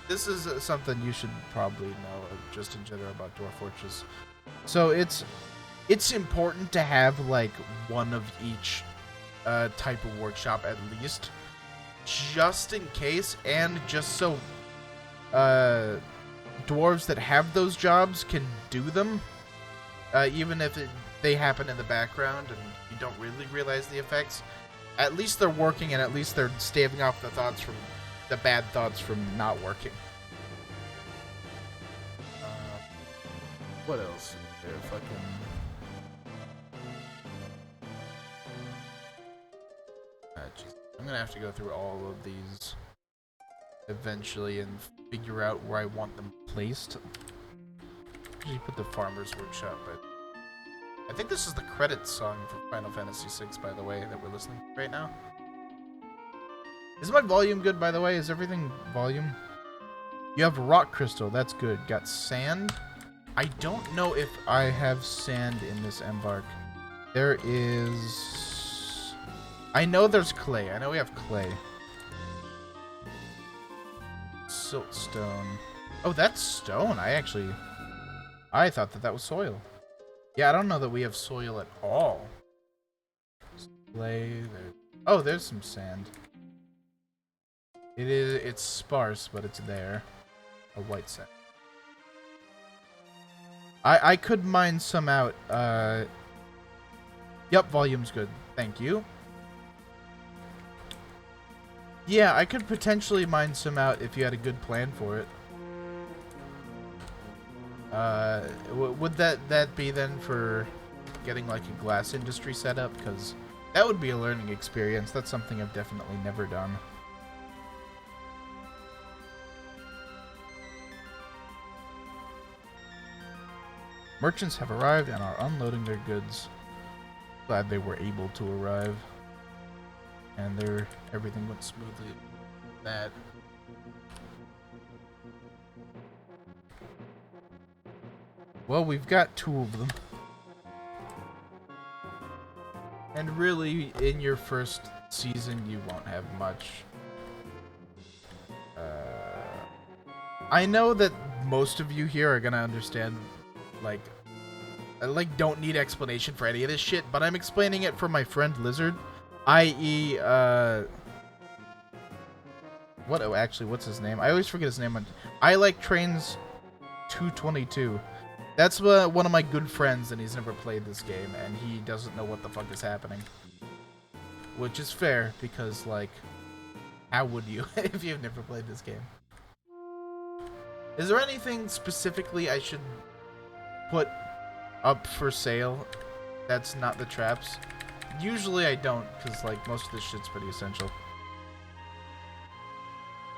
A: this is something you should probably know just in general about Dwarf Fortress. So it's important to have like one of each type of workshop at least, just in case, and just so dwarves that have those jobs can do them, even if they happen in the background and you don't really realize the effects. At least they're working, and at least they're staving off the bad thoughts from not working. What else? There, fucking. Jeez. I'm gonna have to go through all of these eventually and figure out where I want them placed. Usually put the Farmer's Workshop, but I think this is the credits song for Final Fantasy VI, by the way, that we're listening to right now. Is my volume good, by the way? Is everything volume? You have rock crystal. That's good. Got sand. I don't know if I have sand in this embark. There is... I know there's clay. I know we have clay. Siltstone. Oh, that's stone. I thought that was soil. Yeah, I don't know that we have soil at all. Clay. There. Oh, there's some sand. It's sparse, but it's there. A white sand. I could mine some out. Yep, volume's good. Thank you. Yeah, I could potentially mine some out if you had a good plan for it. Would that be then for getting like a glass industry set up? Because that would be a learning experience. That's something I've definitely never done. Merchants have arrived and are unloading their goods. Glad they were able to arrive. And everything went smoothly. That. Well, we've got 2 of them. And really, in your first season, you won't have much. I know that most of you here are gonna understand, like, don't need explanation for any of this shit, but I'm explaining it for my friend Lizard, i.e., what's his name? I always forget his name. I like trains 222. That's one of my good friends, and he's never played this game, and he doesn't know what the fuck is happening. Which is fair, because, like, how would you if you've never played this game? Is there anything specifically I should put up for sale that's not the traps? Usually I don't, because, like, most of this shit's pretty essential.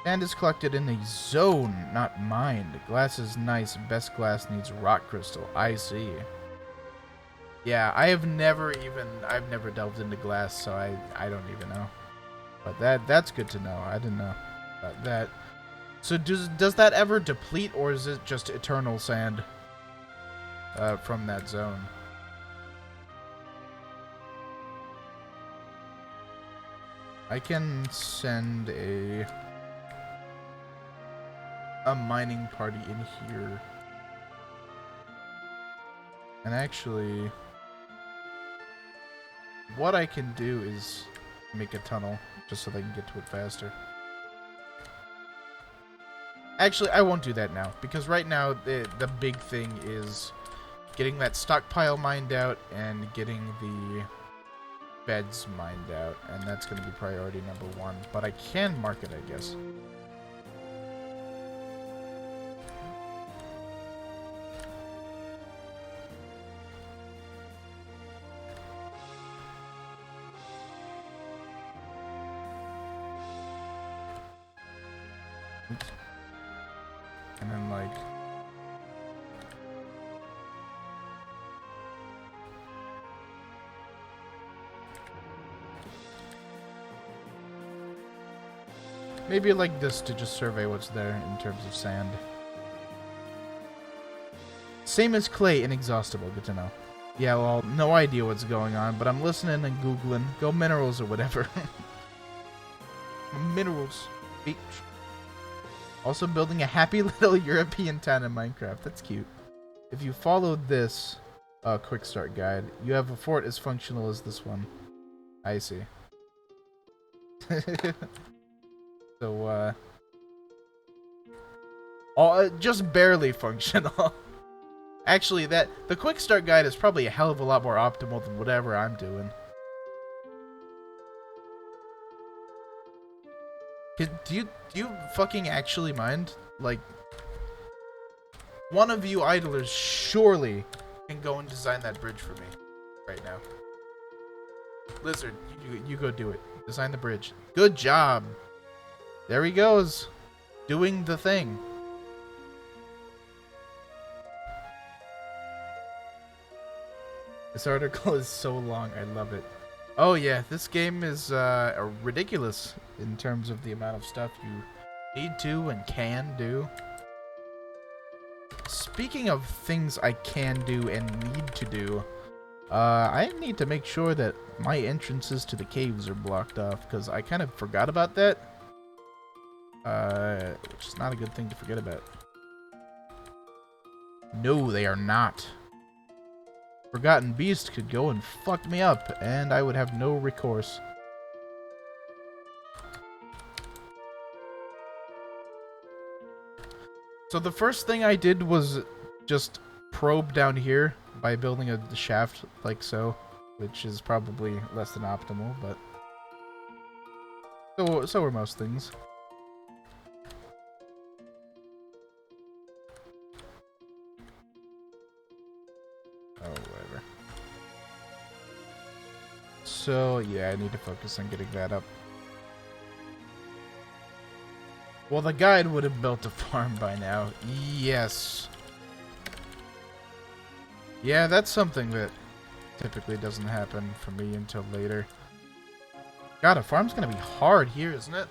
A: Sand is collected in a zone, not mined. Glass is nice. Best glass needs rock crystal. I see. Yeah, I've never delved into glass, so I don't even know. But that's good to know. I didn't know about that. So does that ever deplete, or is it just eternal sand from that zone? I can send a mining party in here. And actually, what I can do is make a tunnel just so they can get to it faster. Actually, I won't do that now, because right now the big thing is getting that stockpile mined out and getting the beds mined out, and that's going to be priority number 1. But I can mark it, I guess. Oops. And then, like... maybe like this to just survey what's there in terms of sand. Same as clay, inexhaustible. Good to know. Yeah, well, no idea what's going on, but I'm listening and Googling. Go minerals or whatever. Minerals. Beach. Also building a happy little European town in Minecraft. That's cute. If you followed this quick start guide, you have a fort as functional as this one. I see. So, just barely functional. Actually, the quick start guide is probably a hell of a lot more optimal than whatever I'm doing. Do you fucking actually mind? Like, one of you idlers surely can go and design that bridge for me right now. Lizard, you go do it. Design the bridge. Good job. There he goes, doing the thing. This article is so long, I love it. Oh yeah, this game is ridiculous in terms of the amount of stuff you need to and can do. Speaking of things I can do and need to do, I need to make sure that my entrances to the caves are blocked off, because I kind of forgot about that. Which is not a good thing to forget about. No, they are not. Forgotten Beast could go and fuck me up, and I would have no recourse. So the first thing I did was just probe down here by building a shaft like so, which is probably less than optimal, but so are most things. Oh, whatever. So, yeah, I need to focus on getting that up. Well, the guide would have built a farm by now. Yes. Yeah, that's something that typically doesn't happen for me until later. God, a farm's gonna be hard here, isn't it?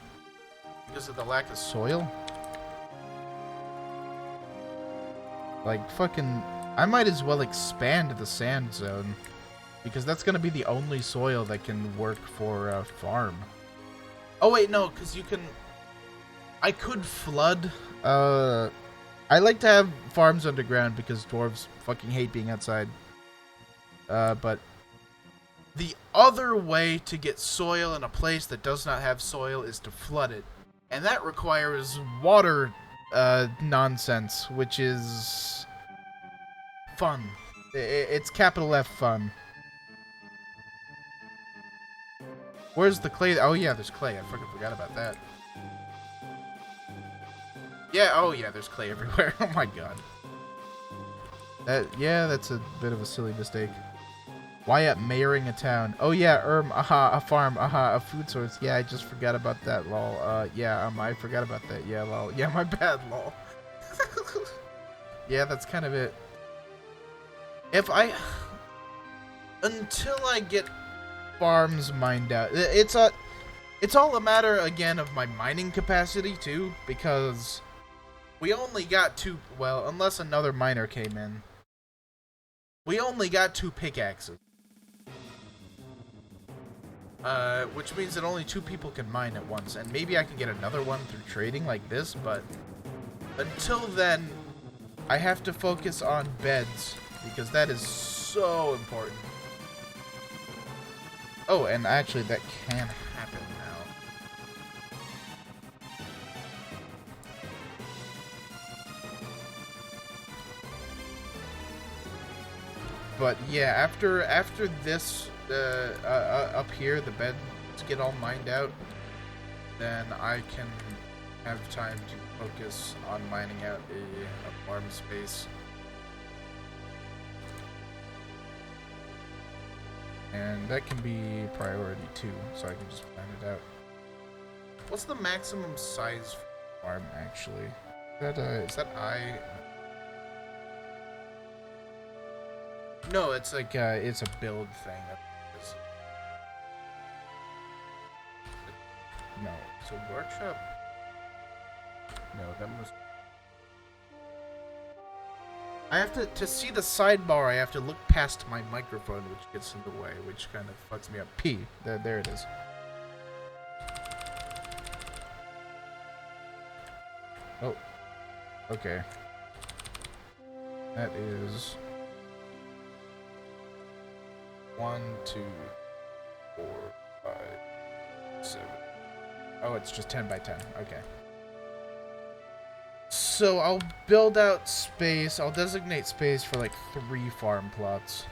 A: Because of the lack of soil? Like, fucking... I might as well expand the sand zone, because that's going to be the only soil that can work for a farm. Oh wait, no, because you can... I could flood. I like to have farms underground because dwarves fucking hate being outside. But the other way to get soil in a place that does not have soil is to flood it. And that requires water nonsense, which is... fun. It's capital F fun. Where's the clay? Oh yeah, there's clay. I fucking forgot about that. Yeah, oh yeah, there's clay everywhere. Oh my god. Yeah, that's a bit of a silly mistake. Wyatt mayoring a town. Oh yeah, aha, a farm, aha, a food source. Yeah, I just forgot about that, lol. Yeah, I forgot about that. Yeah, lol. Yeah, my bad, lol. Yeah, that's kind of it. Until I get farms mined out, it's all a matter again of my mining capacity too, because we only got two. Well, unless another miner came in, we only got 2 pickaxes, which means that only 2 people can mine at once, and maybe I can get another one through trading like this. But until then, I have to focus on beds, because that is so important. Oh, and actually that can happen now. But yeah, after this, up here, the beds get all mined out, then I can have time to focus on mining out a farm space. And that can be priority too, so I can just plan it out. What's the maximum size for farm actually? Is that I? No, it's like it's a build thing. No, so workshop. No, that must. I have to see the sidebar. I have to look past my microphone, which gets in the way, which kind of fucks me up. P. There it is. Oh. Okay. That is 1, 2, 4, 5, 7. Oh, it's just 10 by 10. Okay. So I'll build out space. I'll designate space for like 3 farm plots.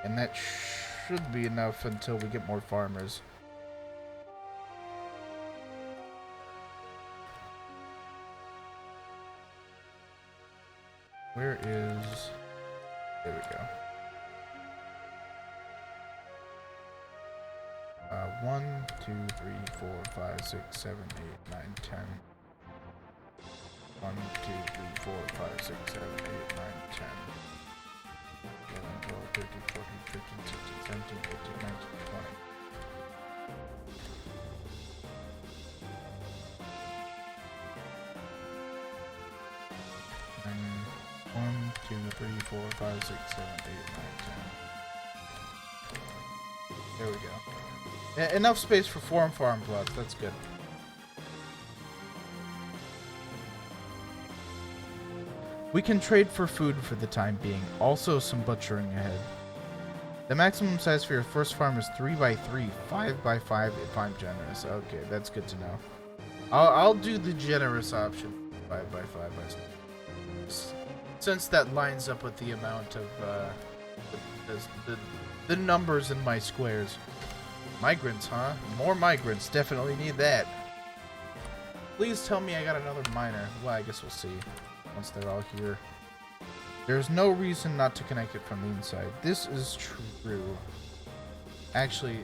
A: And that should be enough until we get more farmers. Where is... There we go. 1, 2, 3, 4, 5, 6, 7, 8, 9, 10. 1, 2, 3, 4, 5, 6, 7, 8, 9, 10. 11, 12, 13, 14, 15, 16, 17, 18, 19, 20. And 1, 2, 3, 4, 5, 6, 7, 8, 9, 10. There we go. Enough space for 4 farm plots. That's good. We can trade for food for the time being. Also, some butchering ahead. The maximum size for your first farm is 3 by 3, 5 by 5 if I'm generous. Okay, that's good to know. I'll do the generous option, 5 by 5 by 6. Since that lines up with the amount of the numbers in my squares. Migrants, huh? More migrants. Definitely need that. Please tell me I got another miner. Well, I guess we'll see once they're all here. There's no reason not to connect it from the inside. This is true. Actually,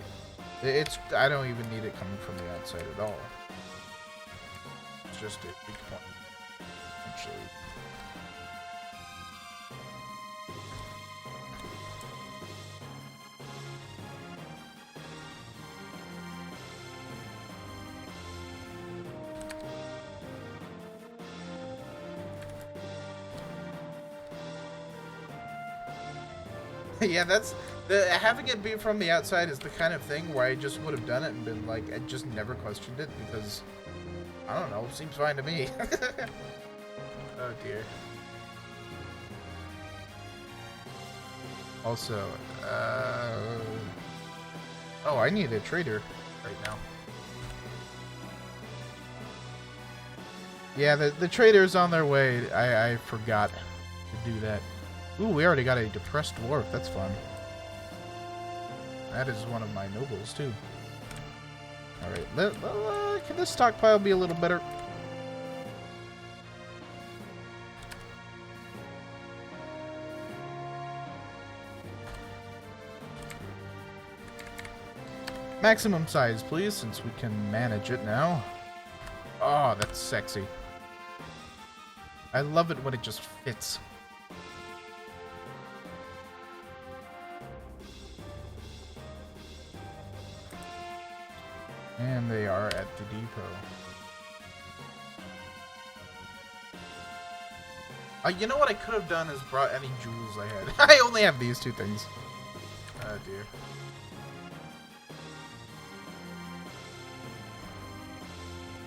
A: I don't even need it coming from the outside at all. It's just a big point, actually. Yeah, that's having it be from the outside is the kind of thing where I just would have done it and been like, I just never questioned it because I don't know, it seems fine to me. Oh dear. Also, oh, I need a trader right now. Yeah, the trader's on their way. I forgot to do that. Ooh, we already got a depressed dwarf. That's fun. That is one of my nobles, too. Alright, can this stockpile be a little better? Maximum size, please, since we can manage it now. Oh, that's sexy. I love it when it just fits. And they are at the depot. You know what I could have done is brought any jewels I had. I only have these 2 things. Oh dear.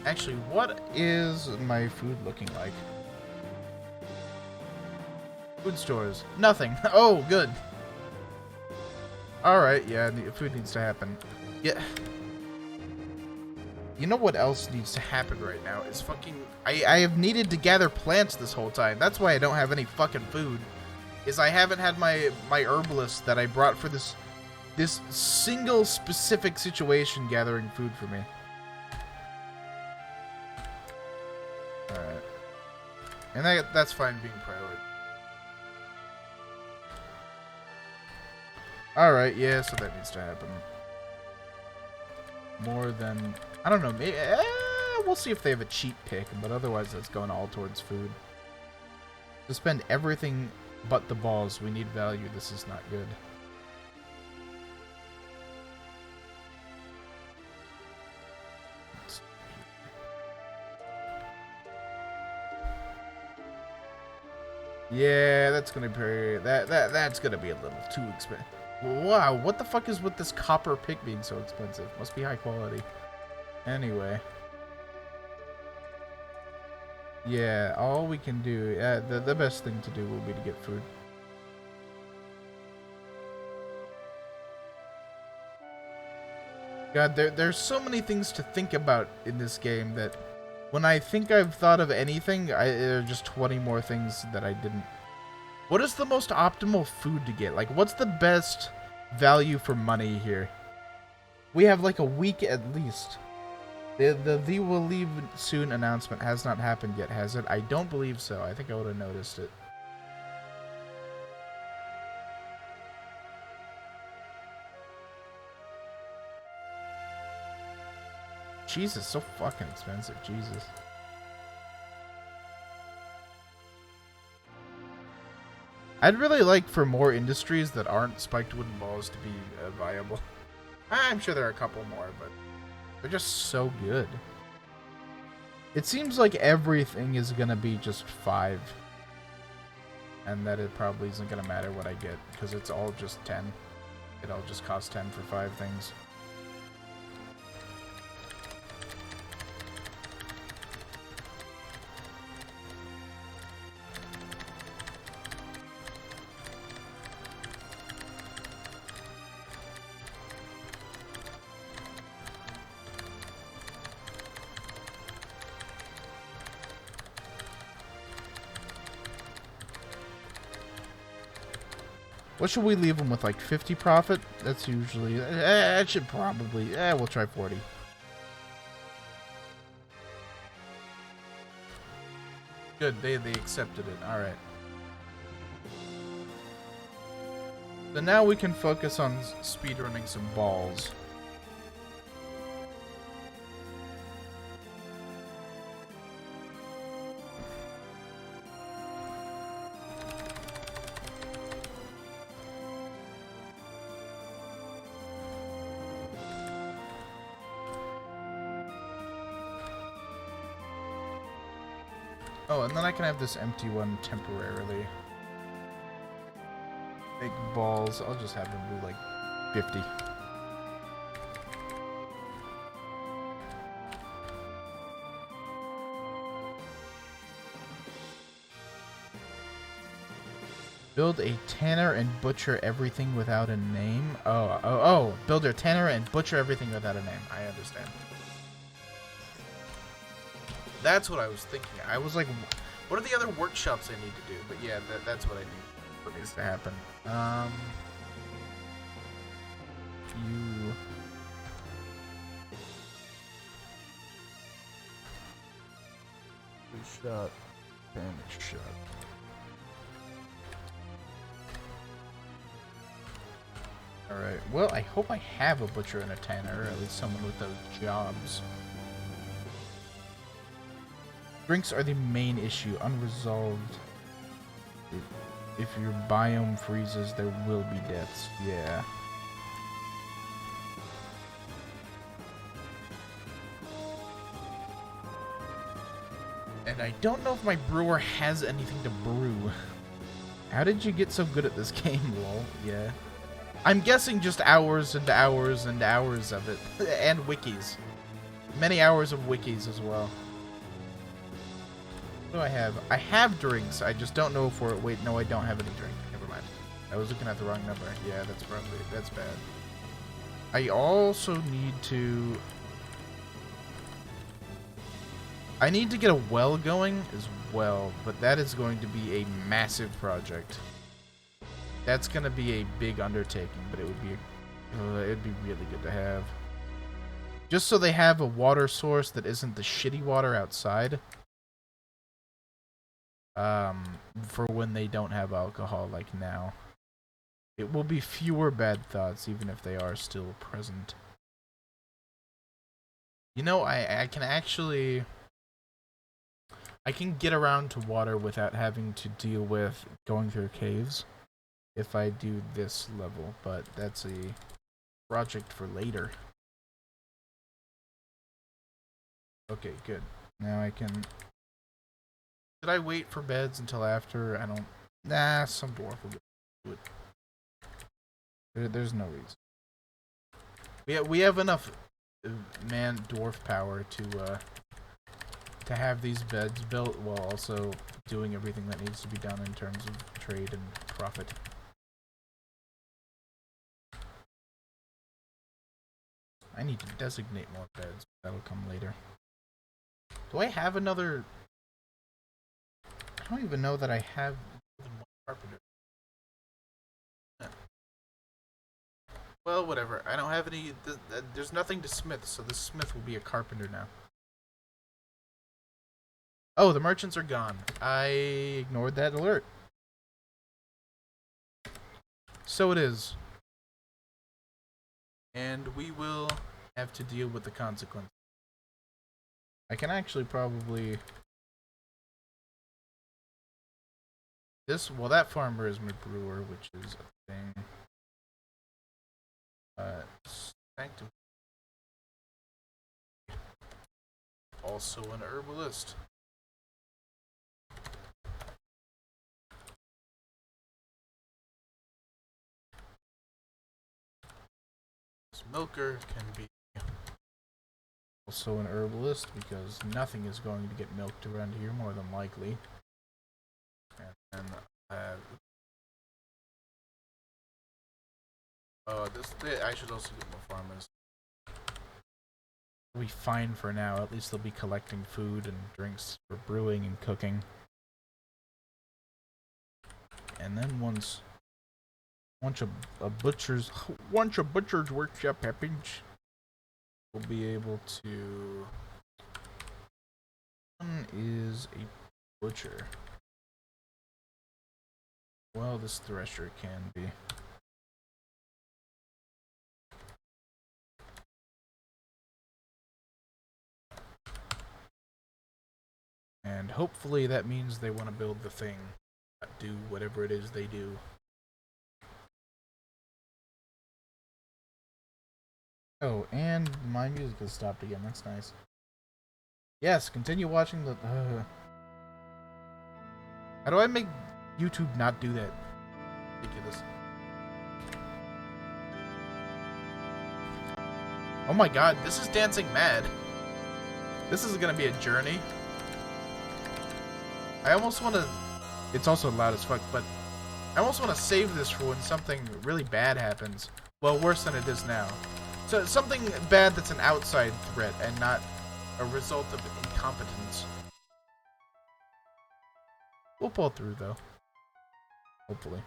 A: Actually, what is my food looking like? Food stores. Nothing. Oh, good. Alright, yeah, food needs to happen. Yeah. You know what else needs to happen right now is fucking... I have needed to gather plants this whole time. That's why I don't have any fucking food. is I haven't had my herbalist that I brought for this single specific situation gathering food for me. Alright. And that's fine being priority. Alright, yeah, so that needs to happen. More than... I don't know, maybe... we'll see if they have a cheap pick, but otherwise that's going all towards food. To spend everything but the balls, we need value. This is not good. Yeah, that's gonna be that's gonna be a little too expensive. Wow, what the fuck is with this copper pick being so expensive? Must be high quality. Anyway. Yeah, all we can do, the best thing to do will be to get food. God, there's so many things to think about in this game that when I think I've thought of anything, there are just 20 more things that I didn't. What is the most optimal food to get? Like, what's the best value for money here? We have like a week at least. The will leave soon announcement has not happened yet, has it? I don't believe so. I think I would have noticed it. Jesus, so fucking expensive. Jesus. I'd really like for more industries that aren't spiked wooden balls to be viable. I'm sure there are a couple more, but they're just so good. It seems like everything is gonna be just 5. And that it probably isn't gonna matter what I get, because it's all just 10. It all just costs 10 for 5 things. What should we leave them with, like 50 profit? That's usually... it should probably... we'll try 40. Good, they accepted it. Alright. So now we can focus on speedrunning some balls. Oh, and then I can have this empty one temporarily. Big balls. I'll just have them do like 50. Build a tanner and butcher everything without a name. Oh. Build a tanner and butcher everything without a name. I understand. That's what I was thinking. I was like, what are the other workshops I need to do? But yeah, that's what I need. What needs to happen? Shot. Damage shot. Alright, well, I hope I have a butcher and a tanner, or at least someone with those jobs. Drinks are the main issue, unresolved. If your biome freezes, there will be deaths. Yeah. And I don't know if my brewer has anything to brew. How did you get so good at this game, lol? Yeah. I'm guessing just hours and hours and hours of it. And wikis. Many hours of wikis as well. What do I have? I have drinks. I just don't know for it. Wait, no, I don't have any drink. Never mind. I was looking at the wrong number. Yeah, that's bad. I also need to... I need to get a well going as well, but that is going to be a massive project. That's gonna be a big undertaking, but it'd be really good to have. Just so they have a water source that isn't the shitty water outside. For when they don't have alcohol like now. It will be fewer bad thoughts, even if they are still present. You know, I can actually... I can get around to water without having to deal with going through caves if I do this level, but that's a project for later. Okay, good. Now I can... Did I wait for beds until after? I don't... Nah, some dwarf will do it. There's no reason. We have enough dwarf power to have these beds built while also doing everything that needs to be done in terms of trade and profit. I need to designate more beds. That'll come later. Do I have another... I don't even know that I have more than one carpenter. Well, whatever. I don't have any... There's nothing to smith, so the smith will be a carpenter now. Oh, the merchants are gone. I ignored that alert. So it is. And we will have to deal with the consequences. I can actually probably... Well, that farmer is my brewer, which is a thing. Sanctum. Also an herbalist. This milker can be also an herbalist because nothing is going to get milked around here more than likely. And then I should also get more farmers. It'll be fine for now. At least they'll be collecting food and drinks for brewing and cooking. And then once a butcher's workshop happens, we'll be able to... One is a butcher. Well, this thresher can be. And hopefully that means they want to build the thing, do whatever it is they do. Oh, and my music has stopped again. That's nice. Yes, continue watching the... How do I make YouTube not do that? Ridiculous. Oh my god, this is Dancing Mad. This is gonna be a journey. I almost want to... It's also loud as fuck, but I almost want to save this for when something really bad happens. Well, worse than it is now. So something bad that's an outside threat and not a result of incompetence. We'll pull through, though. Hopefully.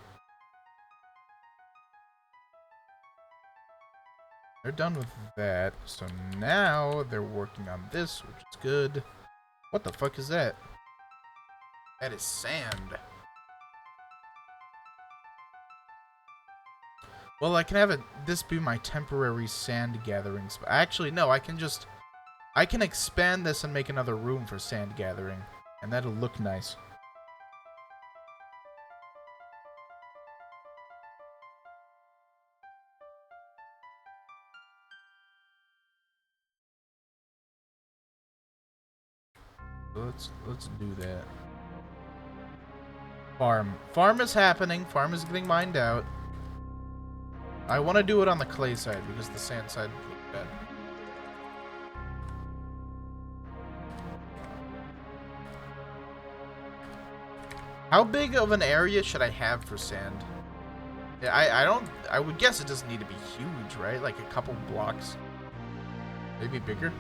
A: They're done with that, so now they're working on this, which is good. What the fuck is that? That is sand. Well, I can have this be my temporary sand gathering spot. Actually, no, I can expand this and make another room for sand gathering, and that'll look nice. Let's do that. Farm is happening. Farm is getting mined out. I want to do it on the clay side because the sand side looks bad. How big of an area should I have for sand? I would guess it doesn't need to be huge, right? Like a couple blocks. Maybe bigger.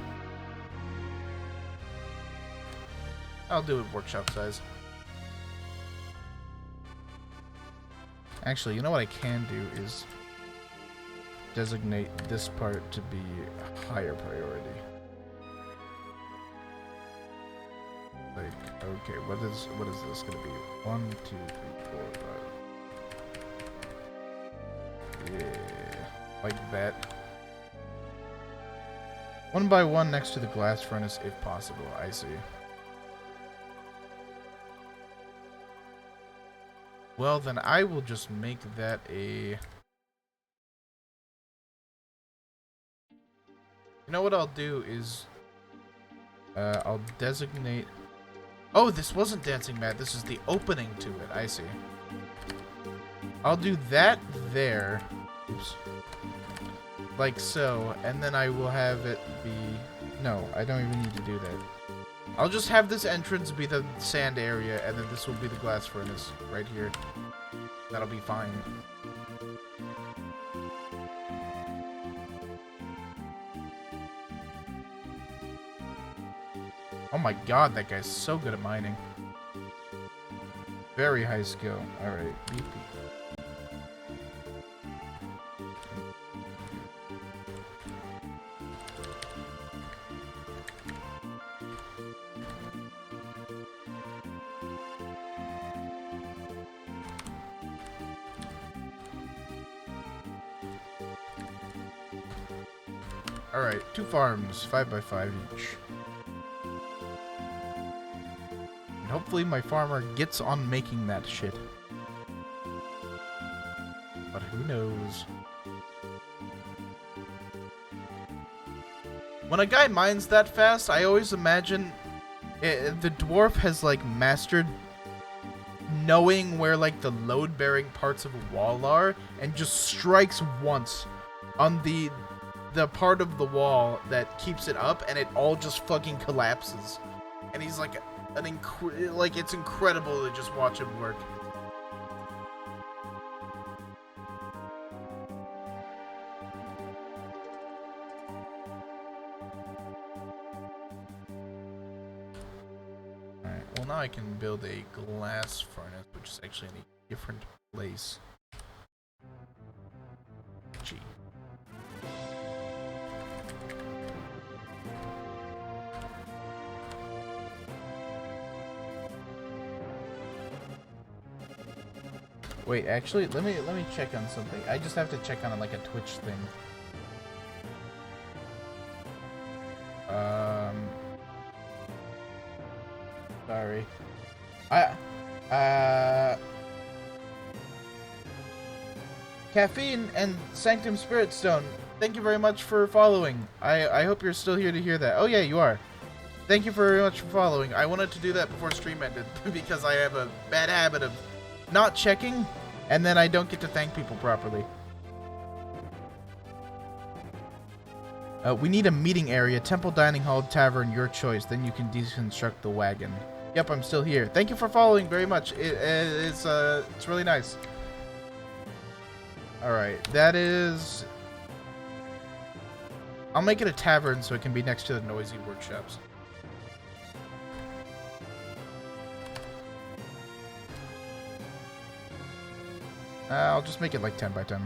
A: I'll do it workshop size. Actually, you know what I can do is designate this part to be a higher priority. Like, okay, what is this gonna be? 1, 2, 3, 4, 5. Yeah, like that. 1 by 1 next to the glass furnace, if possible. I see. Well, then I will just make that a... You know what I'll do is... I'll designate... Oh, this wasn't Dancing Mat. This is the opening to it. I see. I'll do that there. Oops. Like so. And then I will have it be... No, I don't even need to do that. I'll just have this entrance be the sand area, and then this will be the glass furnace right here. That'll be fine. Oh my god, that guy's so good at mining. Very high skill. Alright, BP. Alright, 2 farms, 5 by 5 each. And hopefully my farmer gets on making that shit. But who knows? When a guy mines that fast, I always imagine the dwarf has like mastered knowing where like the load-bearing parts of a wall are and just strikes once on the part of the wall that keeps it up, and it all just fucking collapses. And he's like it's incredible to just watch him work. Alright, well now I can build a glass furnace, which is actually in a different place. Gee. Wait, actually, let me check on something. I just have to check on like a Twitch thing. Sorry. Caffeine and Sanctum Spirit Stone, thank you very much for following. I hope you're still here to hear that. Oh yeah, you are. Thank you very much for following. I wanted to do that before stream ended because I have a bad habit of not checking, and then I don't get to thank people properly. We need a meeting area, temple, dining hall, tavern, your choice. Then you can deconstruct the wagon. Yep, I'm still here. Thank you for following very much. It's really nice. All right, that is. I'll make it a tavern so it can be next to the noisy workshops. I'll just make it like 10 by 10.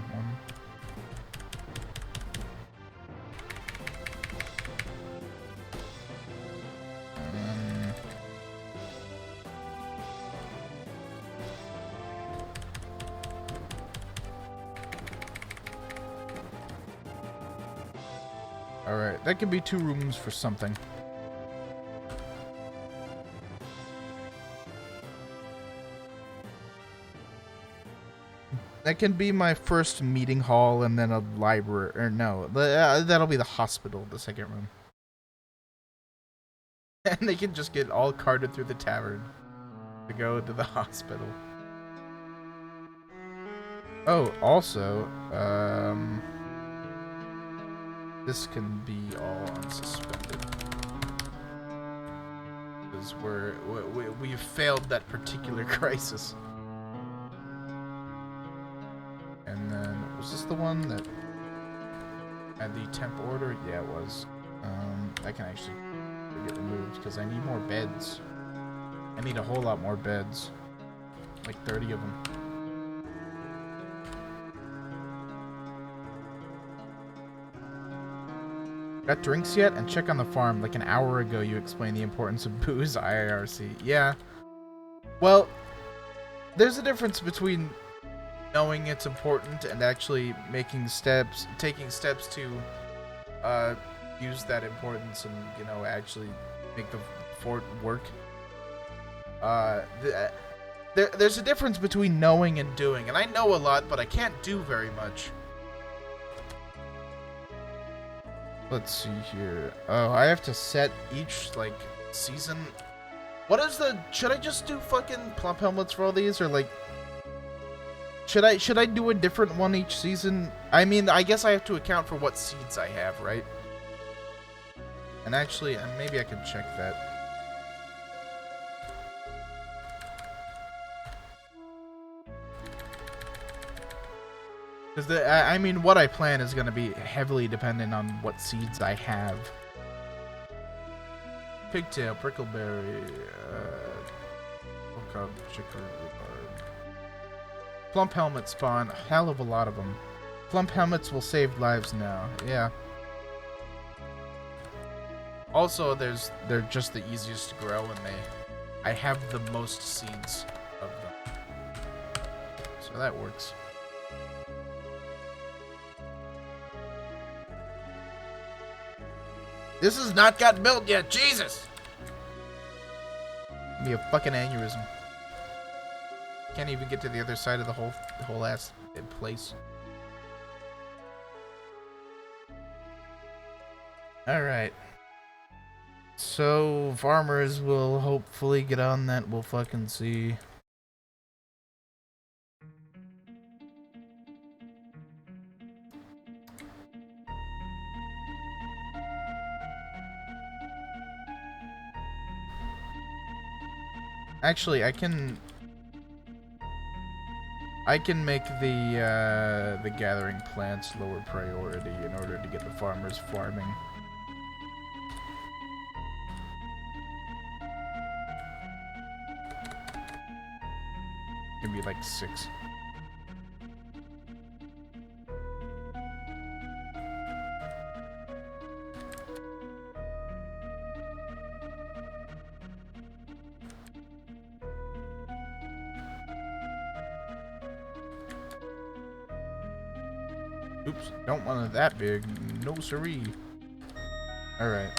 A: Alright, that could be 2 rooms for something. That can be my first meeting hall and then a library. Or no, that'll be the hospital, the second room. And they can just get all carted through the tavern to go to the hospital. Oh, also, this can be all unsuspended. Because we've failed that particular crisis. And then, was this the one that had the temp order? Yeah, it was. I can actually get removed because I need more beds. I need a whole lot more beds. Like 30 of them. Got drinks yet? And check on the farm. Like an hour ago, you explained the importance of booze, IRC. Yeah. Well, there's a difference between knowing it's important and actually taking steps to use that importance and, you know, actually make the fort work. There's a difference between knowing and doing, and I know a lot, but I can't do very much. Let's see here. Oh, I have to set each, like, season. What is the... Should I just do fucking plump helmets for all these, or, like... Should I do a different one each season? I mean, I guess I have to account for what seeds I have, right? And actually, maybe I can check that. Because I mean, what I plan is going to be heavily dependent on what seeds I have. Pigtail, prickleberry, chicory, rhubarb. Plump helmet spawn, a hell of a lot of them. Plump helmets will save lives now. Yeah. Also, they're just the easiest to grow, and I have the most seeds of them, so that works. This has not got built yet, Jesus! Give me a fucking aneurysm. Can't even get to the other side of the whole ass place. All right. So farmers will hopefully get on that. We'll fucking see. Actually, I can make the gathering plants lower priority in order to get the farmers farming. Maybe like 6. Oops, don't want it that big. No siree. Alright.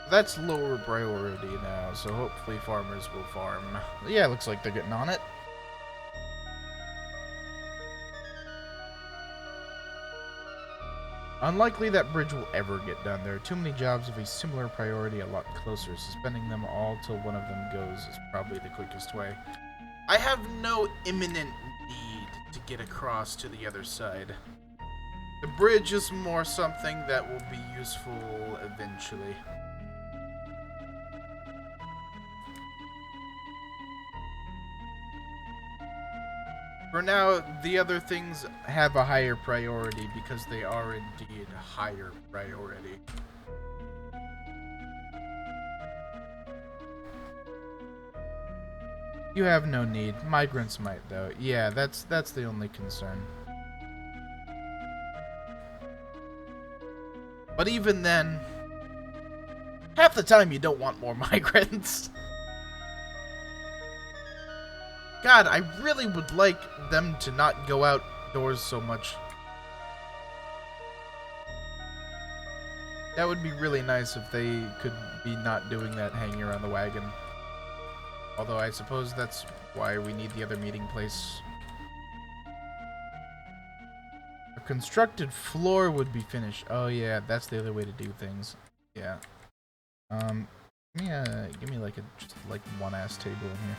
A: That's lower priority now, so hopefully farmers will farm. Yeah, looks like they're getting on it. Unlikely that bridge will ever get done. There are too many jobs of a similar priority a lot closer. Suspending them all till one of them goes is probably the quickest way. I have no imminent need to get across to the other side. The bridge is more something that will be useful eventually. For now, the other things have a higher priority because they are indeed higher priority. You have no need. Migrants might, though. Yeah, that's the only concern. But even then, half the time you don't want more migrants. God, I really would like them to not go outdoors so much. That would be really nice if they could be not doing that hanging around the wagon. Although I suppose that's why we need the other meeting place. A constructed floor would be finished. Oh yeah, that's the other way to do things. Yeah. Give me like just like one ass table in here.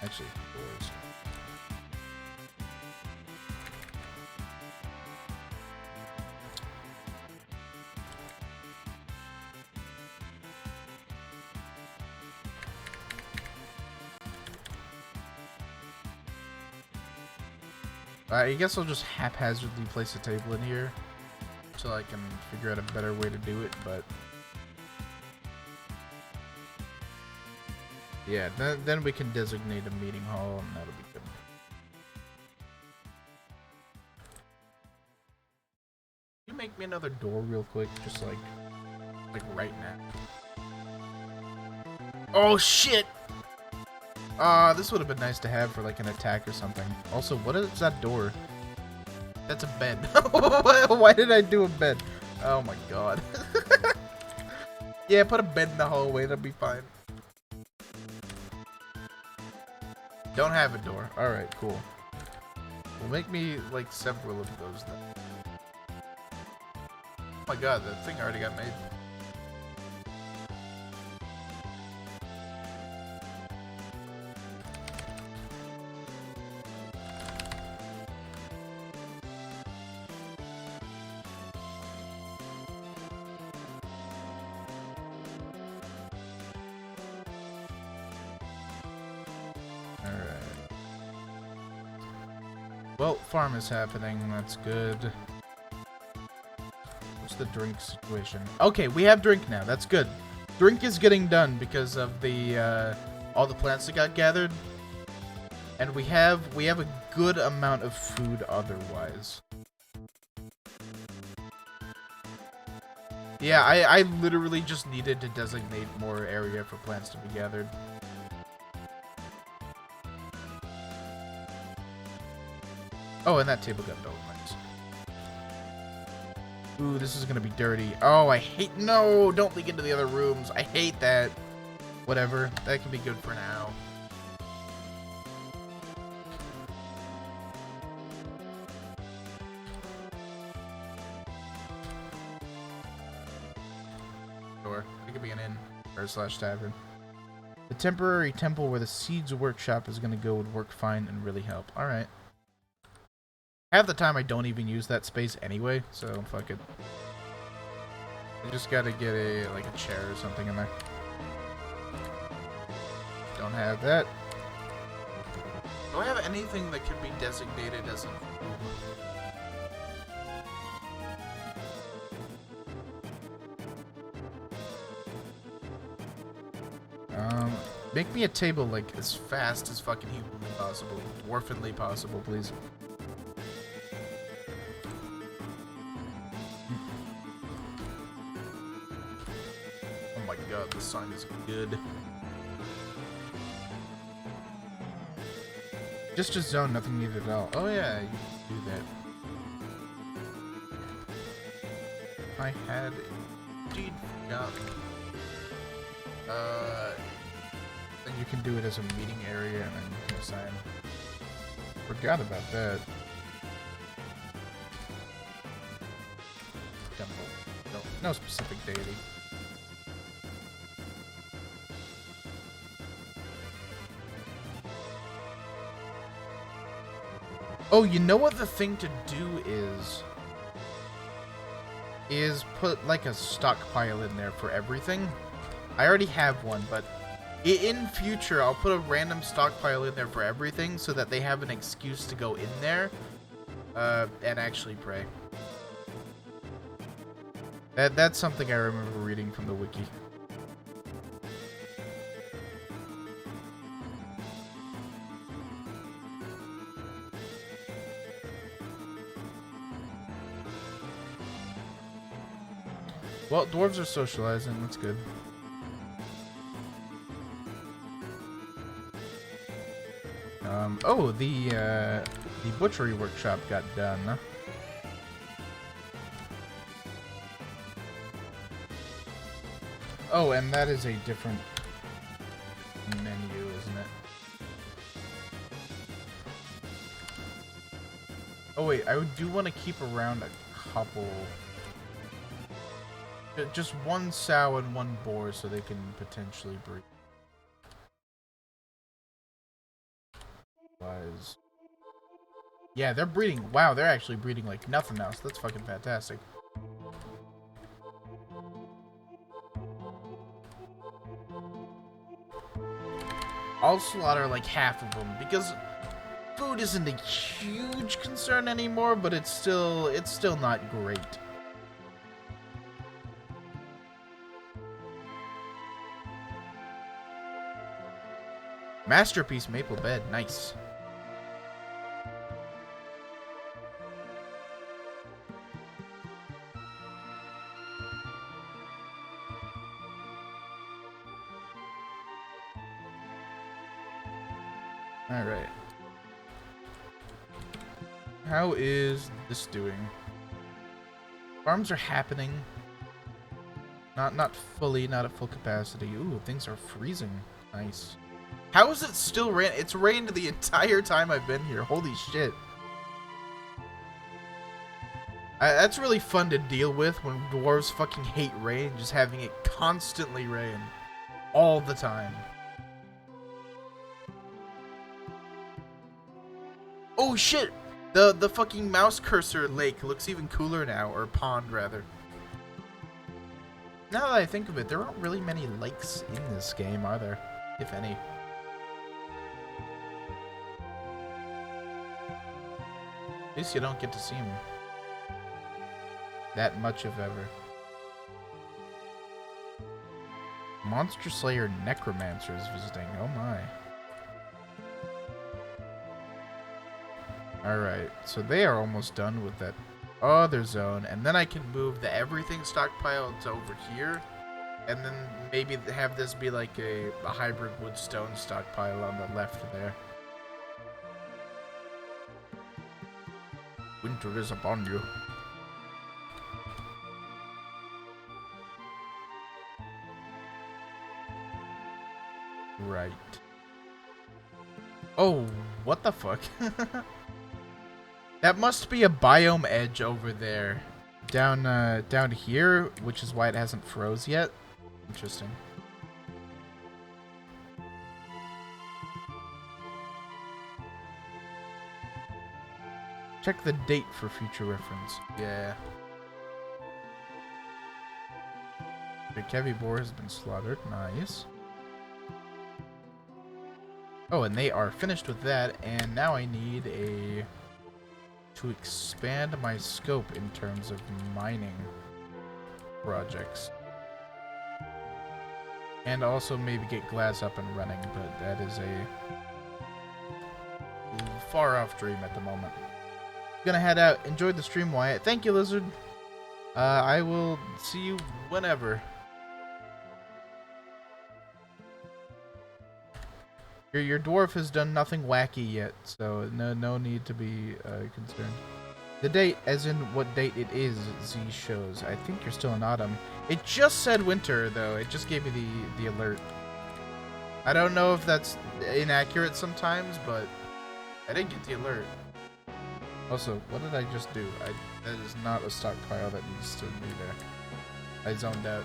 A: Actually, floors. I guess I'll just haphazardly place a table in here until I can figure out a better way to do it, but yeah, then we can designate a meeting hall and that'll be good. make me another door real quick? Just like right now. Oh shit! This would have been nice to have for like an attack or something. Also, what is that door? That's a bed. Why did I do a bed? Oh my god. Yeah, put a bed in the hallway, that'll be fine. Don't have a door. Alright, cool. Well, make me like several of those then. Oh my god, that thing already got made. Well, farm is happening. That's good. What's the drink situation? Okay, we have drink now. That's good. Drink is getting done because of the all the plants that got gathered, and we have a good amount of food otherwise. Yeah, I literally just needed to designate more area for plants to be gathered. Oh, and that table got built. Nice. Ooh, this is gonna be dirty. Oh, I hate— no! Don't leak into the other rooms. I hate that. Whatever. That can be good for now. Sure. It could be an inn. Or / tavern. The temporary temple where the seeds workshop is gonna go would work fine and really help. Alright. Half the time I don't even use that space anyway, so fuck it. I just gotta get a chair or something in there. Don't have that. Do I have anything that can be designated as a make me a table like as fast as fucking humanly possible. Dwarfenly possible, please. God, this sign is good. Just a zone, nothing needed at all. Oh yeah, you can do that. I had indeed forgotten. Then you can do it as a meeting area and then you can assign. Forgot about that. Temple. No specific deity. Oh, you know what the thing to do is put like a stockpile in there for everything. I already have one, but in future I'll put a random stockpile in there for everything so that they have an excuse to go in there and actually pray. That's something I remember reading from the wiki. Well, dwarves are socializing, that's good. Oh, the butchery workshop got done. Oh, and that is a different menu, isn't it? Oh wait, I do want to keep around a couple. Just one sow and one boar so they can potentially breed. Yeah, they're breeding. Wow, they're actually breeding like nothing else. That's fucking fantastic. I'll slaughter like half of them because food isn't a huge concern anymore, but it's still not great. Masterpiece maple bed, nice. Alright. How is this doing? Farms are happening. Not fully, not at full capacity. Ooh, things are freezing. Nice. How is it still rain? It's rained the entire time I've been here. Holy shit. That's really fun to deal with when dwarves fucking hate rain, just having it constantly rain. All the time. Oh shit! The fucking mouse cursor lake looks even cooler now, or pond rather. Now that I think of it, there aren't really many lakes in this game, are there? If any. At least you don't get to see them that much, if ever. Monster Slayer Necromancer is visiting. Oh my. Alright, so they are almost done with that other zone, and then I can move the everything stockpile to over here, and then maybe have this be like a hybrid wood stone stockpile on the left there. Winter is upon you. Right. Oh, what the fuck? That must be a biome edge over there. Down here, which is why it hasn't froze yet. Interesting. Check the date for future reference. Yeah. The Kevi boar has been slaughtered. Nice. Oh, and they are finished with that, and now I need to expand my scope in terms of mining projects. And also maybe get glass up and running, but that is a far off dream at the moment. Gonna head out. Enjoy the stream, Wyatt. Thank you, Lizard. I will see you whenever. Your dwarf has done nothing wacky yet, so no need to be concerned. The date, as in what date it is, Z shows. I think you're still in autumn. It just said winter, though. It just gave me the alert. I don't know if that's inaccurate sometimes, but I did get the alert. Also, what did I just do? That is not a stockpile that needs to be there. I zoned out.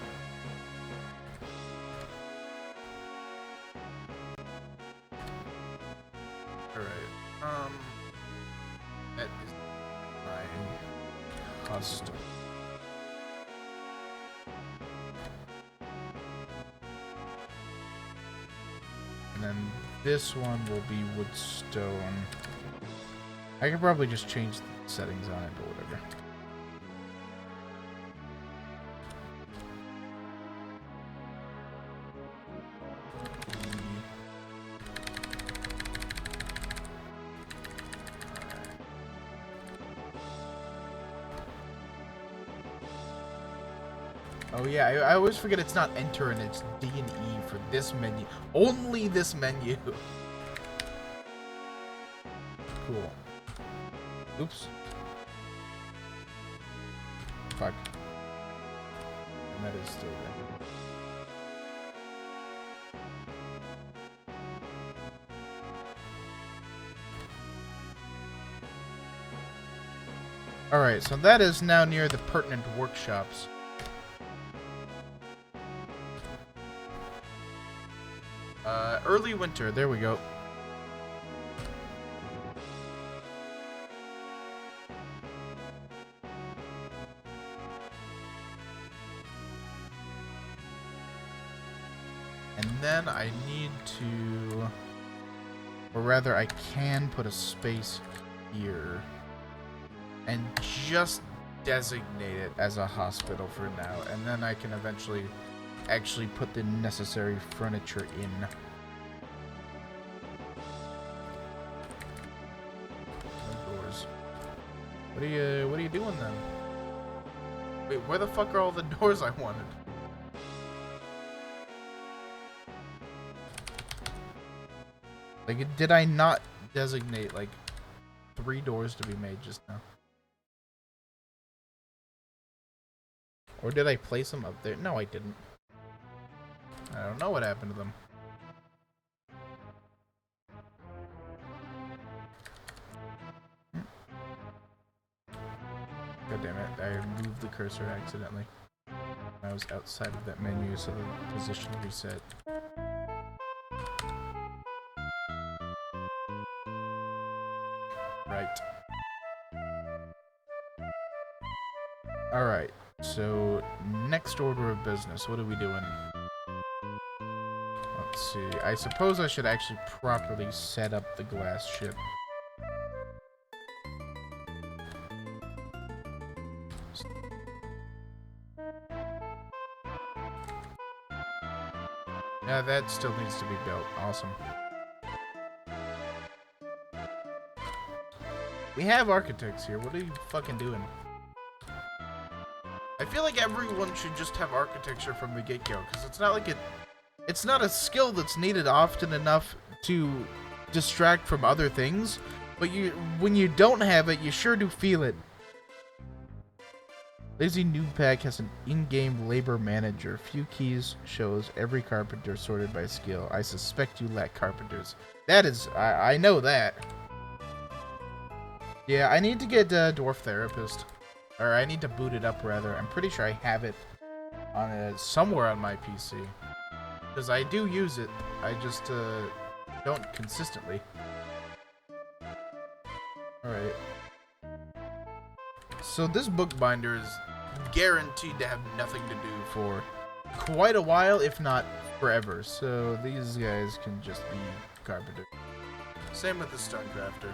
A: Alright, that is my custom. And then this one will be wood stone. I could probably just change the settings on it, but whatever. Oh yeah, I always forget it's not enter and it's D and E for this menu. Only this menu. Cool. Oops. Fuck. And that is still there. Alright, so that is now near the pertinent workshops. Early winter, there we go. And then I need to, or rather I can put a space here and just designate it as a hospital for now, and then I can eventually actually put the necessary furniture in. Doors. What are you doing then? Wait, where the fuck are all the doors I wanted? Like, did I not designate, like, 3 doors to be made just now? Or did I place them up there? No, I didn't. I don't know what happened to them. God damn it, I moved the cursor accidentally. I was outside of that menu, so the position reset. Right. Alright, so next order of business, what are we doing? Let's see, I suppose I should actually properly set up the glass ship. Yeah, that still needs to be built. Awesome. We have architects here. What are you fucking doing? I feel like everyone should just have architecture from the get-go, because it's not like it's not a skill that's needed often enough to distract from other things, but when you don't have it, you sure do feel it. Lazy Noob Pack has an in-game labor manager. Few keys shows every carpenter sorted by skill. I suspect you lack carpenters. That is, I know that. Yeah, I need to get Dwarf Therapist. Or I need to boot it up, rather. I'm pretty sure I have it on somewhere on my PC. Because I do use it. I just don't consistently. Alright. So this bookbinder is guaranteed to have nothing to do for quite a while, if not forever. So these guys can just be carpenter. Same with the Stonecrafter.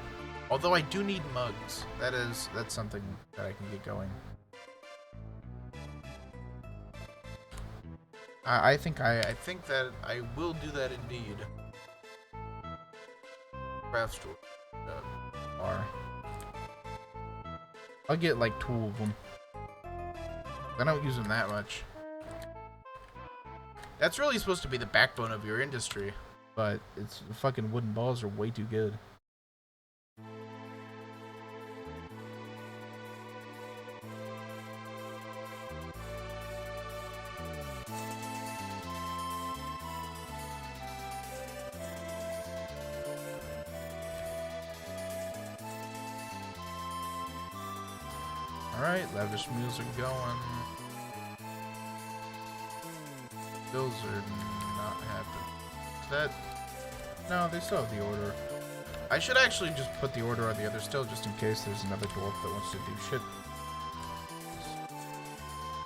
A: Although I do need mugs. That's something that I can get going. I think that I will do that indeed. Craft store. I'll get like 2 of them. I don't use them that much. That's really supposed to be the backbone of your industry, but it's the fucking wooden balls are way too good. Alright, lavish music going. Those are not happening. Is that... No, they still have the order. I should actually just put the order on the other still, just in case there's another dwarf that wants to do shit.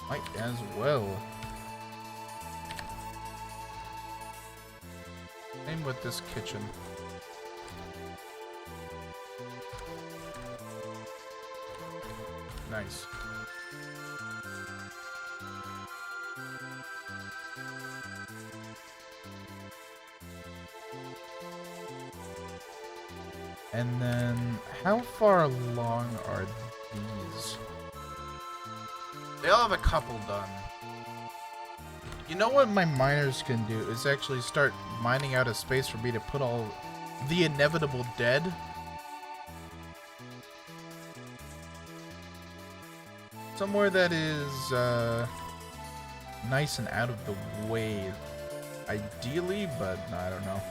A: Might as well. Same with this kitchen. Nice. And then, how far along are these? They all have a couple done. You know what my miners can do is actually start mining out a space for me to put all the inevitable dead. Somewhere that is nice and out of the way, ideally, but no, I don't know.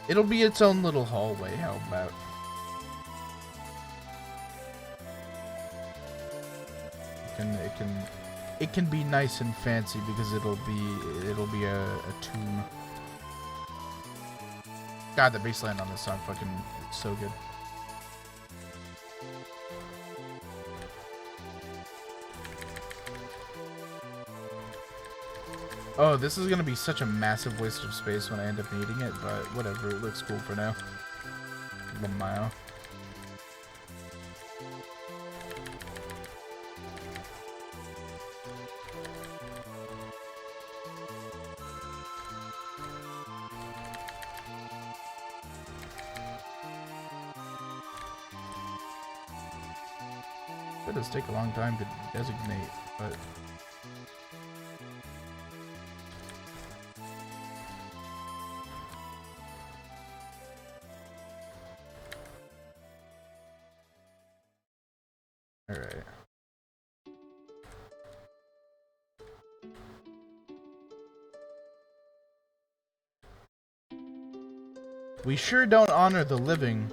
A: It'll be its own little hallway, how about? It can be nice and fancy because it'll be a tomb. God, the bassline on this song fucking so good. Oh, this is gonna be such a massive waste of space when I end up needing it, but whatever, it looks cool for now. Lamau. It does take a long time to designate, but Alright. We sure don't honor the living,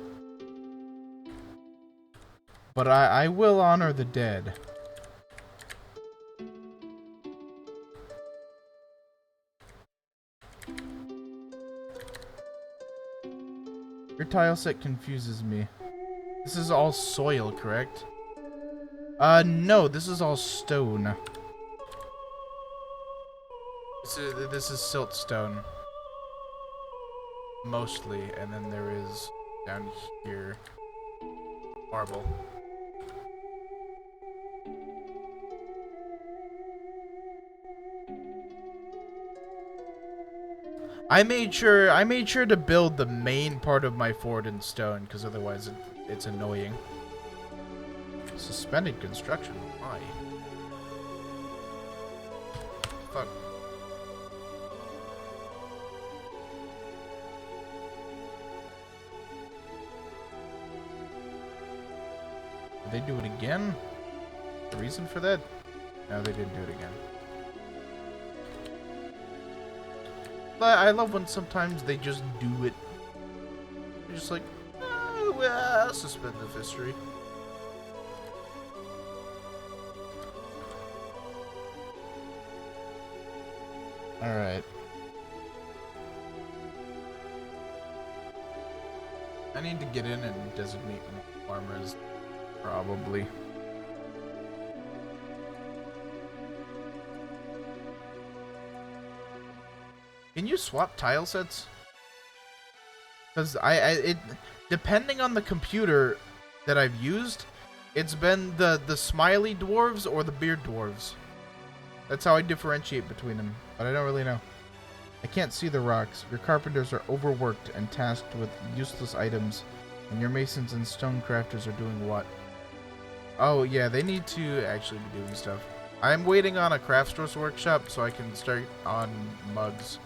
A: but I will honor the dead. Your tile set confuses me. This is all soil, correct? No, this is all stone. This is siltstone. Mostly, and then there is down here marble. I made sure to build the main part of my fort in stone, because otherwise it's annoying. Suspended construction. Why? Fuck. Did they do it again? The reason for that? No, they didn't do it again. But I love when sometimes they just do it. They're just like, oh, well, suspend of history. Alright. I need to get in and designate farmers, probably. Can you swap tile sets? Because it depending on the computer that I've used, it's been the smiley dwarves or the beard dwarves. That's how I differentiate between them, but I don't really know. I can't see the rocks. Your carpenters are overworked and tasked with useless items, and your masons and stone crafters are doing what? Oh yeah, they need to actually be doing stuff. I'm waiting on a craft store's workshop so I can start on mugs.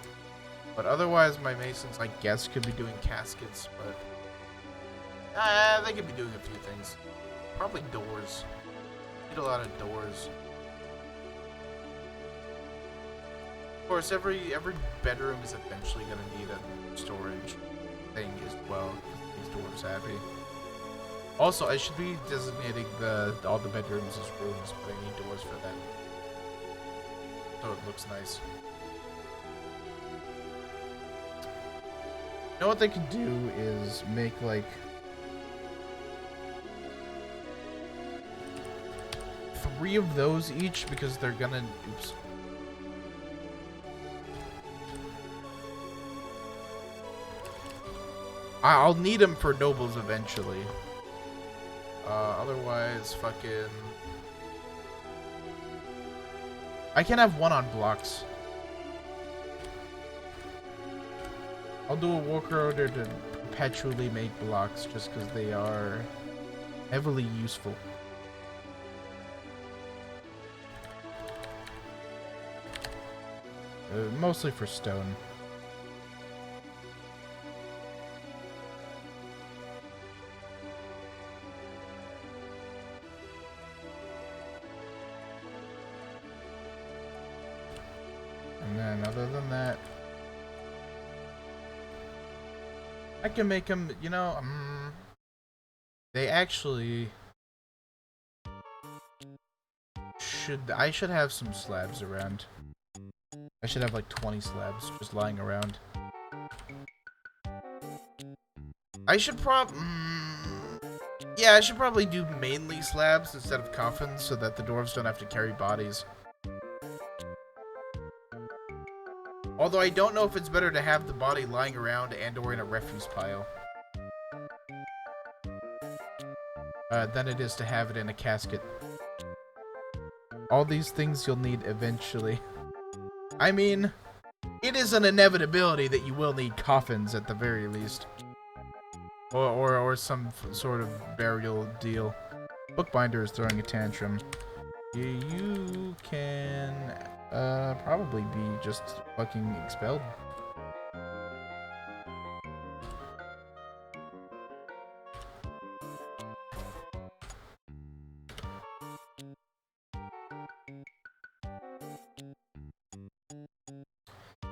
A: But otherwise, my masons, I guess, could be doing caskets, but they could be doing a few things. Probably doors. Need a lot of doors. Of course, every bedroom is eventually going to need a storage thing as well. These dwarves happy. Also, I should be designating all the bedrooms as rooms, but I need doors for that, so it looks nice. You know what they could do is make like 3 of those each, because they're gonna. Oops. I'll need them for nobles eventually. Otherwise, fucking. I can have 1 on blocks. I'll do a worker order to perpetually make blocks just because they are heavily useful. Mostly for stone. And then other than that, I can make them, you know, they actually I should have some slabs around. I should have like 20 slabs just lying around. I should yeah, I should probably do mainly slabs instead of coffins so that the dwarves don't have to carry bodies. Although I don't know if it's better to have the body lying around and or in a refuse pile than it is to have it in a casket. All these things you'll need eventually. I mean, it is an inevitability that you will need coffins at the very least. Or some sort of burial deal. Bookbinder is throwing a tantrum. You can probably be just fucking expelled.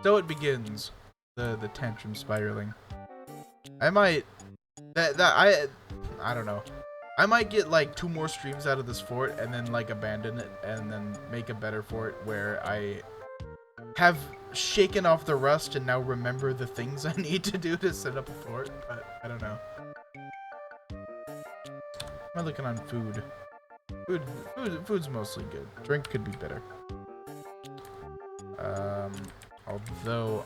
A: So it begins. The tantrum spiraling. I might I don't know. I might get like 2 more streams out of this fort and then like abandon it and then make a better fort where I have shaken off the rust and now remember the things I need to do to set up a fort, but I don't know. Am I looking on food? Food's mostly good. Drink could be better. Although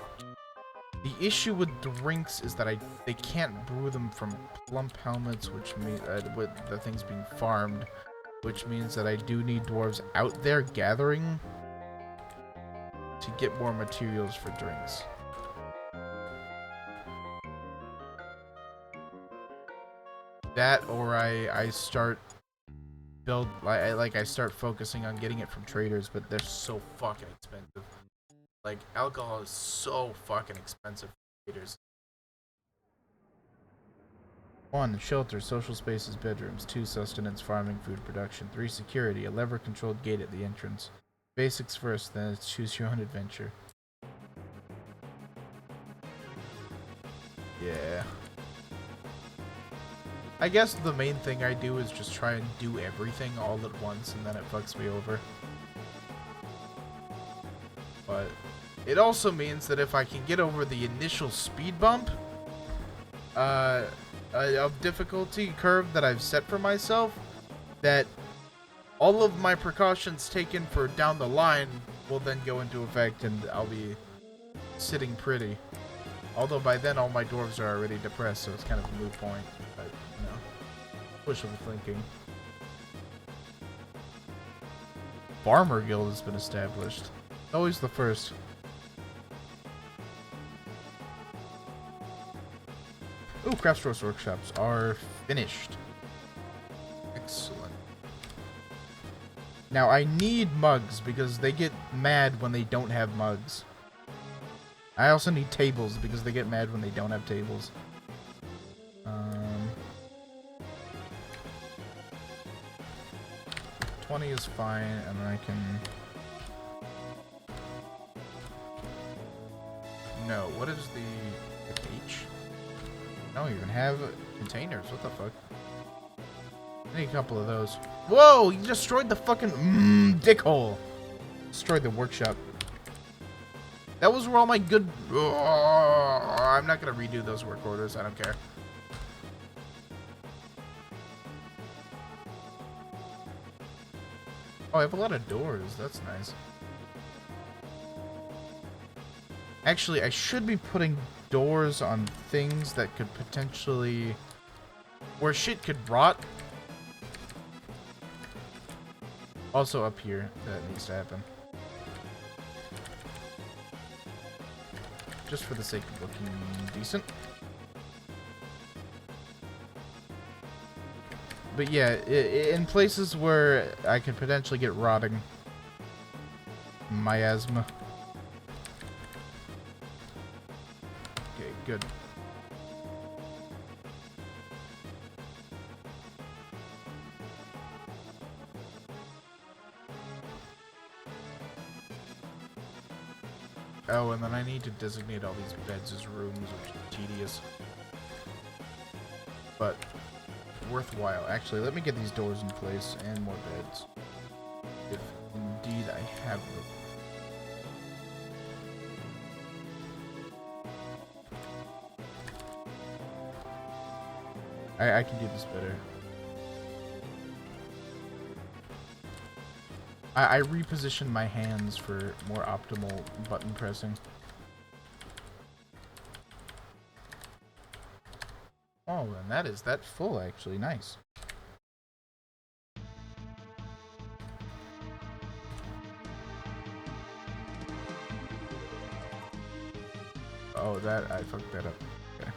A: the issue with drinks is that they can't brew them from plump helmets, which means with the things being farmed, which means that I do need dwarves out there gathering to get more materials for drinks. That, or I start I start focusing on getting it from traders, but they're so fucking expensive. Like, alcohol is so fucking expensive for traders. 1. Shelter, social spaces, bedrooms. 2. Sustenance, farming, food production. 3. Security, a lever-controlled gate at the entrance. Basics first, then choose your own adventure. Yeah. I guess the main thing I do is just try and do everything all at once, and then it fucks me over. But it also means that if I can get over the initial speed bump of difficulty curve that I've set for myself, that all of my precautions taken for down the line will then go into effect, and I'll be sitting pretty. Although by then all my dwarves are already depressed, so it's kind of a moot point. But, you know, wishful thinking. Farmer Guild has been established. Always the first. Ooh, craft stores workshops are finished. Excellent. Now I need mugs because they get mad when they don't have mugs. I also need tables because they get mad when they don't have tables. 20 is fine, and then I can... No, what is the H? I don't even have containers. What the fuck? I need a couple of those. Whoa! You destroyed the fucking dickhole. Destroyed the workshop. That was where all my good... I'm not gonna redo those work orders. I don't care. Oh, I have a lot of doors. That's nice. Actually, I should be putting doors on things that could potentially... where shit could rot. Also up here, that needs to happen. Just for the sake of looking decent. But yeah, in places where I could potentially get rotting miasma. Okay, good. Oh, and then I need to designate all these beds as rooms, which is tedious. But worthwhile. Actually, let me get these doors in place and more beds. If indeed I have them. I can do this better. I reposition my hands for more optimal button pressing. Oh, and that is that full, actually. Nice. Oh, that, I fucked that up. Okay.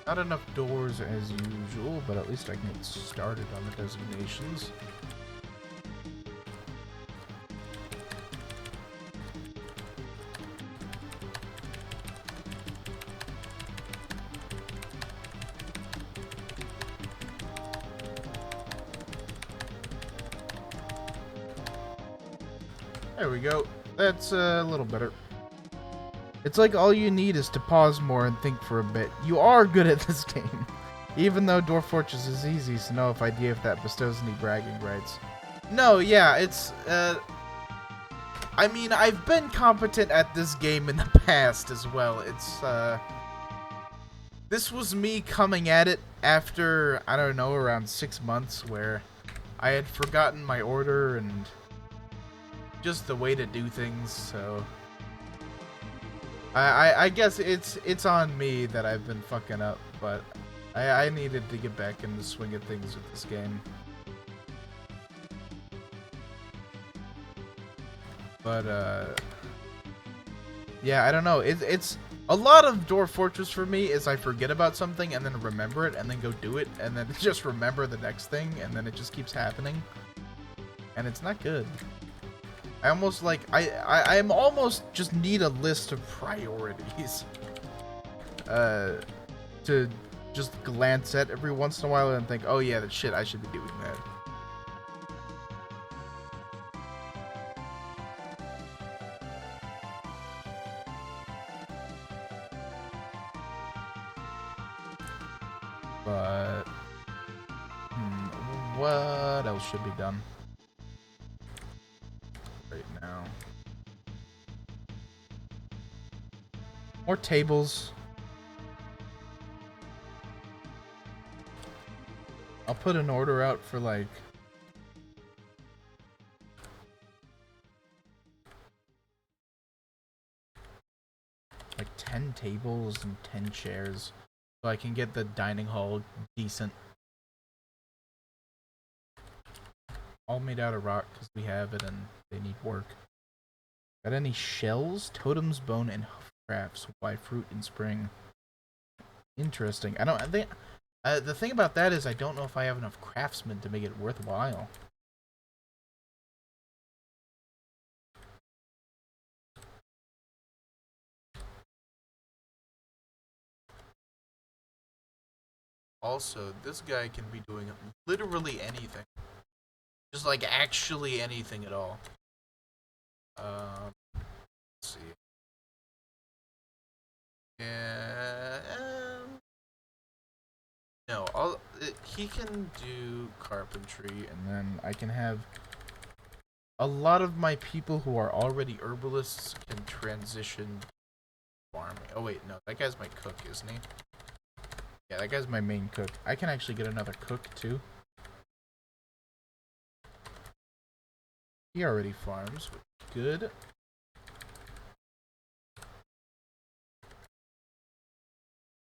A: Not enough doors as usual, but at least I can get started on the designations. There we go. That's a little better. It's like all you need is to pause more and think for a bit. You are good at this game. Even though Dwarf Fortress is easy, so no idea if that bestows any bragging rights. No, yeah, it's, I mean, I've been competent at this game in the past as well. It's, this was me coming at it after, I don't know, around 6 months where I had forgotten my order and just the way to do things, so I guess it's on me that I've been fucking up, but I needed to get back in the swing of things with this game. But yeah, I don't know. It's a lot of Dwarf Fortress for me is I forget about something and then remember it and then go do it and then just remember the next thing and then it just keeps happening. And it's not good. I almost like I'm almost just need a list of priorities to just glance at every once in a while and think, oh yeah, that shit, I should be doing that. But what else should be done right now? More tables. I'll put an order out for like like 10 tables and 10 chairs so I can get the dining hall decent. All made out of rock because we have it and they need work. Got any shells? Totems, bone, and crafts. Why fruit in spring? Interesting. I think the thing about that is I don't know if I have enough craftsmen to make it worthwhile. Also, this guy can be doing literally anything. Just like actually anything at all. Let's see. Yeah. No, he can do carpentry, and then I can have a lot of my people who are already herbalists can transition farming. Oh wait, no, that guy's my cook, isn't he? Yeah, that guy's my main cook. I can actually get another cook too. He already farms, which is good.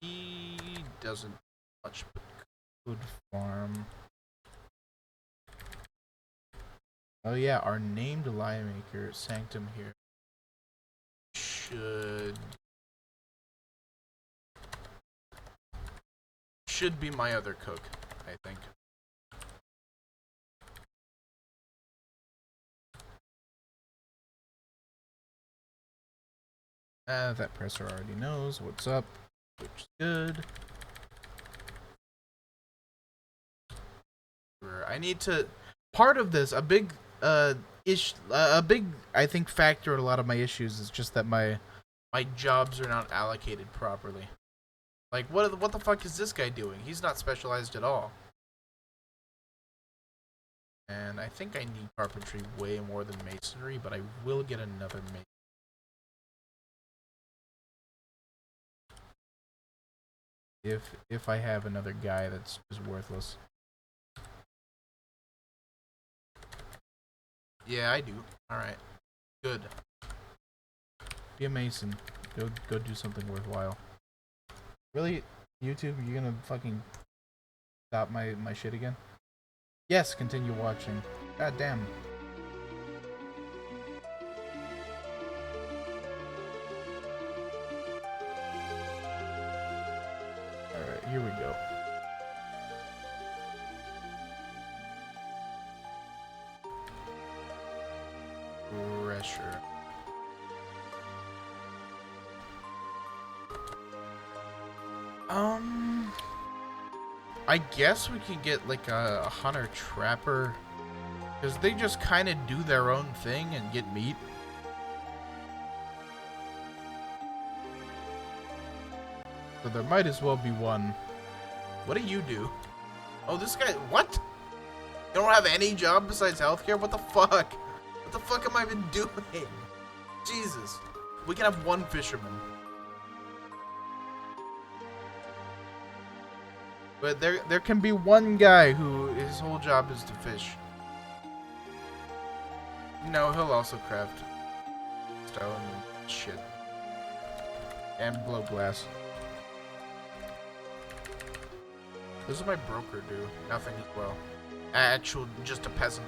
A: He doesn't much but could farm. Oh yeah, our named lie maker, Sanctum here, should be my other cook, I think. That presser already knows what's up, which is good. I need to. Part of this, a big I think factor in a lot of my issues is just that my jobs are not allocated properly. Like, what the fuck is this guy doing? He's not specialized at all. And I think I need carpentry way more than masonry, but I will get another mason. If I have another guy that's just worthless. Yeah, I do. Alright. Good. Be a mason. Go do something worthwhile. Really? YouTube, you gonna fucking stop my shit again? Yes, continue watching. God damn. Alright, here we go. Pressure. I guess we could get like a hunter trapper Because they just kind of do their own thing and get meat. So there might as well be one. What do you do? Oh, this guy, what? You don't have any job besides healthcare? What the fuck? What the fuck am I even doing? Jesus. We can have one fisherman. But there can be one guy who his whole job is to fish. No, he'll also craft stone and shit. And blow glass. What does my broker do? Nothing as well. Actual, just a peasant.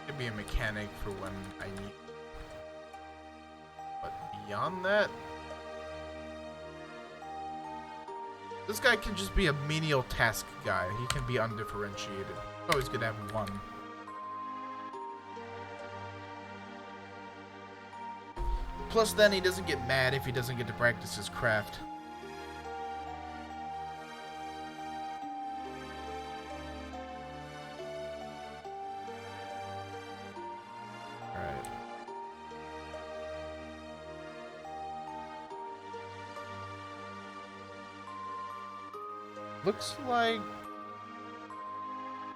A: Could be a mechanic for when I need. But beyond that, this guy can just be a menial task guy. He can be undifferentiated. Always good to have one. Plus, then he doesn't get mad if he doesn't get to practice his craft. Alright.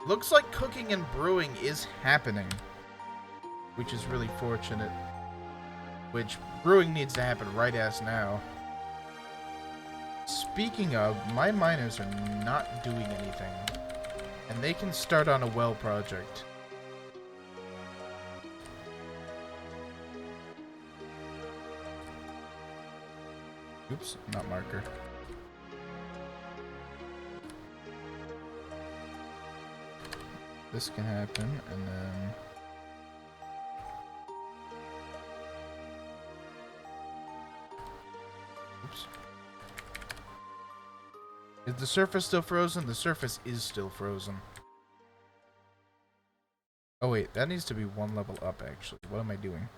A: Looks like cooking and brewing is happening, which is really fortunate. Which, brewing needs to happen right ass now. Speaking of, my miners are not doing anything. And they can start on a well project. Oops, not marker. This can happen, and then... Oops. Is the surface still frozen? The surface is still frozen. Oh wait, that needs to be one level up actually. What am I doing?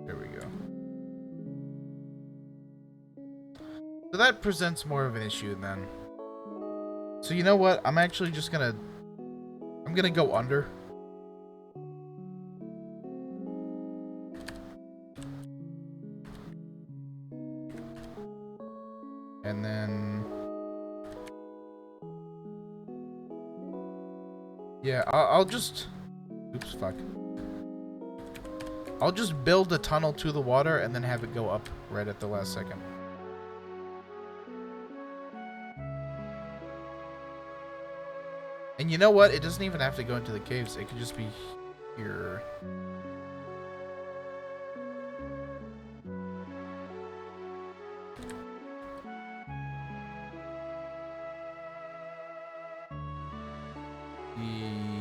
A: There we go. So that presents more of an issue then. So you know what? I'm actually just gonna... I'm gonna go under. And then... Yeah, I'll just... Oops, fuck. I'll just build a tunnel to the water and then have it go up right at the last second. And you know what? It doesn't even have to go into the caves. It could just be here.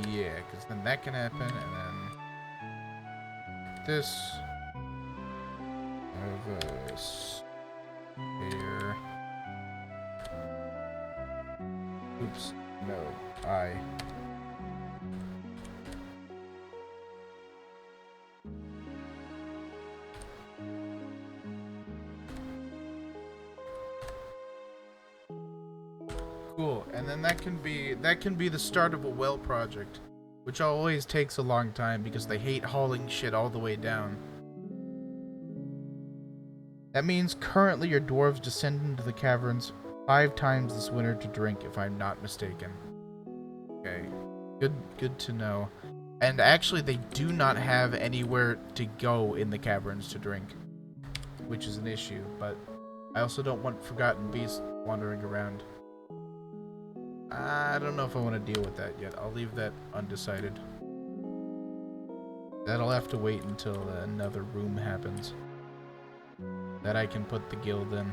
A: Yeah, because then that can happen, and then this. Have a spare. Oops. No. Cool, and then that can be the start of a well project, which always takes a long time because they hate hauling shit all the way down. That means currently your dwarves descend into the caverns 5 times this winter to drink, if I'm not mistaken. Okay, good to know. And actually, they do not have anywhere to go in the caverns to drink, which is an issue, but I also don't want forgotten beasts wandering around. I don't know if I want to deal with that yet. I'll leave that undecided. That'll have to wait until another room happens that I can put the guild in.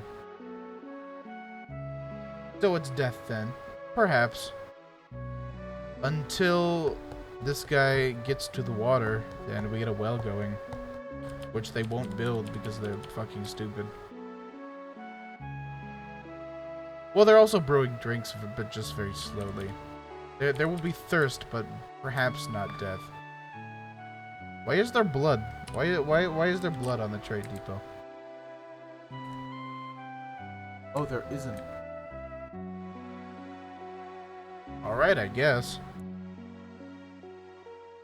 A: So it's death then. Perhaps. Until this guy gets to the water and we get a well going. Which they won't build because they're fucking stupid. Well, they're also brewing drinks, but just very slowly. There will be thirst, but perhaps not death. Why is there blood? Why is there blood on the trade depot? Oh, there isn't. Alright, I guess.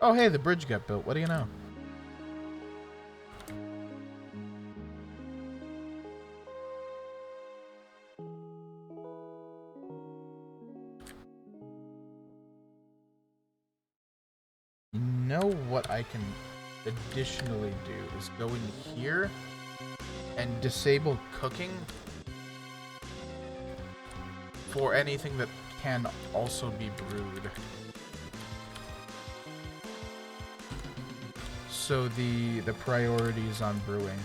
A: Oh, hey, the bridge got built. What do you know? You know what I can additionally do is go in here and disable cooking for anything that can also be brewed. So the priority is on brewing.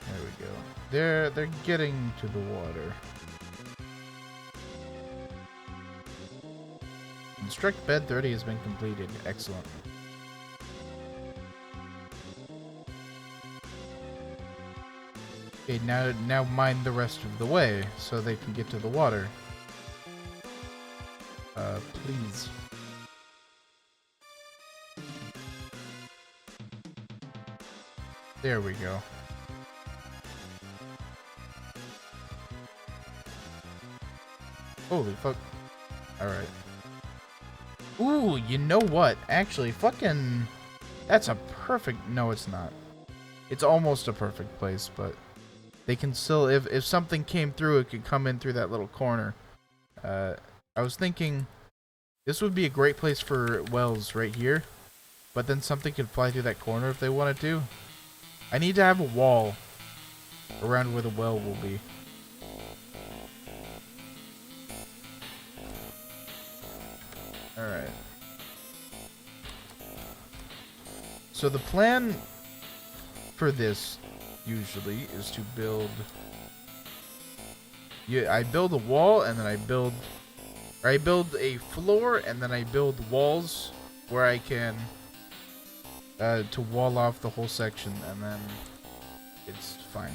A: There we go. They're getting to the water. Construct bed 30 has been completed. Excellent. Okay, now mine the rest of the way so they can get to the water. Please. There we go. Holy fuck. Alright. Ooh, you know what? Actually, fucking... That's a perfect... No, it's not. It's almost a perfect place, but... They can still... If something came through, it could come in through that little corner. I was thinking... This would be a great place for wells right here. But then something could fly through that corner if they wanted to. I need to have a wall around where the well will be. Alright. So the plan for this usually is to build... I build a wall and then I build a floor and then I build walls where I can to wall off the whole section, and then it's fine.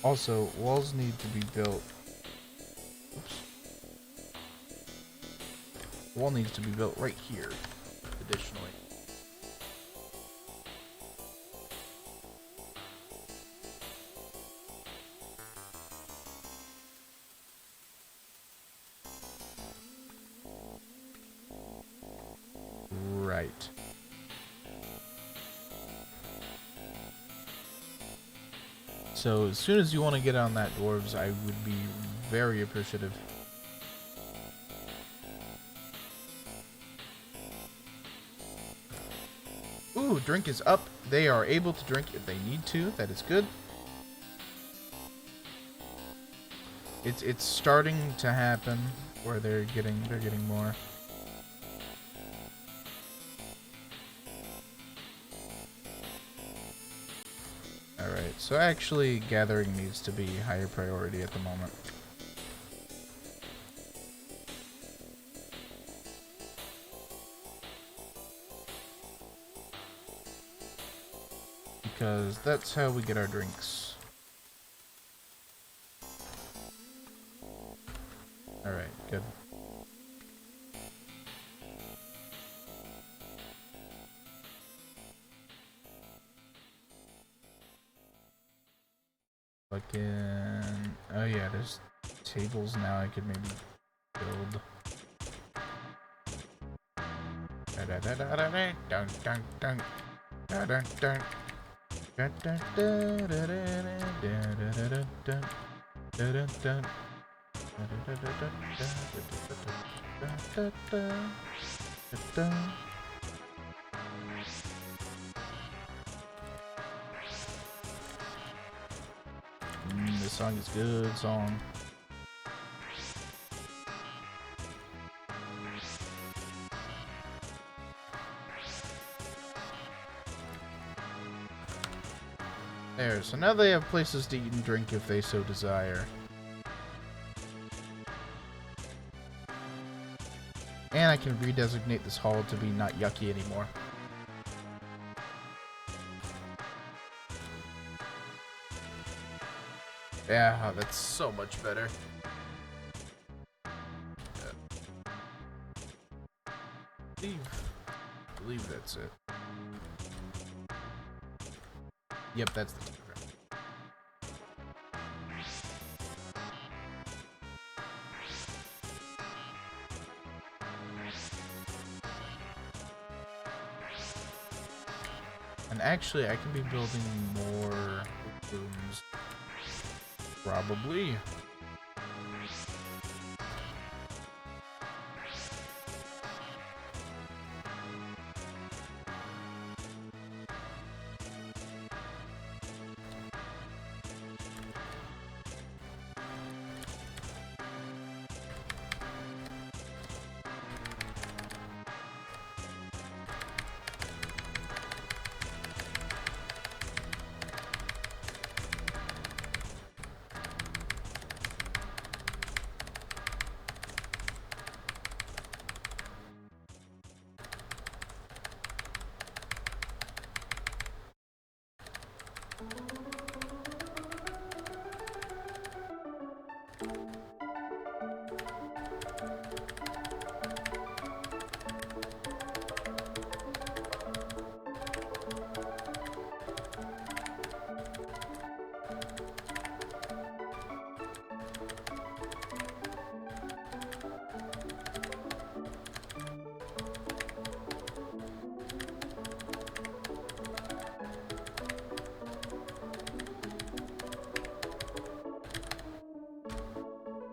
A: Also, walls need to be built. Oops. Wall needs to be built right here, additionally. Right. So as soon as you want to get on that, dwarves, I would be very appreciative. Ooh, drink is up. They are able to drink if they need to. That is good. It's starting to happen where they're getting more. Alright, so actually gathering needs to be higher priority at the moment. Because that's how we get our drinks. Alright, good. Fucking... Oh yeah, there's tables now I could maybe build. This song is good song. There, so now they have places to eat and drink if they so desire. And I can redesignate this hall to be not yucky anymore. Yeah, that's so much better. I believe that's it. Yep, that's the program. And actually, I can be building more rooms. Probably.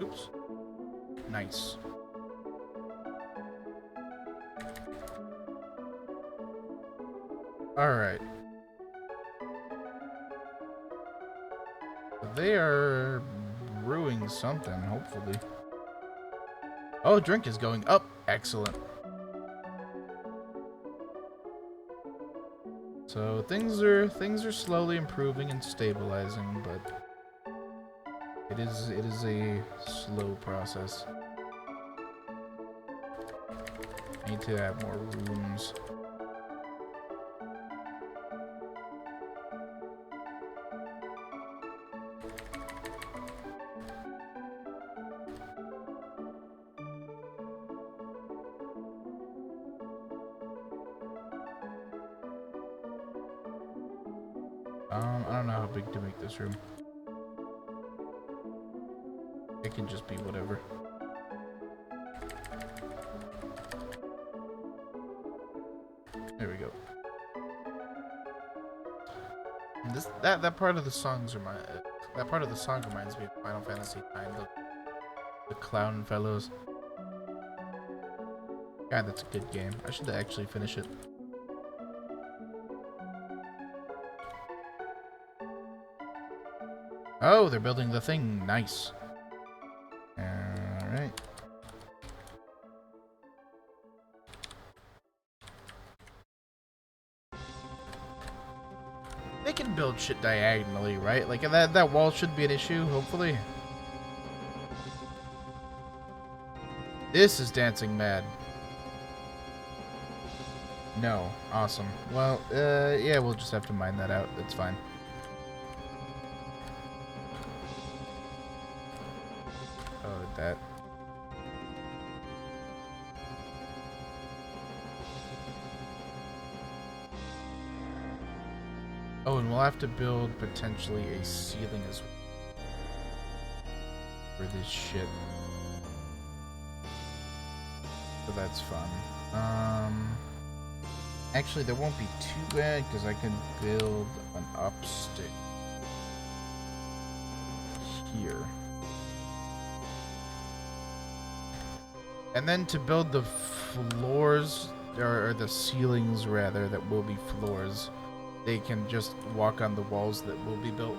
A: Oops. Nice. Alright. They are brewing something, hopefully. Oh, drink is going up. Excellent. So things are slowly improving and stabilizing, but it is a slow process. I need to have more rooms. I don't know how big to make this room. It can just be whatever. There we go. And that part of the songs that part of the song reminds me of Final Fantasy IX, the clown fellows. God, that's a good game. I should actually finish it. Oh, they're building the thing. Nice. Alright. They can build shit diagonally, right? Like, that wall shouldn't be an issue, hopefully. This is dancing mad. No. Awesome. Well, yeah, we'll just have to mine that out. That's fine. Oh, that. Oh, and we'll have to build potentially a ceiling as well for this shit. So that's fun. Actually, that won't be too bad because I can build an upstick here. And then to build the floors, or the ceilings rather, that will be floors, they can just walk on the walls that will be built.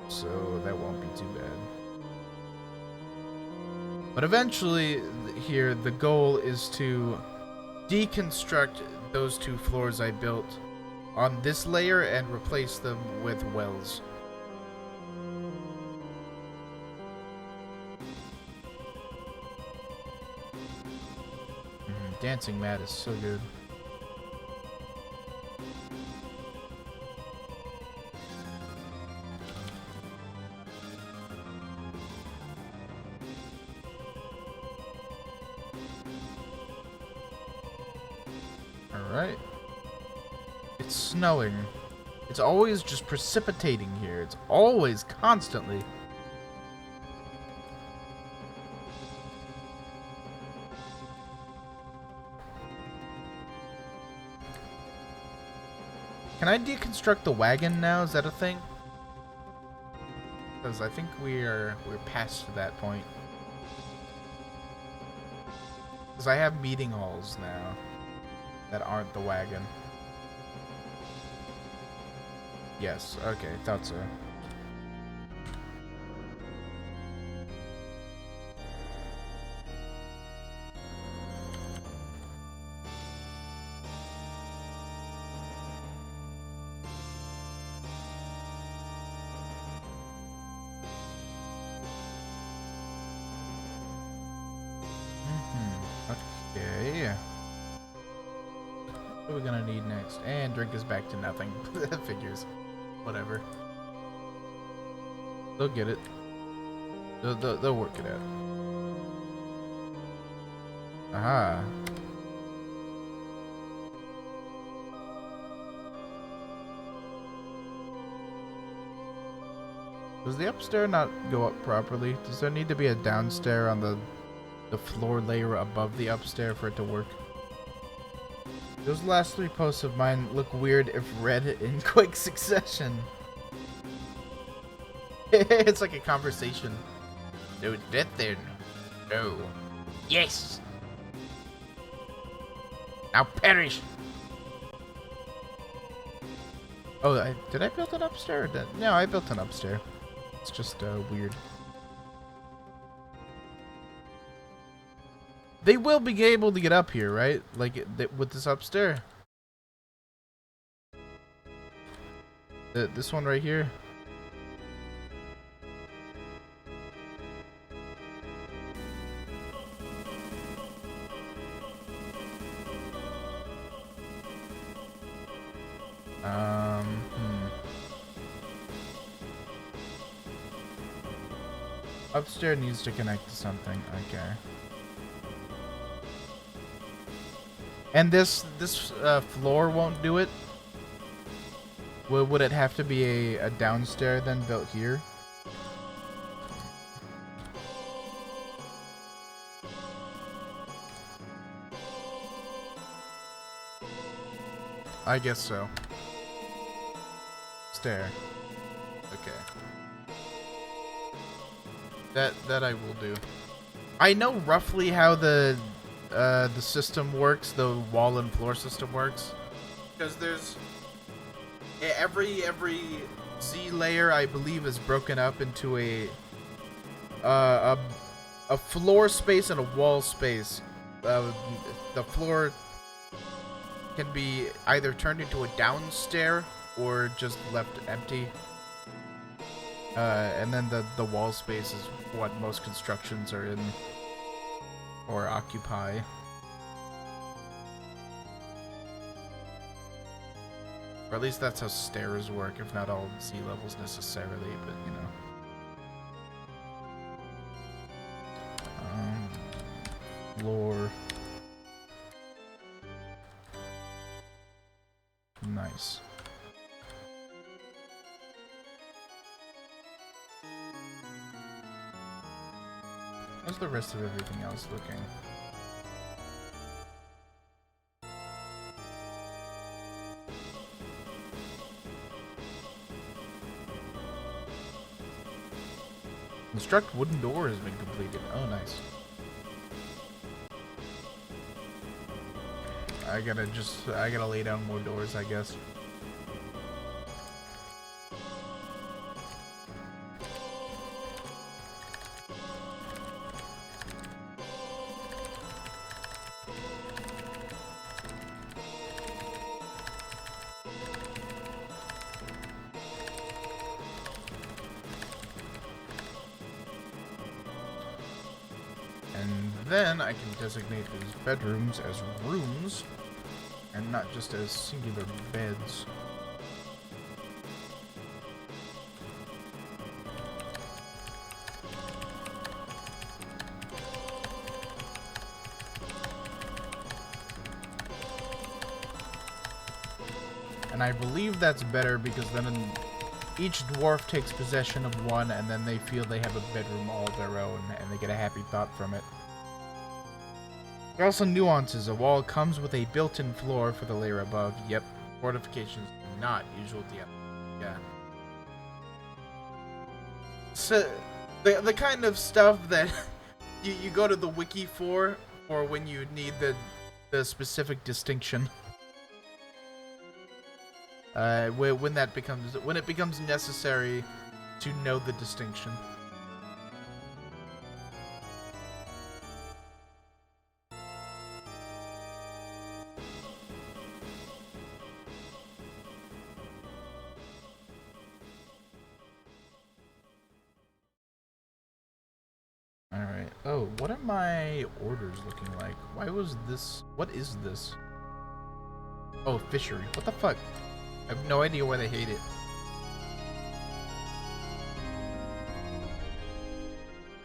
A: So that won't be too bad. But eventually, here, the goal is to deconstruct those two floors I built on this layer and replace them with wells. Dancing mat is so good. Alright. It's snowing. It's always just precipitating here. It's always constantly. Can I deconstruct the wagon now? Is that a thing? Because I think we're past that point. Because I have meeting halls now that aren't the wagon. Yes, okay, thought so. Okay. What are we gonna need next? And drink is back to nothing. Figures. Whatever. They'll get it. They'll work it out. Aha. Does the upstairs not go up properly? Does there need to be a downstairs on the floor layer above the upstairs for it to work? Those last 3 posts of mine look weird if read in quick succession. It's like a conversation. No death then. No. Yes. Now perish. Oh, did I build an upstairs? No, I built an upstairs. It's just weird. They will be able to get up here, right? Like with this upstairs. This one right here. Upstairs needs to connect to something. Okay. And this floor won't do it? Would it have to be a downstairs then built here? I guess so. Stair. Okay. That I will do. I know roughly how the system works, the wall and floor system works, because there's every Z layer I believe is broken up into a floor space and a wall space. The floor can be either turned into a downstair or just left empty. And then the wall space is what most constructions are in or occupy. Or at least that's how stairs work, if not all Z levels necessarily, but you know. Floor. Nice. How's the rest of everything else looking? Construct wooden door has been completed. Oh, nice. I gotta lay down more doors, I guess. then I can designate these bedrooms as rooms and not just as singular beds. And I believe that's better because then each dwarf takes possession of one and then they feel they have a bedroom all their own and they get a happy thought from it. There are also nuances. A wall comes with a built-in floor for the layer above. Yep, fortifications do not usual DM. Yeah. So, the kind of stuff that you go to the wiki for when you need the specific distinction. When it becomes necessary to know the distinction. Alright. Oh, what are my orders looking like? Why was this? What is this? Oh, fishery. What the fuck? I have no idea why they hate it.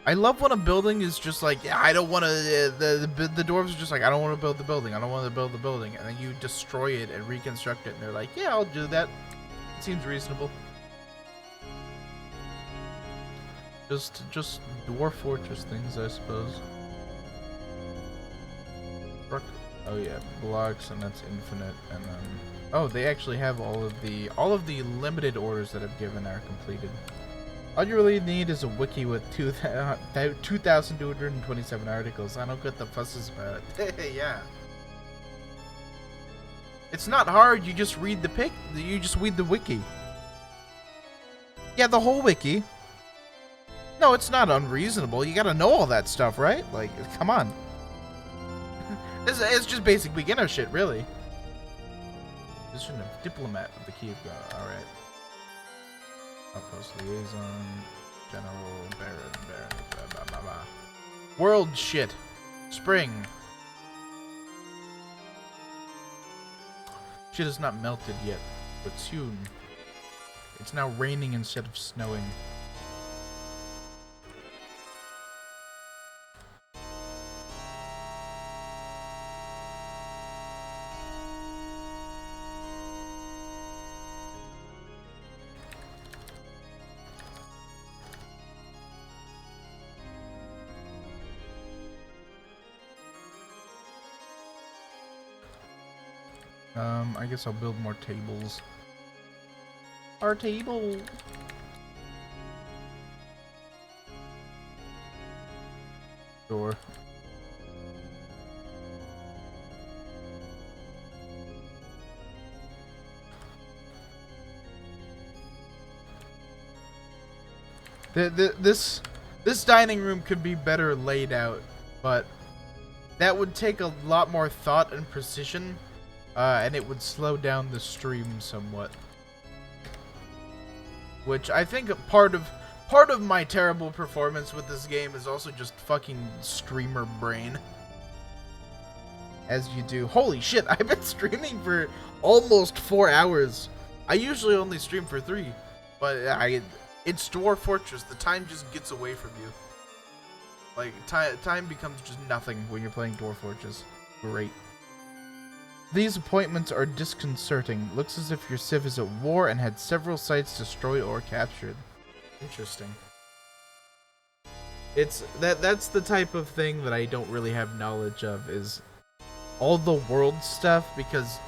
A: I love when a building is just like, yeah, I don't want to. The dwarves are just like, I don't want to build the building. I don't want to build the building, and then you destroy it and reconstruct it, and they're like, yeah, I'll do that. It seems reasonable. Just dwarf fortress things, I suppose. Oh yeah, blocks, and that's infinite, and then oh, they actually have all of the limited orders that I've given are completed. All you really need is a wiki with 2,227 articles. I don't get the fusses about it. Yeah. It's not hard. You just read you just read the wiki. Yeah, the whole wiki. No, it's not unreasonable. You gotta know all that stuff, right? Like, come on. It's just basic beginner shit, really. Position of diplomat of the Key of God. Alright. Outpost liaison. General. Baron. Blah, blah, blah, blah. World shit. Spring. Shit is not melted yet, but soon. It's now raining instead of snowing. I guess I'll build more tables. Our table. Door. This dining room could be better laid out, but that would take a lot more thought and precision. And it would slow down the stream somewhat. Which I think part of my terrible performance with this game is also just fucking streamer brain. As you do. Holy shit, I've been streaming for almost 4 hours. I usually only stream for 3. But it's Dwarf Fortress. The time just gets away from you. Like, time becomes just nothing when you're playing Dwarf Fortress. Great. These appointments are disconcerting. Looks as if your civ is at war and had several sites destroyed or captured. Interesting. That's the type of thing that I don't really have knowledge of, is all the world stuff, because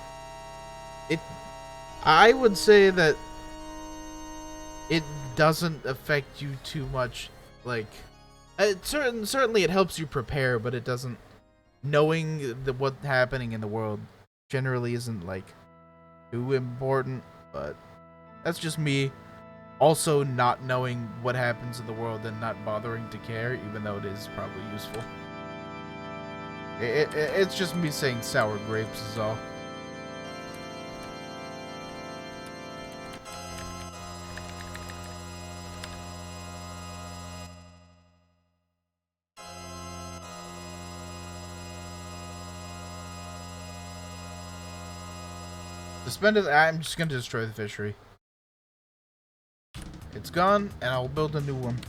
A: I would say that it doesn't affect you too much. Like, certainly it helps you prepare, but it doesn't. Knowing what's happening in the world generally isn't like too important, but that's just me also not knowing what happens in the world and not bothering to care, even though it is probably useful. It's just me saying sour grapes is all. Suspended. I'm just gonna destroy the fishery. It's gone, and I'll build a new one.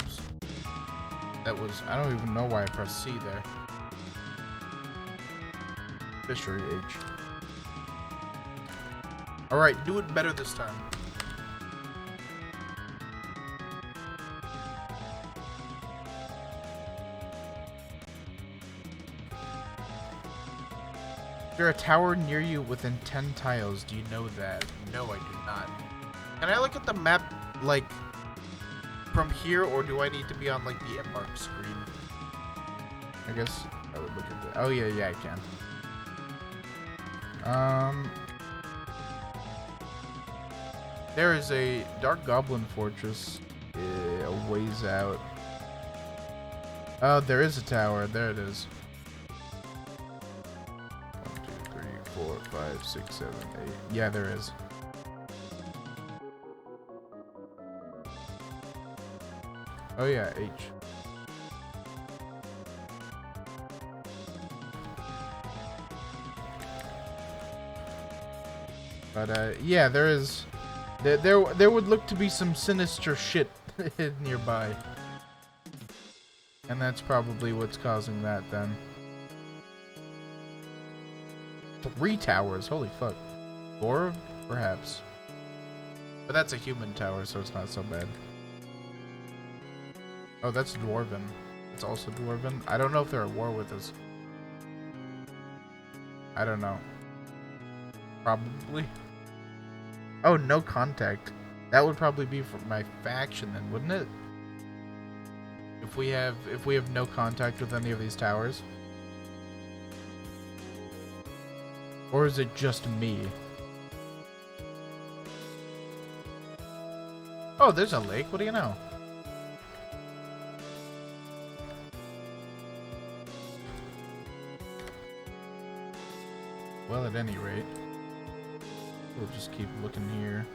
A: Oops. That was. I don't even know why I pressed C there. Fishery H. Alright, do it better this time. Is there a tower near you within 10 tiles? Do you know that? No, I do not. Can I look at the map, like, from here, or do I need to be on, like, the embark screen? I guess I would look at the... Oh, yeah, I can. There is a Dark Goblin Fortress a ways out. Oh, there is a tower. There it is. 1, 2, 3, 4, 5, 6, 7, 8. Yeah, there is. Oh yeah, H. But yeah, there is. There would look to be some sinister shit nearby. And that's probably what's causing that then. 3 towers, holy fuck. 4, perhaps. But that's a human tower, so it's not so bad. Oh, that's Dwarven. It's also Dwarven. I don't know if they're at war with us. I don't know. Probably. Oh, no contact. That would probably be for my faction then, wouldn't it? If we have no contact with any of these towers. Or is it just me? Oh, there's a lake. What do you know? Well, at any rate, we'll just keep looking here.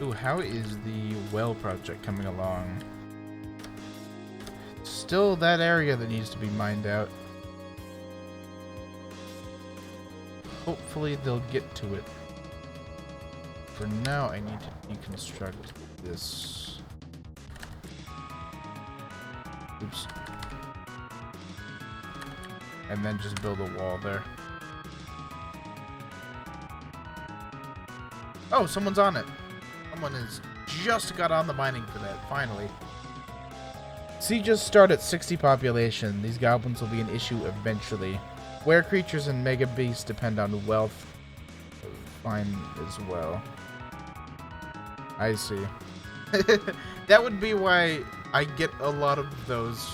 A: Ooh, how is the well project coming along? Still that area that needs to be mined out. Hopefully they'll get to it. For now, I need to deconstruct this. Oops. And then just build a wall there. Oh, someone's on it. Someone has just got on the mining for that, finally. Sieges start at 60 population. These goblins will be an issue eventually. Where creatures and mega beasts depend on wealth. Fine as well. I see. That would be why I get a lot of those.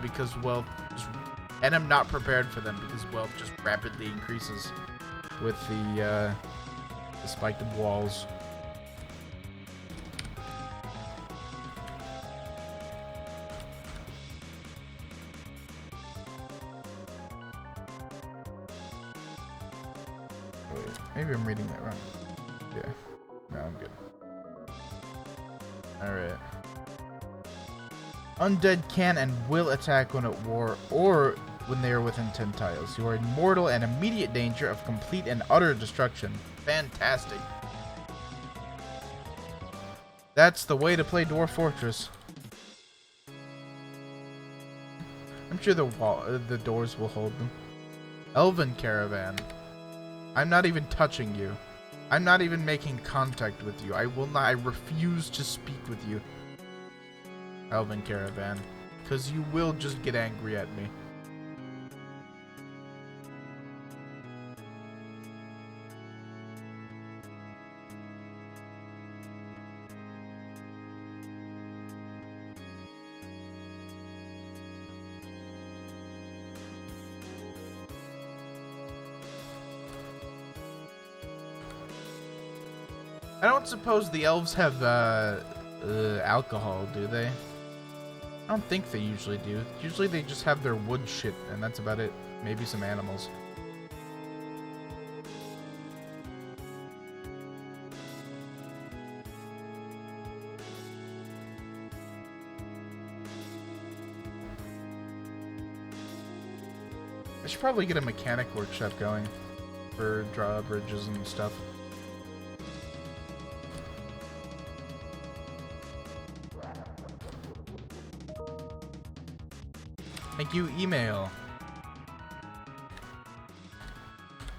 A: Because wealth just... And I'm not prepared for them because wealth just rapidly increases with the spiked walls. Wait, maybe I'm reading that wrong. Yeah. No, I'm good. Alright. Undead can and will attack when at war or when they are within 10 tiles. You are in mortal and immediate danger of complete and utter destruction. Fantastic. That's the way to play Dwarf Fortress. I'm sure the doors will hold them. Elven Caravan. I'm not even touching you. I'm not even making contact with you. I will not. I refuse to speak with you. Elven Caravan. Because you will just get angry at me. I don't suppose the elves have alcohol, do they? I don't think they usually do. Usually they just have their wood shit, and that's about it. Maybe some animals. I should probably get a mechanic workshop going for drawbridges and stuff. Thank you, email.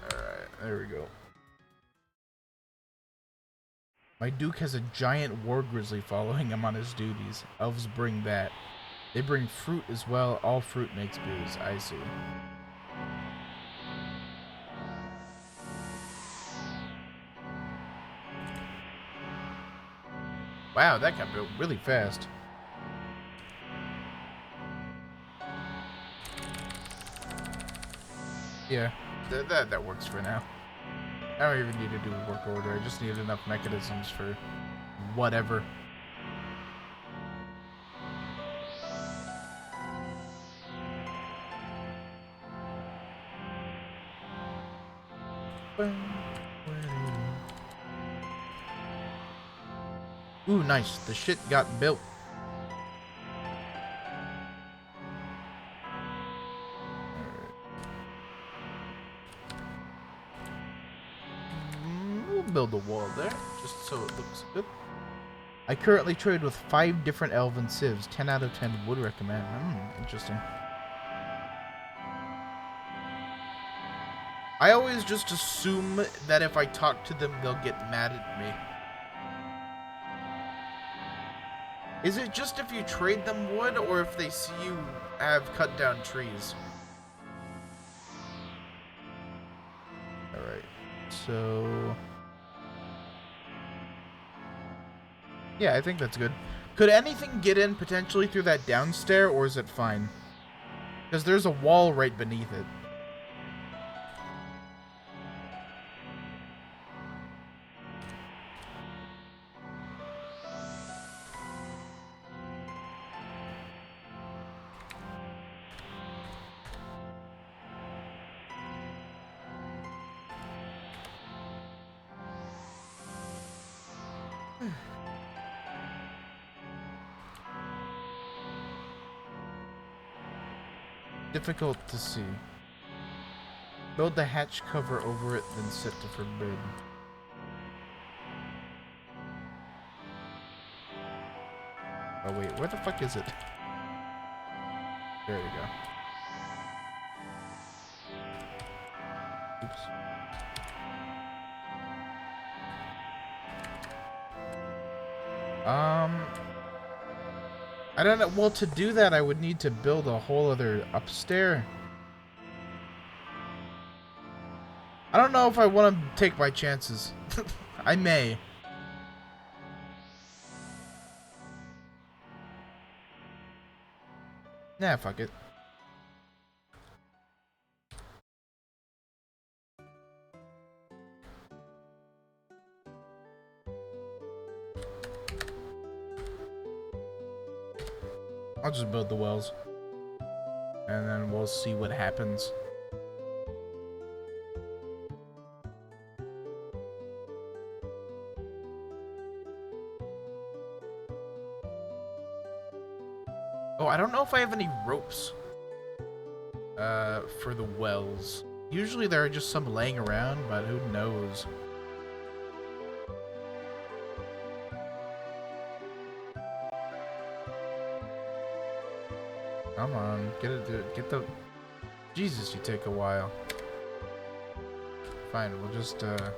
A: Alright, there we go. My Duke has a giant war grizzly following him on his duties. Elves bring that. They bring fruit as well. All fruit makes booze. I see. Wow, that got built really fast. Yeah, that works for now. I don't even need to do a work order. I just need enough mechanisms for whatever. Ooh, nice. The shit got built. We'll build a wall there, just so it looks good. I currently trade with 5 different elven civs. 10 out of 10 would recommend. Interesting. I always just assume that if I talk to them, they'll get mad at me. Is it just if you trade them wood, or if they see you have cut down trees? Alright, so... yeah, I think that's good. Could anything get in potentially through that downstair, or is it fine? Because there's a wall right beneath it. Difficult to see. Build the hatch cover over it, then set to forbid. Oh wait, where the fuck is it? There we go. Oops. I don't know. Well, to do that, I would need to build a whole other upstairs. I don't know if I want to take my chances. I may. Nah, fuck it. I'll just build the wells. And then we'll see what happens. Oh, I don't know if I have any ropes. For the wells. Usually there are just some laying around, but who knows? Come on, get the... Jesus, you take a while. Fine, we'll just, for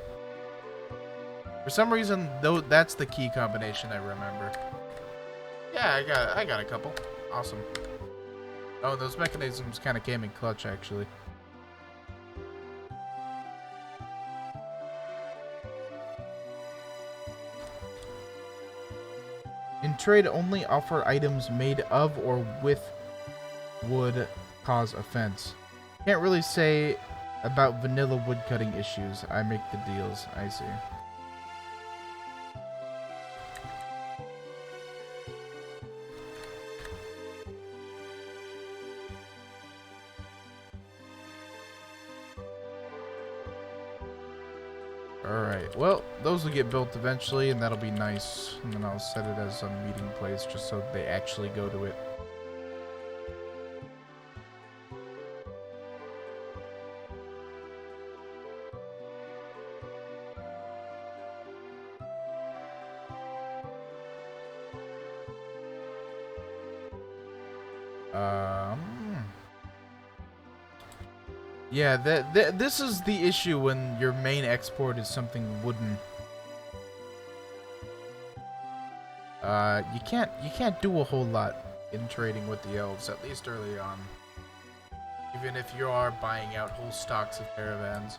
A: some reason, though, that's the key combination I remember. Yeah, I got a couple. Awesome. Oh, those mechanisms kind of came in clutch, actually. In trade, only offer items made of or with would cause offense. Can't really say about vanilla woodcutting issues. I make the deals. I see. Alright, well, those will get built eventually, and that'll be nice. And then I'll set it as a meeting place just so they actually go to it. Yeah, this is the issue when your main export is something wooden. You can't do a whole lot in trading with the elves, at least early on. Even if you are buying out whole stocks of caravans.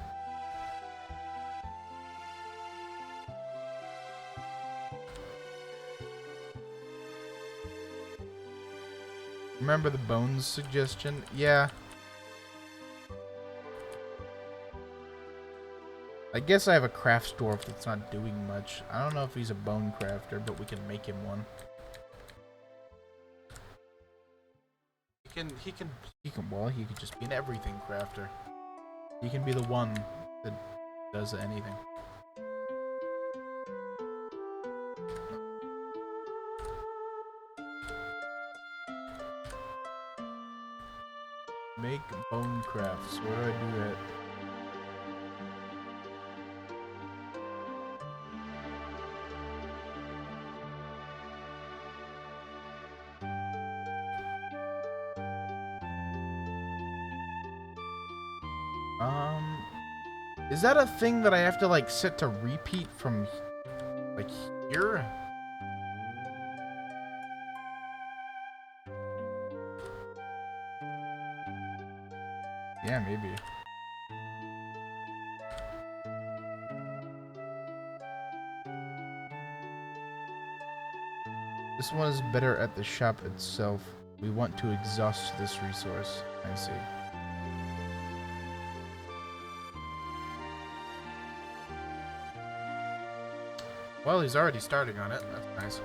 A: Remember the bones suggestion? Yeah. I guess I have a crafts dwarf that's not doing much. I don't know if he's a bone crafter, but we can make him one. He could just be an everything crafter. He can be the one that does anything. Make bone crafts. Where do I do that? Is that a thing that I have to like set to repeat from like here? Yeah, maybe. This one is better at the shop itself. We want to exhaust this resource. I see. Well, he's already starting on it. That's nice.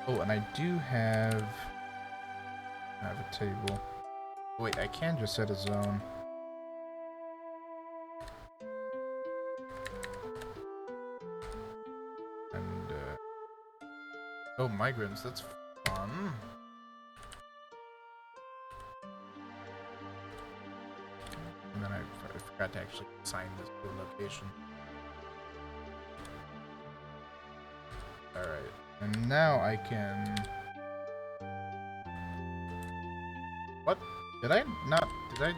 A: Oh, and I do have a table. Wait, I can just set a zone. And, oh, migrants, that's fun. And then I forgot to actually assign this to a location. Alright. And now I can... What? Did I not... Did I...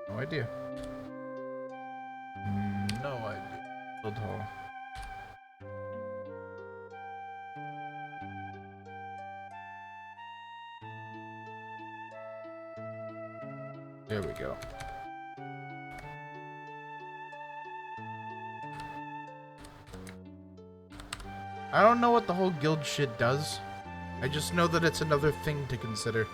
A: No idea. No idea. Build hall. There we go. I don't know what the whole guild shit does. I just know that it's another thing to consider.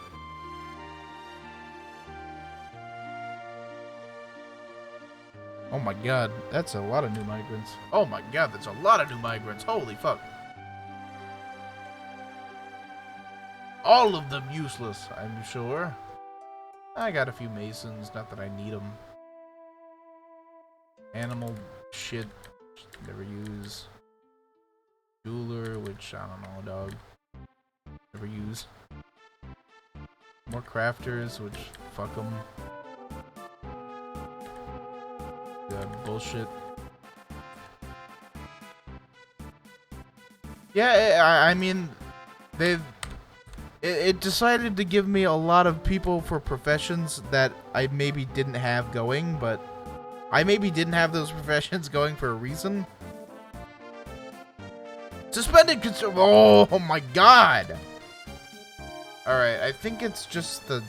A: Oh my god, that's a lot of new migrants. Oh my god, that's a lot of new migrants. Holy fuck. All of them useless, I'm sure. I got a few masons, not that I need them. Animal shit, never use. Jeweler, which I don't know, dog. Never use. More crafters, which fuck them. Bullshit. Yeah, I mean, it decided to give me a lot of people for professions that I maybe didn't have going, but I maybe didn't have those professions going for a reason. Suspended oh my god! Alright, I think it's just the...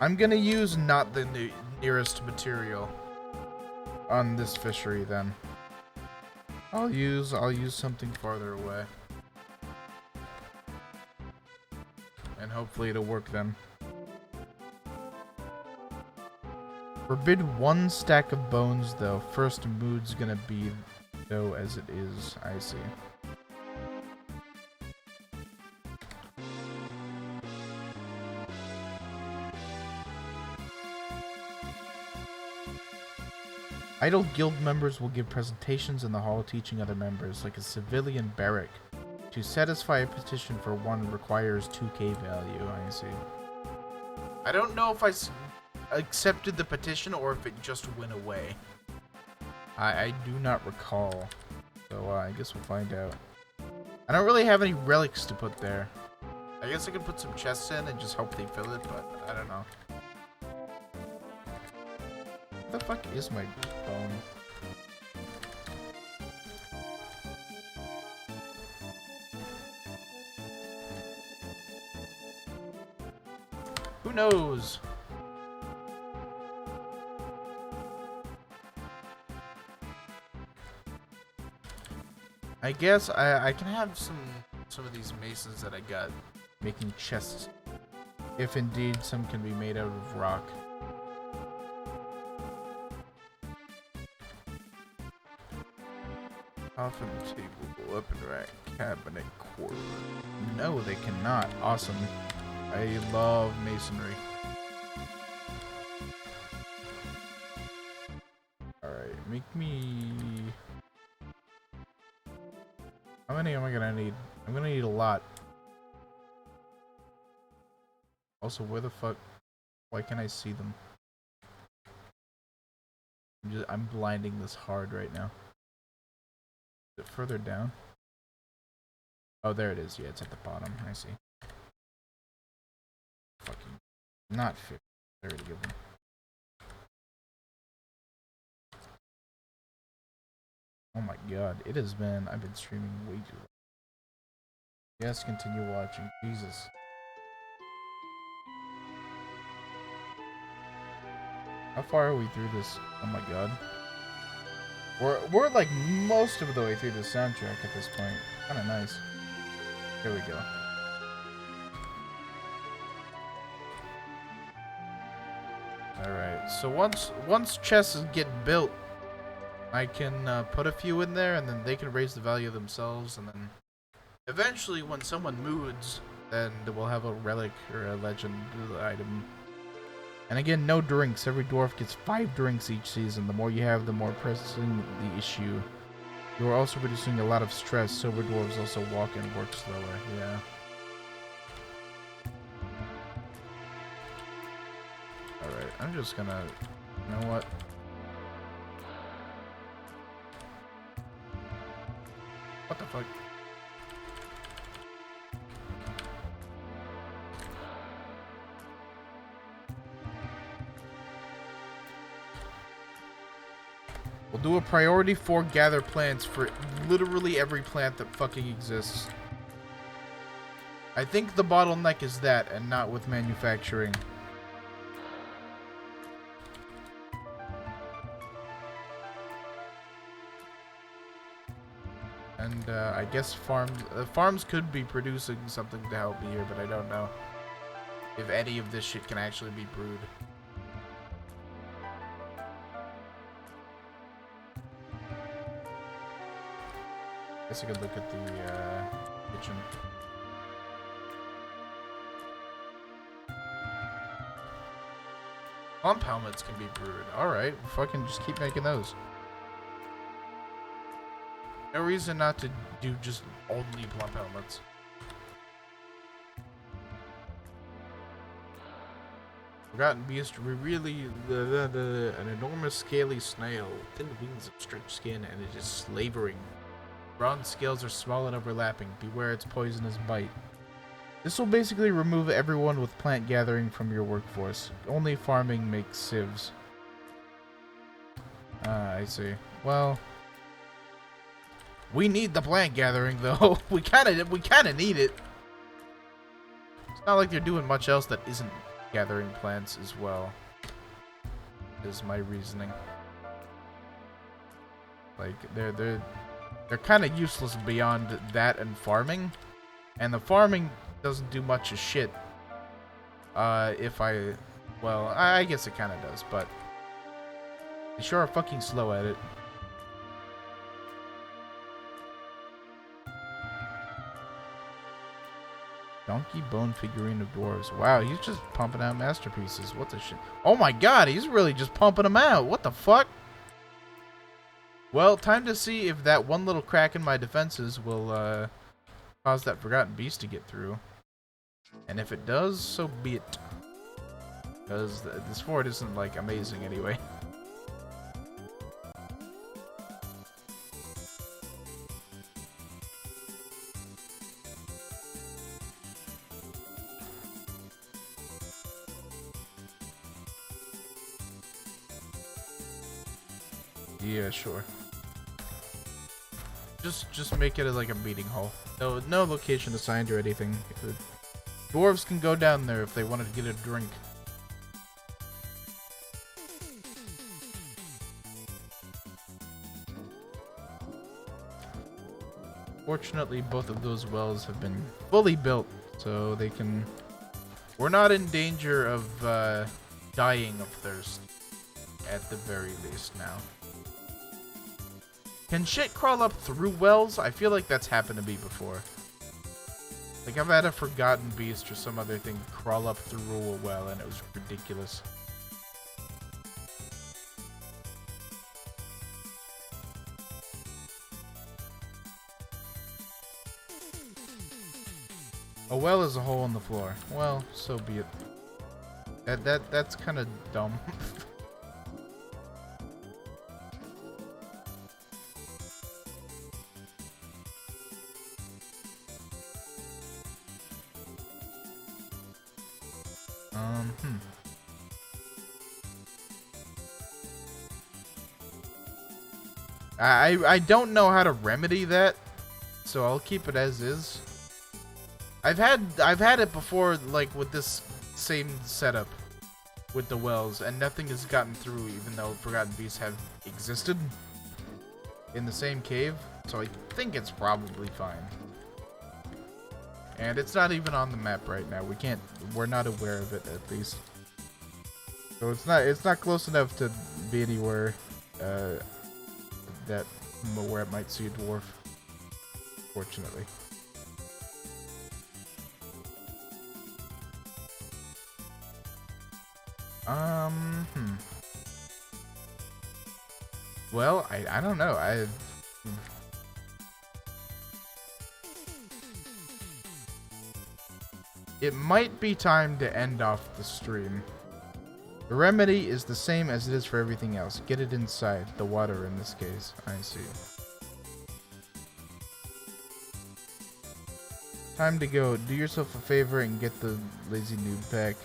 A: I'm gonna use not the nearest material on this fishery then. I'll use something farther away. And hopefully it'll work then. Forbid 1 stack of bones though. First mood's gonna be though as it is. I see. Idle guild members will give presentations in the hall teaching other members, like a civilian barrack. To satisfy a petition for 1 requires 2k value, I see. I don't know if accepted the petition or if it just went away. I do not recall. So I guess we'll find out. I don't really have any relics to put there. I guess I could put some chests in and just hope they fill it, but I don't know. What the fuck is my bone? Who knows? I guess I can have some of these masons that I got making chests, if indeed some can be made out of rock. Coffin table, weapon rack, cabinet, quarter. No, they cannot. Awesome. I love masonry. Alright, make me... How many am I gonna need? I'm gonna need a lot. Also, where the fuck? Why can't I see them? I'm blinding this hard right now. Is it further down? Oh, there it is. Yeah, it's at the bottom. I see. Fucking not 50. I already give them. Oh my god, it has been. I've been streaming way too long. Yes, continue watching. Jesus. How far are we through this? Oh my god. We're like most of the way through the soundtrack at this point. Kinda nice. Here we go. Alright, so once chests get built, I can put a few in there, and then they can raise the value themselves, and then eventually when someone moods, then we'll have a relic or a legend item. And again, no drinks. Every dwarf gets 5 drinks each season. The more you have, the more pressing the issue. You are also reducing a lot of stress. Sober dwarves also walk and work slower. Yeah. Alright, I'm just gonna... You know what? What the fuck? We'll do a priority 4 gather plants for literally every plant that fucking exists. I think the bottleneck is that, and not with manufacturing. And I guess farms could be producing something to help me here, but I don't know if any of this shit can actually be brewed. I guess I could look at the kitchen. Pump helmets can be brewed. Alright, fucking just keep making those. No reason not to do just only plump helmets. Forgotten beast, really an enormous scaly snail, thin wings of stretched skin, and it is slavering. Bronze scales are small and overlapping. Beware its poisonous bite. This will basically remove everyone with plant gathering from your workforce. Only farming makes civs. I see. Well, we need the plant gathering though. we kinda need it. It's not like they're doing much else that isn't gathering plants as well. Is my reasoning. Like they're kind of useless beyond that and farming. And the farming doesn't do much of shit. Well, I guess it kind of does, but they sure are fucking slow at it. Donkey bone figurine of dwarves. Wow, he's just pumping out masterpieces. What the shit? Oh my god, he's really just pumping them out. What the fuck? Well, time to see if that one little crack in my defenses will cause that forgotten beast to get through. And if it does, so be it. Because this fort isn't, like, amazing anyway. Yeah, sure. Just make it as like a meeting hall. No location assigned or anything. The dwarves can go down there if they wanted to get a drink. Fortunately, both of those wells have been fully built, so they can... We're not in danger of dying of thirst, at the very least now. Can shit crawl up through wells? I feel like that's happened to me before. Like, I've had a forgotten beast or some other thing crawl up through a well, and it was ridiculous. A well is a hole in the floor. Well, so be it. That's kind of dumb. I don't know how to remedy that, so I'll keep it as is. I've had it before, like with this same setup with the wells, and nothing has gotten through, even though forgotten beasts have existed in the same cave. So I think it's probably fine. And it's not even on the map right now. We're not aware of it, at least. So it's not close enough to be anywhere where it might see a dwarf, fortunately. Well, I don't know. It might be time to end off the stream. The remedy is the same as it is for everything else. Get it inside. The water in this case. I see. Time to go. Do yourself a favor and get the lazy noob pack.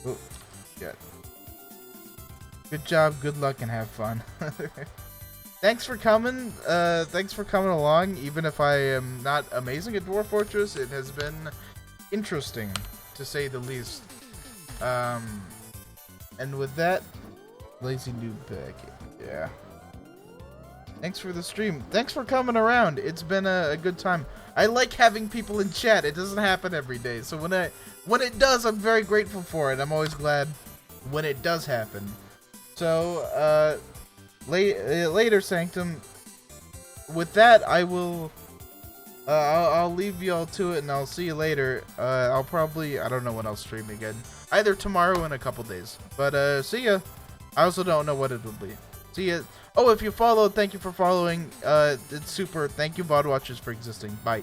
A: Oh, yeah. Good job, good luck, and have fun. Thanks for coming. Thanks for coming along. Even if I am not amazing at Dwarf Fortress, it has been interesting, to say the least. And with that, lazy noob pack. Yeah. Thanks for the stream. Thanks for coming around. It's been a good time. I like having people in chat. It doesn't happen every day. So when it does, I'm very grateful for it. I'm always glad when it does happen. So, later, Sanctum. With that, I will... I'll leave y'all to it, and I'll see you later. I'll probably... I don't know when I'll stream again. Either tomorrow or in a couple days. But, see ya. I also don't know what it will be. See ya. Oh, if you followed, thank you for following. It's super. Thank you, VOD watchers, for existing. Bye.